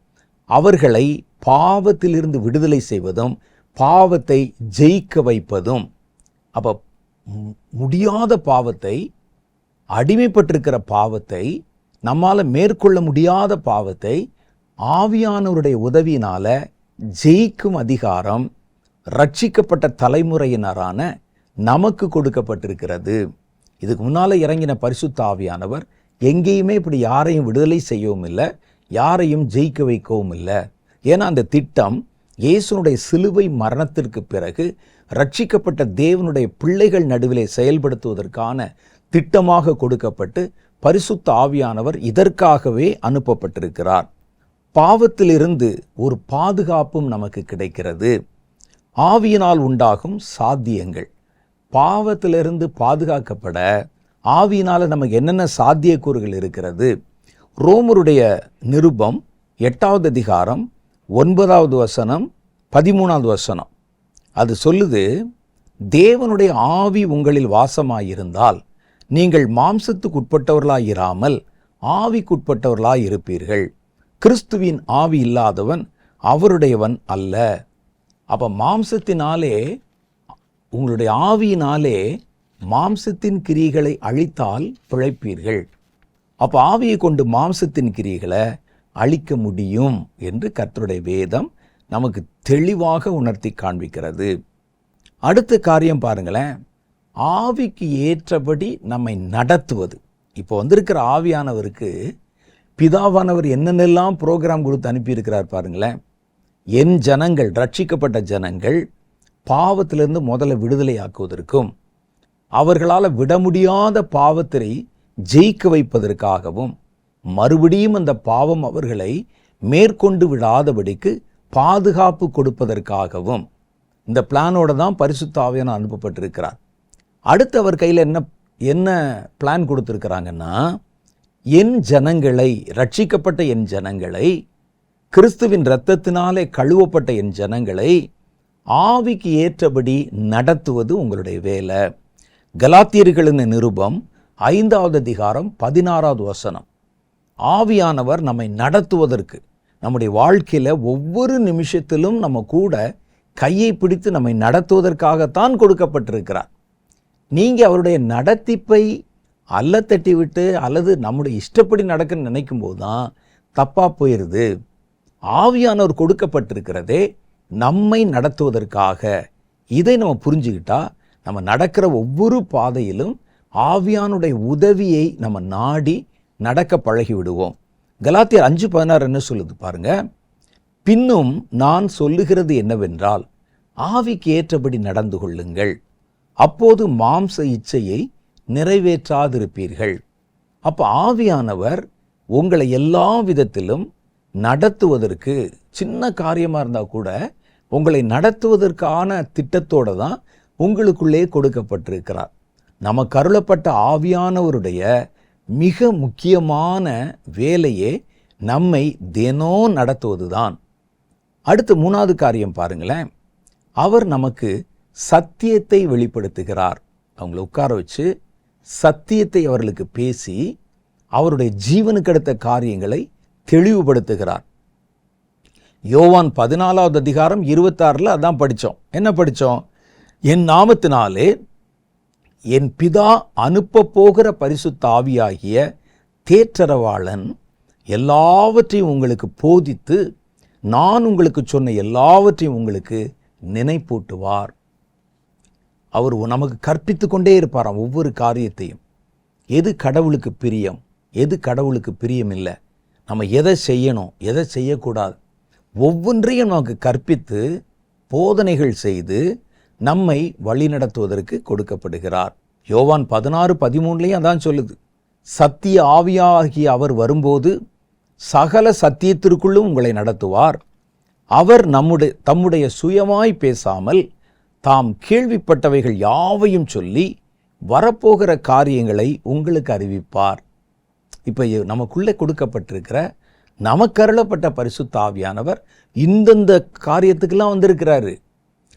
அவர்களை பாவத்திலிருந்து விடுதலை செய்வதும் பாவத்தை ஜெயிக்க வைப்பதும். அப்போ முடியாத பாவத்தை, அடிமைப்பட்டிருக்கிற பாவத்தை, நம்மால் மேற்கொள்ள முடியாத பாவத்தை ஆவியானவருடைய உதவியினால ஜெயிக்கும் அதிகாரம் ரட்சிக்கப்பட்ட தலைமுறையினரான நமக்கு கொடுக்கப்பட்டிருக்கிறது. இதுக்கு முன்னால் இறங்கின பரிசுத்த ஆவியானவர் எங்கேயுமே இப்படி யாரையும் விடுதலை செய்யவும் இல்லை, யாரையும் ஜெயிக்க வைக்கவும் இல்லை. ஏன்னா அந்த திட்டம் இயேசுனுடைய சிலுவை மரணத்திற்கு பிறகு ரட்சிக்கப்பட்ட தேவனுடைய பிள்ளைகள் நடுவிலே செயல்படுத்துவதற்கான திட்டமாக கொடுக்கப்பட்டு பரிசுத்த ஆவியானவர் இதற்காகவே அனுப்பப்பட்டிருக்கிறார். பாவத்திலிருந்து ஒரு பாதுகாப்பும் நமக்கு கிடைக்கிறது. ஆவியினால் உண்டாகும் சாத்தியங்கள், பாவத்திலிருந்து பாதுகாக்கப்பட ஆவியினால் நமக்கு என்னென்ன சாத்தியக்கூறுகள் இருக்கிறது. ரோமருடைய நிருபம் 8வது அதிகாரம் 9வது வசனம் 13வது வசனம் அது சொல்லுது, தேவனுடைய ஆவி உங்களில் வாசமாயிருந்தால் நீங்கள் மாம்சத்துக்கு உட்பட்டவர்களாயிராமல் ஆவிக்குட்பட்டவர்களாய் இருப்பீர்கள். கிறிஸ்துவின் ஆவி இல்லாதவன் அவருடையவன் அல்ல. அப்போ மாம்சத்தினாலே, உங்களுடைய ஆவியினாலே மாம்சத்தின் கிரியைகளை அழித்தால் பிழைப்பீர்கள். அப்போ ஆவியை கொண்டு மாம்சத்தின் கிரியைகளை அழிக்க முடியும் என்று கர்த்தருடைய வேதம் நமக்கு தெளிவாக உணர்த்தி காண்பிக்கிறது. அடுத்த காரியம் பாருங்களேன், ஆவிக்கு ஏற்றபடி நம்மை நடத்துவது. இப்போ வந்திருக்கிற ஆவியானவருக்கு பிதாவானவர் என்னென்னெல்லாம் ப்ரோக்ராம் கொடுத்து அனுப்பியிருக்கிறார் பாருங்களேன். என் ஜனங்கள், ரட்சிக்கப்பட்ட ஜனங்கள் பாவத்திலிருந்து முதல்ல விடுதலையாக்குவதற்கும் அவர்களால் விட முடியாத பாவத்தை ஜெயிக்க வைப்பதற்காகவும் மறுபடியும் அந்த பாவம் அவர்களை மேற்கொண்டு விடாதபடிக்கு பாதுகாப்பு கொடுப்பதற்காகவும் இந்த பிளானோட தான் பரிசுத்த ஆவியானவர் அனுப்பப்பட்டிருக்கிறார். அடுத்து அவர் கையில் என்ன பிளான் கொடுத்துருக்கிறாங்கன்னா, என் ஜனங்களை, ரட்சிக்கப்பட்ட என் ஜனங்களை கிறிஸ்துவின் இரத்தத்தினாலே கழுவப்பட்ட என் ஜனங்களை ஆவிக்கு ஏற்றபடி நடத்துவது உங்களுடைய வேலை. கலாத்தியர்களின் நிருபம் 5வது அதிகாரம் 16வது வசனம். ஆவியானவர் நம்மை நடத்துவதற்கு, நம்முடைய வாழ்க்கையில் ஒவ்வொரு நிமிஷத்திலும் நம்ம கூட கையை பிடித்து நம்மை நடத்துவதற்காகத்தான் கொடுக்கப்பட்டிருக்கிறார். நீங்கள் அவருடைய நடத்திப்பை அல்ல தட்டி விட்டு அல்லது நம்முடைய இஷ்டப்படி நடக்க நினைக்கும் போது தான் தப்பாக போயிடுது. ஆவியானவர் கொடுக்கப்பட்டிருக்கிறதே நம்மை நடத்துவதற்காக. இதை நம்ம புரிஞ்சுக்கிட்டா நம்ம நடக்கிற ஒவ்வொரு பாதையிலும் ஆவியானுடைய உதவியை நம்ம நாடி நடக்க பழகி விடுவோம். கலாத்தியர் 5:16 என்ன சொல்லுது பாருங்க. பின்னும் நான் சொல்லுகிறது என்னவென்றால், ஆவிக்கு ஏற்றபடி நடந்து கொள்ளுங்கள், அப்போது மாம்ச இச்சையை நிறைவேற்றாதிருப்பீர்கள். அப்போ ஆவியானவர் உங்களை எல்லா விதத்திலும் நடத்துவதற்கு, சின்ன காரியமாக இருந்தால் கூட உங்களை நடத்துவதற்கான திட்டத்தோடு தான் உங்களுக்குள்ளே கொடுக்கப்பட்டிருக்கிறார். நமக்கு அருளப்பட்ட ஆவியானவருடைய மிக முக்கியமான வேலையே நம்மை தினம் நடத்துவது தான். அடுத்து 3வது காரியம் பாருங்களேன். அவர் நமக்கு சத்தியத்தை வெளிப்படுத்துகிறார். அவங்கள உட்கார வச்சு சத்தியத்தை அவர்களுக்கு பேசி அவருடைய ஜீவனுக்கு அடுத்த காரியங்களை தெளிவுபடுத்துகிறார். யோவான் 14வது அதிகாரம் 26 அதான் படித்தோம். என்ன படித்தோம்? என் நாமத்தினாலே என் பிதா அனுப்ப போகிற பரிசுத்த ஆவியாகிய தேற்றரவாளன் எல்லாவற்றையும் உங்களுக்கு போதித்து நான் உங்களுக்கு சொன்ன எல்லாவற்றையும் உங்களுக்கு நினைப்பூட்டுவார். அவர் நமக்கு கற்பித்து கொண்டே இருப்பாராம் ஒவ்வொரு காரியத்தையும். எது கடவுளுக்கு பிரியம், எது கடவுளுக்கு பிரியம் இல்லை, நம்ம எதை செய்யணும், எதை செய்யக்கூடாது, ஒவ்வொன்றையும் நமக்கு கற்பித்து போதனைகள் செய்து நம்மை வழிநடத்துவதற்கு கொடுக்கப்படுகிறார். யோவான் 16:13 அதான் சொல்லுது. சத்திய ஆவியாகிய அவர் வரும்போது சகல சத்தியத்திற்குள்ளும் உங்களை நடத்துவார். அவர் தம்முடைய சுயமாய் பேசாமல் தாம் கேள்விப்பட்டவைகள் யாவையும் சொல்லி வரப்போகிற காரியங்களை உங்களுக்கு அறிவிப்பார். இப்போ நமக்குள்ளே கொடுக்கப்பட்டிருக்கிற நமக்கருளப்பட்ட பரிசுத்த ஆவியானவர் இந்தந்த காரியத்துக்கெல்லாம் வந்திருக்கிறாரு.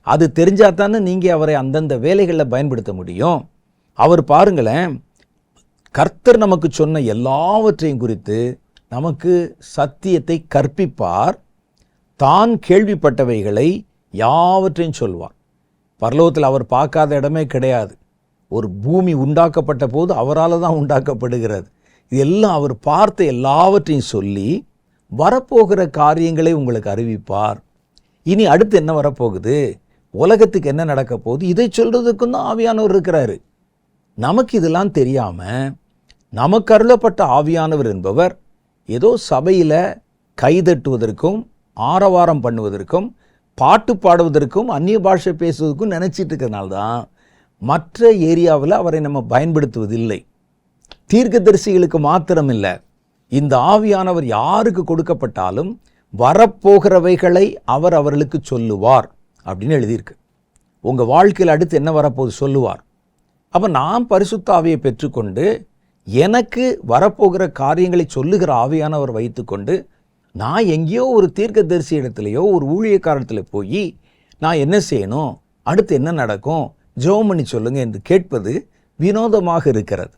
அது தெரிஞ்சாதானே நீங்கள் அவரை அந்தந்த வேலைகளில் பயன்படுத்த முடியும். அவர் பாருங்களேன், கர்த்தர் நமக்கு சொன்ன எல்லாவற்றையும் குறித்து நமக்கு சத்தியத்தை கற்பிப்பார். தான் கேள்விப்பட்டவைகளை யாவற்றையும் சொல்வார். பரலோகத்தில் அவர் பார்க்காத இடமே கிடையாது. ஒரு பூமி உண்டாக்கப்பட்ட போது அவரால் தான் உண்டாக்கப்படுகிறது. இதெல்லாம் அவர் பார்த்த எல்லாவற்றையும் சொல்லி வரப்போகிற காரியங்களை உங்களுக்கு அறிவிப்பார். இனி அடுத்து என்ன வரப்போகுது, உலகத்துக்கு என்ன நடக்க போகுது, இதை சொல்கிறதுக்கும் தான் ஆவியானவர் இருக்கிறாரு. நமக்கு இதெல்லாம் தெரியாமல் நமக்கு அருளப்பட்ட ஆவியானவர் என்பவர் ஏதோ சபையில் கைதட்டுவதற்கும் ஆரவாரம் பண்ணுவதற்கும் பாட்டு பாடுவதற்கும் அந்நிய பாஷை பேசுவதற்கும் நினச்சிட்டு இருக்கிறதுனால தான் மற்ற ஏரியாவில் அவரை நம்ம பயன்படுத்துவதில்லை. தீர்க்கதரிசிகளுக்கு மாத்திரமில்லை, இந்த ஆவியானவர் யாருக்கு கொடுக்கப்பட்டாலும் வரப்போகிறவைகளை அவர் அவர்களுக்கு சொல்லுவார் அப்படின்னு எழுதியிருக்கு. உங்கள் வாழ்க்கையில் அடுத்து என்ன வரப்போகுது சொல்லுவார். அப்போ நான் பரிசுத்த ஆவியை பெற்றுக்கொண்டு எனக்கு வரப்போகிற காரியங்களை சொல்லுகிற ஆவியானவர் வைத்துக்கொண்டு நான் எங்கேயோ ஒரு தீர்க்கதரிசி இடத்துலையோ ஒரு ஊழியக்காரத்தில் போய் நான் என்ன செய்யணும், அடுத்து என்ன நடக்கும், ஜெபம் பண்ணி சொல்லுங்க என்று கேட்பது வினோதமாக இருக்கிறது.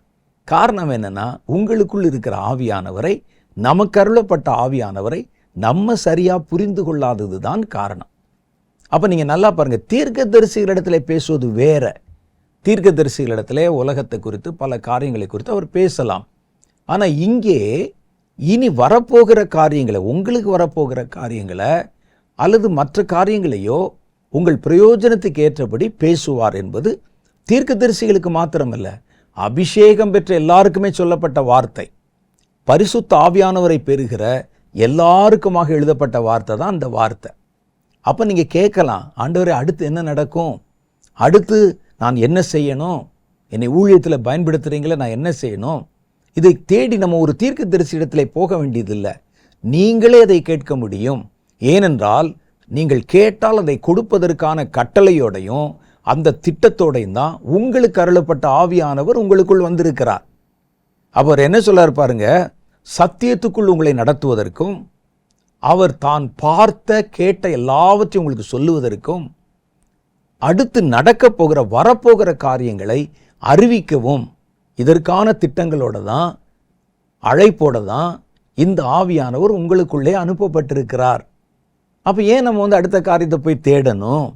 காரணம் என்னன்னா, உங்களுக்குள் இருக்கிற ஆவியானவரை, நமக்கு அருளப்பட்ட ஆவியானவரை நம்ம சரியாக புரிந்து கொள்ளாதது தான் காரணம். அப்போ நீங்கள் நல்லா பாருங்கள், தீர்க்கதரிசிகளிடத்துல பேசுவது வேற. தீர்க்கதரிசிகளிடத்துல உலகத்தை குறித்து பல காரியங்களை குறித்து அவர் பேசலாம். ஆனால் இங்கே இனி வரப்போகிற காரியங்களை, உங்களுக்கு வரப்போகிற காரியங்களை அல்லது மற்ற காரியங்களையோ உங்கள் பிரயோஜனத்துக்கு ஏற்றபடி பேசுவார் என்பது தீர்க்கதரிசிகளுக்கு மாத்திரமல்ல, அபிஷேகம் பெற்ற எல்லாருக்குமே சொல்லப்பட்ட வார்த்தை. பரிசுத்த ஆவியானவரை பெறுகிற எல்லாருக்குமாக எழுதப்பட்ட வார்த்தை தான் அந்த வார்த்தை. அப்போ நீங்கள் கேட்கலாம், ஆண்டவரே அடுத்து என்ன நடக்கும், அடுத்து நான் என்ன செய்யணும், என்னை ஊழியத்தில் பயன்படுத்துகிறீங்களே நான் என்ன செய்யணும். இதை தேடி நம்ம ஒரு தீர்க்கதரிசி இடத்துல போக வேண்டியதில்லை, நீங்களே அதை கேட்க முடியும். ஏனென்றால் நீங்கள் கேட்டால் அதை கொடுப்பதற்கான கட்டளையோடையும் அந்த திட்டத்தோடையும் தான் உங்களுக்கு அருளப்பட்ட ஆவியானவர் உங்களுக்குள் வந்திருக்கிறார். அவர் என்ன சொல்றார் பாருங்க, சத்தியத்துக்குள் உங்களை நடத்துவதற்கும் அவர் தான் பார்த்த கேட்ட எல்லாவற்றையும் உங்களுக்கு சொல்லுவதற்கும், அடுத்து நடக்கப் போகிற வரப்போகிற காரியங்களை அறிவிக்கவும், இதற்கான திட்டங்களோட தான், அழைப்போட தான் இந்த ஆவியானவர் உங்களுக்குள்ளே அனுப்பப்பட்டிருக்கிறார். அப்போ ஏன் நம்ம அடுத்த காரியத்தை போய் தேடணும்?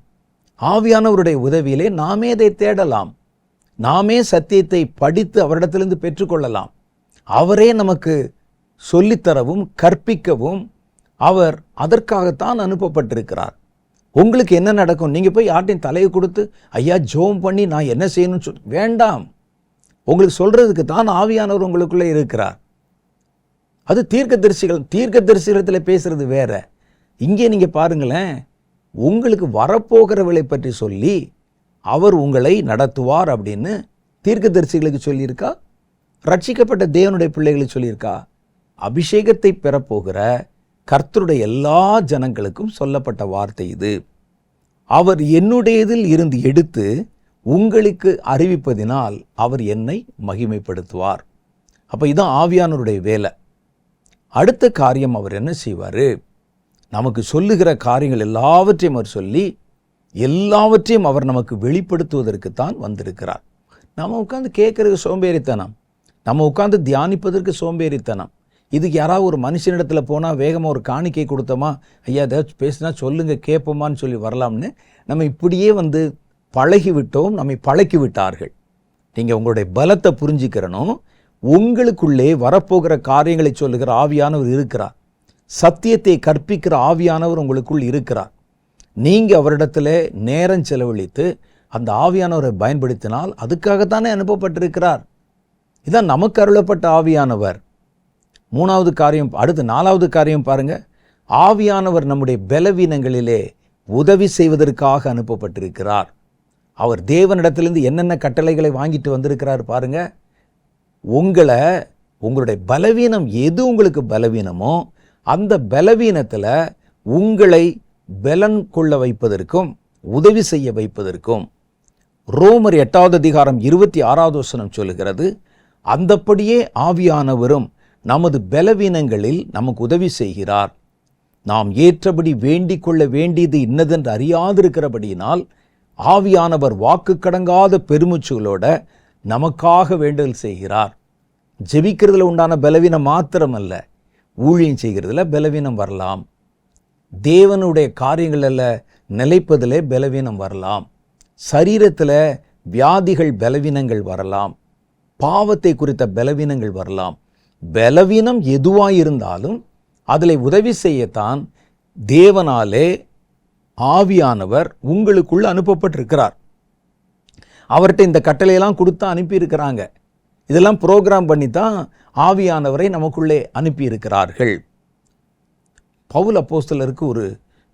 ஆவியானவருடைய உதவியிலே நாமே அதை தேடலாம். நாமே சத்தியத்தை படித்து அவரிடத்திலிருந்து பெற்றுக்கொள்ளலாம். அவரே நமக்கு சொல்லித்தரவும் கற்பிக்கவும் அவர் அதற்காகத்தான் அனுப்பப்பட்டிருக்கிறார். உங்களுக்கு என்ன நடக்கும்? நீங்கள் போய் யார்ட்டையும் தலையை கொடுத்து ஐயா ஜெபம் பண்ணி நான் என்ன செய்யணும்னு வேண்டாம். உங்களுக்கு சொல்றதுக்கு தான் ஆவியானவர் உங்களுக்குள்ளே இருக்கிறார். அது தீர்க்கதரிசிகளத்தில் பேசுறது வேற. இங்கே நீங்கள் பாருங்களேன், உங்களுக்கு வரப்போகிறவளை பற்றி சொல்லி அவர் உங்களை நடத்துவார் அப்படின்னு தீர்க்கதரிசிகளுக்கு சொல்லியிருக்கா? ரட்சிக்கப்பட்ட தேவனுடைய பிள்ளைகளுக்கு சொல்லியிருக்கா? அபிஷேகத்தை பெறப்போகிற கர்த்தருடைய எல்லா ஜனங்களுக்கும் சொல்லப்பட்ட வார்த்தை இது. அவர் என்னுடையதில் இருந்து எடுத்து உங்களுக்கு அறிவிப்பதினால் அவர் என்னை மகிமைப்படுத்துவார். அப்போ இதான் ஆவியானவருடைய வேலை. அடுத்த காரியம் அவர் என்ன செய்வார்? நமக்கு சொல்லுகிற காரியங்கள் எல்லாவற்றையும் அவர் சொல்லி எல்லாவற்றையும் அவர் நமக்கு வெளிப்படுத்துவதற்குத்தான் வந்திருக்கிறார். நம்ம உட்காந்து கேட்கறதுக்கு சோம்பேறித்தனம், நம்ம உட்காந்து தியானிப்பதற்கு சோம்பேறித்தனம். இதுக்கு யாராவது ஒரு மனுஷனிடத்தில் போனால் வேகமாக ஒரு காணிக்கை கொடுத்தோமா, ஐயா ஏதாச்சும் பேசினா சொல்லுங்க கேட்போமான்னு சொல்லி வரலாம்னு நம்ம இப்படியே பழகிவிட்டோம், நம்மை பழக்கி விட்டார்கள். நீங்கள் உங்களுடைய பலத்தை புரிஞ்சுக்கிறனும். உங்களுக்குள்ளே வரப்போகிற காரியங்களை சொல்லுகிற ஆவியானவர் இருக்கிறார். சத்தியத்தை கற்பிக்கிற ஆவியானவர் உங்களுக்குள் இருக்கிறார். நீங்கள் அவரிடத்தில் நேரம் செலவழித்து அந்த ஆவியானவரை பயன்படுத்தினால் அதுக்காகத்தானே அனுப்பப்பட்டிருக்கிறார். இதான் நமக்கு அருளப்பட்ட ஆவியானவர். மூணாவது காரியம், அடுத்து நாலாவது காரியம் பாருங்க. ஆவியானவர் நம்முடைய பலவீனங்களிலே உதவி செய்வதற்காக அனுப்பப்பட்டிருக்கிறார். அவர் தேவனிடத்திலிருந்து என்னென்ன கட்டளைகளை வாங்கிட்டு வந்திருக்கிறார் பாருங்க. உங்களுடைய பலவீனம் எது உங்களுக்கு பலவீனமோ அந்த பலவீனத்தில் உங்களை பலன் கொள்ள வைப்பதற்கும் உதவி செய்ய வைப்பதற்கும் ரோமர் 8வது அதிகாரம் 26வது வசனம் சொல்லுகிறது, அந்தப்படியே ஆவியானவரும் நமது பலவீனங்களில் நமக்கு உதவி செய்கிறார். நாம் ஏற்றபடி வேண்டிக் கொள்ள வேண்டியது இன்னதென்று அறியாதிருக்கிறபடியினால் ஆவியானவர் வாக்கு கடங்காத பெருமூச்சுகளோட நமக்காக வேண்டுதல் செய்கிறார். ஜெபிக்கிறதுல உண்டான பலவீனம் மாத்திரமல்ல, ஊழியம் செய்கிறதுல பலவீனம் வரலாம், தேவனுடைய காரியங்களில் நிலைப்பதிலே பலவீனம் வரலாம், சரீரத்தில் வியாதிகள் பலவீனங்கள் வரலாம், பாவத்தை குறித்த பலவீனங்கள் வரலாம். பலவீனம் எதுவாயிருந்தாலும் அதில் உதவி செய்யத்தான் தேவனாலே ஆவியானவர் உங்களுக்குள்ள அனுப்பப்பட்டிருக்கிறார். அவர்கிட்ட இந்த கட்டளையெல்லாம் கொடுத்து அனுப்பியிருக்கிறாங்க. இதெல்லாம் ப்ரோக்ராம் பண்ணி தான் ஆவியானவரை நமக்குள்ளே அனுப்பியிருக்கிறார்கள். பவுல் அப்போஸ்தலருக்கு ஒரு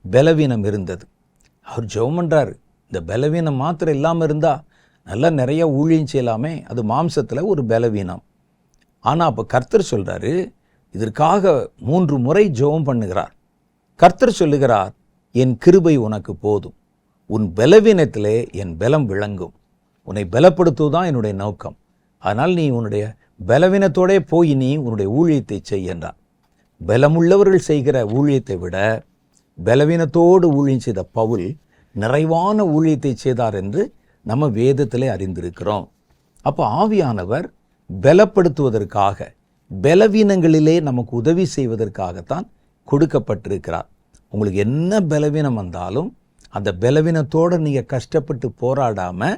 பலவீனம் இருந்தது. அவர் ஜெபம் பண்றாரு, இந்த பலவீனம் மாத்திரம் இல்லாமல் இருந்தால் நல்லா நிறைய ஊழியம் செய்யலாமே, அது மாம்சத்தில் ஒரு பலவீனம். ஆனால் அப்போ கர்த்தர் சொல்கிறாரு, இதற்காக 3 முறை ஜெபம் பண்ணுகிறார். கர்த்தர் சொல்லுகிறார், என் கிருபை உனக்கு போதும், உன் பலவீனத்திலே என் பலம் விளங்கும், உன்னை பலப்படுத்துவதுதான் என்னுடைய நோக்கம். அதனால் நீ உன்னுடைய பலவீனத்தோடே போய் நீ உன்னுடைய ஊழியத்தை செய்கின்றார். பலமுள்ளவர்கள் செய்கிற ஊழியத்தை விட பலவீனத்தோடு ஊழியம் செய்த பவுல் நிறைவான ஊழியத்தை செய்தார் என்று நம்ம வேதத்திலே அறிந்திருக்கிறோம். அப்போ ஆவியானவர் பலப்படுத்துவதற்காக, பலவீனங்களிலே நமக்கு உதவி செய்வதற்காகத்தான் கொடுக்கப்பட்டிருக்கிறார். உங்களுக்கு என்ன பலவீனம் வந்தாலும் அந்த பலவீனத்தோடு நீங்கள் கஷ்டப்பட்டு போராடாமல்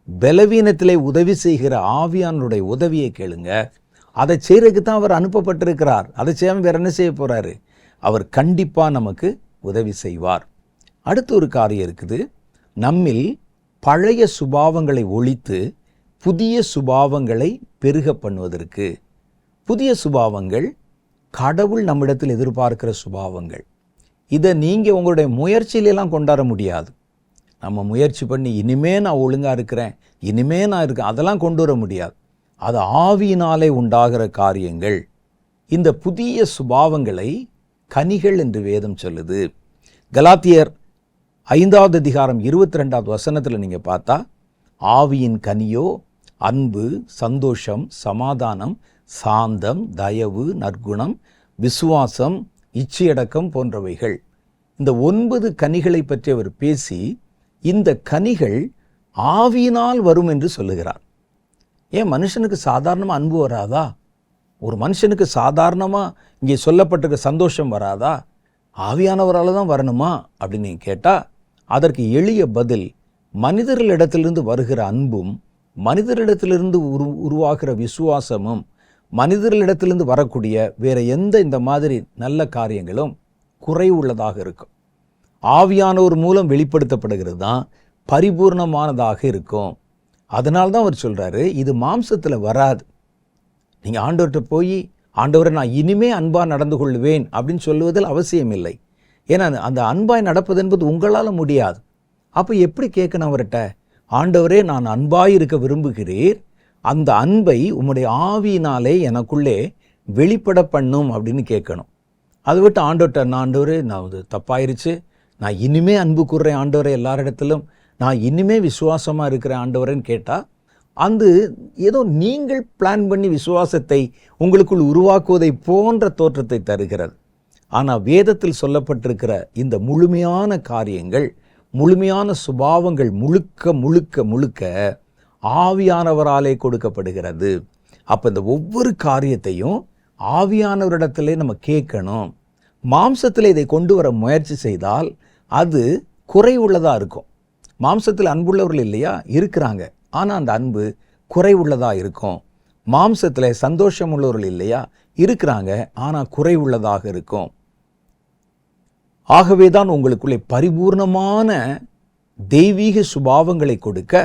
பலவீனத்திலே உதவி செய்கிற ஆவியானவருடைய உதவியை கேளுங்க. அதை செய்கிறதுக்கு தான் அவர் அனுப்பப்பட்டிருக்கிறார். அதை செய்யாமல் வேறு என்ன செய்ய போகிறாரு? அவர் கண்டிப்பாக நமக்கு உதவி செய்வார். அடுத்து ஒரு காரியம் இருக்குது. நம்மில் பழைய சுபாவங்களை ஒழித்து புதிய சுபாவங்களை பெருக பண்ணுவதற்கு. புதிய சுபாவங்கள் கடவுள் நம்மிடத்தில் எதிர்பார்க்கிற சுபாவங்கள். இதை நீங்கள் உங்களுடைய முயற்சியிலெல்லாம் கொண்டாட முடியாது. நம்ம முயற்சி பண்ணி இனிமே நான் ஒழுங்காக இருக்கிறேன், இனிமே நான் இருக்கேன், அதெல்லாம் கொண்டு வர முடியாது. அது ஆவியினாலே உண்டாகிற காரியங்கள். இந்த புதிய சுபாவங்களை கனிகள் என்று வேதம் சொல்லுது. கலாத்தியர் 5வது அதிகாரம் 22வது வசனத்தில் நீங்கள் பார்த்தா, ஆவியின் கனியோ அன்பு, சந்தோஷம், சமாதானம், சாந்தம், தயவு, நற்குணம், விசுவாசம், இச்சையடக்கம் போன்றவைகள். இந்த 9 கனிகளை பற்றி அவர் பேசி இந்த கனிகள் ஆவியினால் வரும் என்று சொல்லுகிறார். ஏன் மனுஷனுக்கு சாதாரணமாக அன்பு வராதா? ஒரு மனுஷனுக்கு சாதாரணமாக இங்கே சொல்லப்பட்டிருக்க சந்தோஷம் வராதா? ஆவியானவரால் தான் வரணுமா அப்படின்னு கேட்டால் அதற்கு எளிய பதில், மனிதர்களிடத்திலிருந்து வருகிற அன்பும் மனிதரிடத்திலிருந்து உருவாகிற விசுவாசமும் மனிதர்களிடத்திலிருந்து வரக்கூடிய வேற எந்த இந்த மாதிரி நல்ல காரியங்களும் குறைவுள்ளதாக இருக்கும். ஆவியானவர் மூலம் வெளிப்படுத்தப்படுகிறது தான் பரிபூர்ணமானதாக இருக்கும். அதனால்தான் அவர் சொல்றாரு, இது மாம்சத்தில் வராது. நீங்கள் ஆண்டவர்கிட்ட போய், ஆண்டவரை நான் இனிமே அன்பாக நடந்து கொள்வேன் அப்படின்னு சொல்லுவதில் அவசியம் இல்லை. ஏன்னா அந்த அன்பாய் நடப்பது என்பது உங்களால் முடியாது. அப்போ எப்படி கேட்கணும் அவர்கிட்ட? ஆண்டவரே, நான் அன்பாய் இருக்க விரும்புகிறீர், அந்த அன்பை உம்முடைய ஆவியினாலே எனக்குள்ளே வெளிப்பட பண்ணும் அப்படின்னு கேட்கணும். அதை விட்டு ஆண்டவர்கிட்ட, நான் ஆண்டவரே, நான் இது தப்பாயிருச்சு, நான் இனிமே அன்பு கூறுறேன் ஆண்டவரே எல்லாரிடத்திலும், நான் இனிமே விசுவாசமாக இருக்கிறேன் ஆண்டவரேன்னு கேட்டால் அது ஏதோ நீங்கள் பிளான் பண்ணி விசுவாசத்தை உங்களுக்குள் உருவாக்குவதை போன்ற தோற்றத்தை தருகிறது. ஆனால் வேதத்தில் சொல்லப்பட்டிருக்கிற இந்த முழுமையான காரியங்கள், முழுமையான சுபாவங்கள் முழுக்க முழுக்க முழுக்க ஆவியானவராலே கொடுக்கப்படுகிறது. அப்போ இந்த ஒவ்வொரு காரியத்தையும் ஆவியானவரிடத்திலே நம்ம கேட்கணும். மாம்சத்தில் இதை கொண்டு வர முயற்சி செய்தால் அது குறைவுள்ளதாக இருக்கும். மாம்சத்தில் அன்புள்ளவர்கள் இல்லையா? இருக்கிறாங்க, ஆனால் அந்த அன்பு குறைவுள்ளதாக இருக்கும். மாம்சத்தில் சந்தோஷம் உள்ளவர்கள் இல்லையா? இருக்கிறாங்க, ஆனால் குறைவுள்ளதாக இருக்கும். ஆகவே தான் உங்களுக்குள்ளே பரிபூர்ணமான தெய்வீக சுபாவங்களை கொடுக்க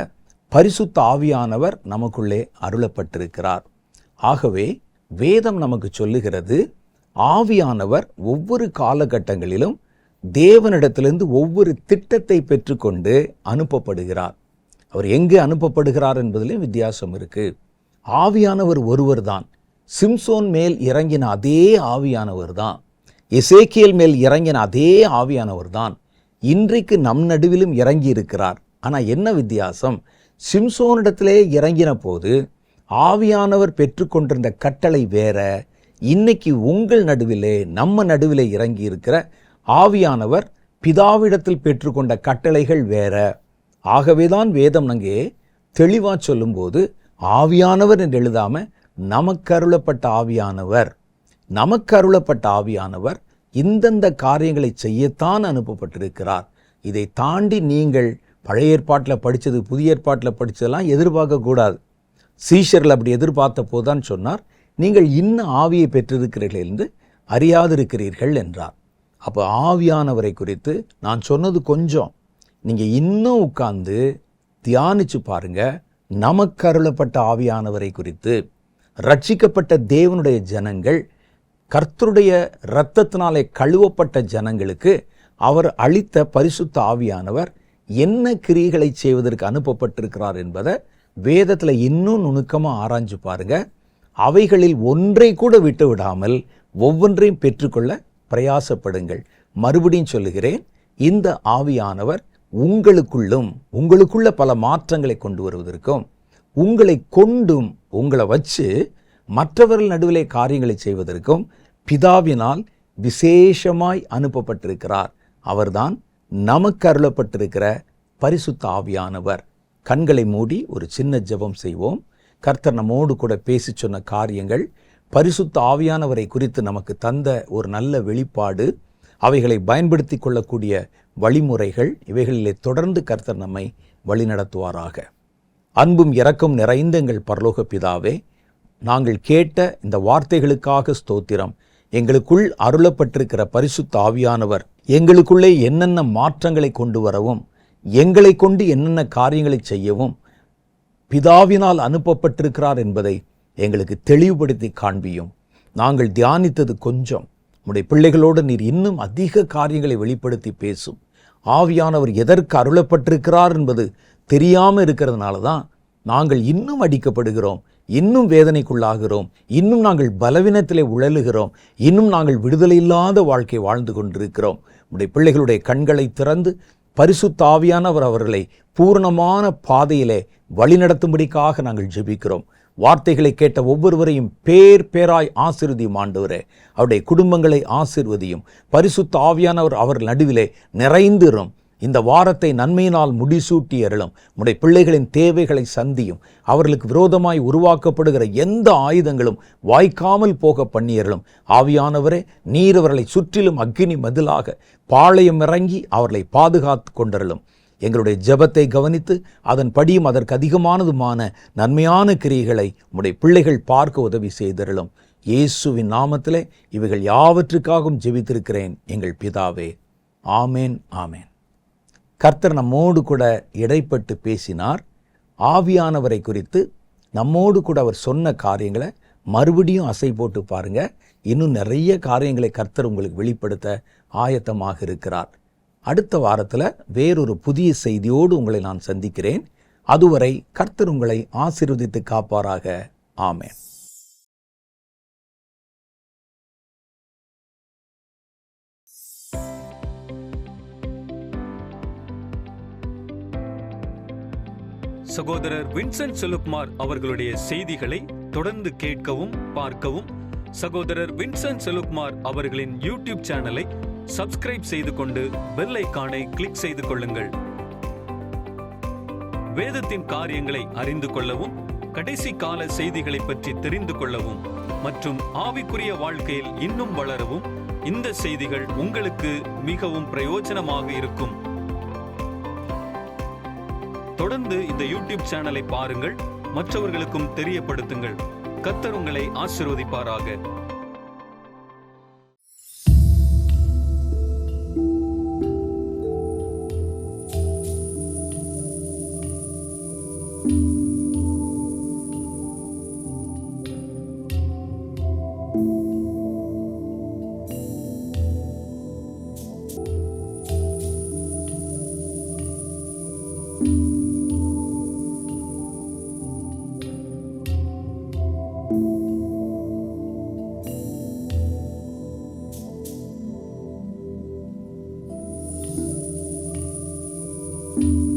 பரிசுத்த ஆவியானவர் நமக்குள்ளே அருளப்பட்டிருக்கிறார். ஆகவே வேதம் நமக்கு சொல்லுகிறது, ஆவியானவர் ஒவ்வொரு காலகட்டங்களிலும் தேவனிடத்திலிருந்து ஒவ்வொரு திட்டத்தை பெற்றுக்கொண்டு அனுப்பப்படுகிறார். அவர் எங்கே அனுப்பப்படுகிறார் என்பதிலும் வித்தியாசம் இருக்கு. ஆவியானவர் ஒருவர் தான். சிம்சோன் மேல் இறங்கின அதே ஆவியானவர் தான், எசேக்கியேல் மேல் இறங்கின அதே ஆவியானவர் தான் இன்றைக்கு நம் நடுவிலும் இறங்கி இருக்கிறார். ஆனால் என்ன வித்தியாசம்? சிம்சோனிடத்திலே இறங்கின போது ஆவியானவர் பெற்றுக்கொண்டிருந்த கட்டளை வேற. இன்னைக்கு உங்கள் நடுவிலே, நம்ம நடுவிலே இறங்கி இருக்கிற ஆவியானவர் பிதாவிடத்தில் பெற்றுக்கொண்ட கட்டளைகள் வேற. ஆகவேதான் வேதம் அங்கே தெளிவாக சொல்லும்போது ஆவியானவர் என்று எழுதாம நமக்கு அருளப்பட்ட ஆவியானவர், நமக்கு அருளப்பட்ட ஆவியானவர் இந்தந்த காரியங்களை செய்யத்தான் அனுப்பப்பட்டிருக்கிறார். இதை தாண்டி நீங்கள் பழைய ஏற்பாட்டில் படித்தது புதிய ஏற்பாட்டில் படித்ததெல்லாம் எதிர்பார்க்கக்கூடாது. சீஷர்கள் அப்படி எதிர்பார்த்த போதுதான் சொன்னார், நீங்கள் இன்னும் ஆவியை பெற்றிருக்கிறீர்கள் என்று அறியாதிருக்கிறீர்கள் என்றார். அப்போ ஆவியானவரை குறித்து நான் சொன்னது கொஞ்சம், நீங்கள் இன்னும் உட்கார்ந்து தியானிச்சு பாருங்க. நமக்கு அருளப்பட்ட ஆவியானவரை குறித்து ரட்சிக்கப்பட்ட தேவனுடைய ஜனங்கள், கர்த்தருடைய இரத்தத்தினாலே கழுவப்பட்ட ஜனங்களுக்கு அவர் அளித்த பரிசுத்த ஆவியானவர் என்ன கிரியைகளை செய்வதற்கு அனுப்பப்பட்டிருக்கிறார் என்பதை வேதத்தில் இன்னும் நுணுக்கமாக ஆராய்ஞ்சு பாருங்க. அவைகளில் ஒன்றை கூட விட்டு விடாமல் ஒவ்வொன்றையும் பெற்றுக்கொள்ள பிரயாசப்படுங்கள். மறுபடியும் சொல்லுகிறேன், இந்த ஆவியானவர் உங்களுக்குள்ள பல மாற்றங்களை கொண்டு வருவதற்கும், உங்களை கொண்டும் உங்களை வச்சு மற்றவர்கள் நடுவிலே காரியங்களை செய்வதற்கும் பிதாவினால் விசேஷமாய் அனுப்பப்பட்டிருக்கிறார். அவர்தான் நமக்கு அருளப்பட்டிருக்கிற பரிசுத்த ஆவியானவர். கண்களை மூடி ஒரு சின்ன ஜெபம் செய்வோம். கர்த்தர் நம்மோடு கூட பேசி சொன்ன காரியங்கள், பரிசுத்த ஆவியானவரை குறித்து நமக்கு தந்த ஒரு நல்ல வெளிப்பாடு, அவைகளை பயன்படுத்தி கொள்ளக்கூடிய வழிமுறைகள், இவைகளிலே தொடர்ந்து கர்த்தர் நம்மை வழிநடத்துவாராக. அன்பும் இரக்கம் நிறைந்த எங்கள் பரலோக பிதாவே, நாங்கள் கேட்ட இந்த வார்த்தைகளுக்காக ஸ்தோத்திரம். எங்களுக்குள் அருளப்பட்டிருக்கிற பரிசுத்த ஆவியானவர் எங்களுக்குள்ளே என்னென்ன மாற்றங்களை கொண்டு வரவும், எங்களை கொண்டு என்னென்ன காரியங்களை செய்யவும் பிதாவினால் அனுப்பப்பட்டிருக்கிறார் என்பதை எங்களுக்கு தெளிவுபடுத்தி காண்பியும். நாங்கள் தியானித்தது கொஞ்சம். உம்முடைய பிள்ளைகளோடு நீர் இன்னும் அதிக காரியங்களை வெளிப்படுத்தி பேசும். ஆவியானவர் எதற்கு அருளப்பட்டிருக்கிறார் என்பது தெரியாமல் இருக்கிறதுனால தான் நாங்கள் இன்னும் அடிக்கப்படுகிறோம், இன்னும் வேதனைக்குள்ளாகிறோம், இன்னும் நாங்கள் பலவீனத்திலே உழலுகிறோம், இன்னும் நாங்கள் விடுதலை இல்லாத வாழ்க்கை வாழ்ந்து கொண்டிருக்கிறோம். உம்முடைய பிள்ளைகளுடைய கண்களை திறந்து பரிசுத்த ஆவியானவர் அவர்களை பூரணமான பாதையிலே வழிநடத்தும்படிக்காக நாங்கள் ஜெபிக்கிறோம். வார்த்தைகளை கேட்ட ஒவ்வொருவரையும் பேர் பேராய் ஆசீர்வதியும் ஆண்டவரே. அவருடைய குடும்பங்களை ஆசீர்வதியும். பரிசுத்த ஆவியானவர் அவர் நடுவிலே நிறைந்திரும். இந்த வாரத்தை நன்மையினால் முடிசூட்டி அருளும். உம்முடைய பிள்ளைகளின் தேவைகளை சந்தியும். அவர்களுக்கு விரோதமாய் உருவாக்கப்படுகிற எந்த ஆயுதங்களும் வாய்க்காமல் போக பண்ணியறலும். ஆவியானவரே, நீர் அவர்களை சுற்றிலும் அக்கினி மதிலாக பாளையம் இறங்கி அவர்களை பாதுகாத்து கொண்டருளும். எங்களுடைய ஜெபத்தை கவனித்து அதன்படியும் அதற்கு அதிகமானதுமான நன்மையான கிரியைகளை உம்முடைய பிள்ளைகள் பார்க்க உதவி செய்தருளும். இயேசுவின் நாமத்திலே இவைகள் யாவற்றுக்காகவும் ஜெபித்திருக்கிறேன் எங்கள் பிதாவே. ஆமேன், ஆமேன். கர்த்தர் நம்மோடு கூட இடைப்பட்டு பேசினார். ஆவியானவரை குறித்து நம்மோடு கூட அவர் சொன்ன காரியங்களை மறுபடியும் அசை போட்டு பாருங்க. இன்னும் நிறைய காரியங்களை கர்த்தர் உங்களுக்கு வெளிப்படுத்த ஆயத்தமாக இருக்கிறார். அடுத்த வாரத்தில் வேறொரு புதிய செய்தியோடு உங்களை நான் சந்திக்கிறேன். அதுவரை கர்த்தர் உங்களை ஆசீர்வதித்து காப்பாராக. ஆமென். சகோதரர் வின்சென்ட் செலுக்மார் அவர்களுடைய செய்திகளை தொடர்ந்து கேட்கவும் பார்க்கவும் சகோதரர் வின்சென்ட் செலுக்மார் அவர்களின் யூடியூப் சேனலை சப்ஸ்கிரைப் செய்து கொண்டு பெல் ஐகானை கிளிக் செய்து கொள்ளுங்கள். வேதத்தின் காரியங்களை அறிந்து கொள்ளவும், கடைசி கால செய்திகளை பற்றி தெரிந்து கொள்ளவும் மற்றும் ஆவிக்குரிய வாழ்க்கையில் இன்னும் வளரவும் இந்த செய்திகள் உங்களுக்கு மிகவும் பிரயோஜனமாக இருக்கும். தொடர்ந்து இந்த யூடியூப் சேனலை பாருங்கள், மற்றவர்களுக்கும் தெரியப்படுத்துங்கள். கர்த்தர் உங்களை ஆசீர்வதிப்பாராக. you.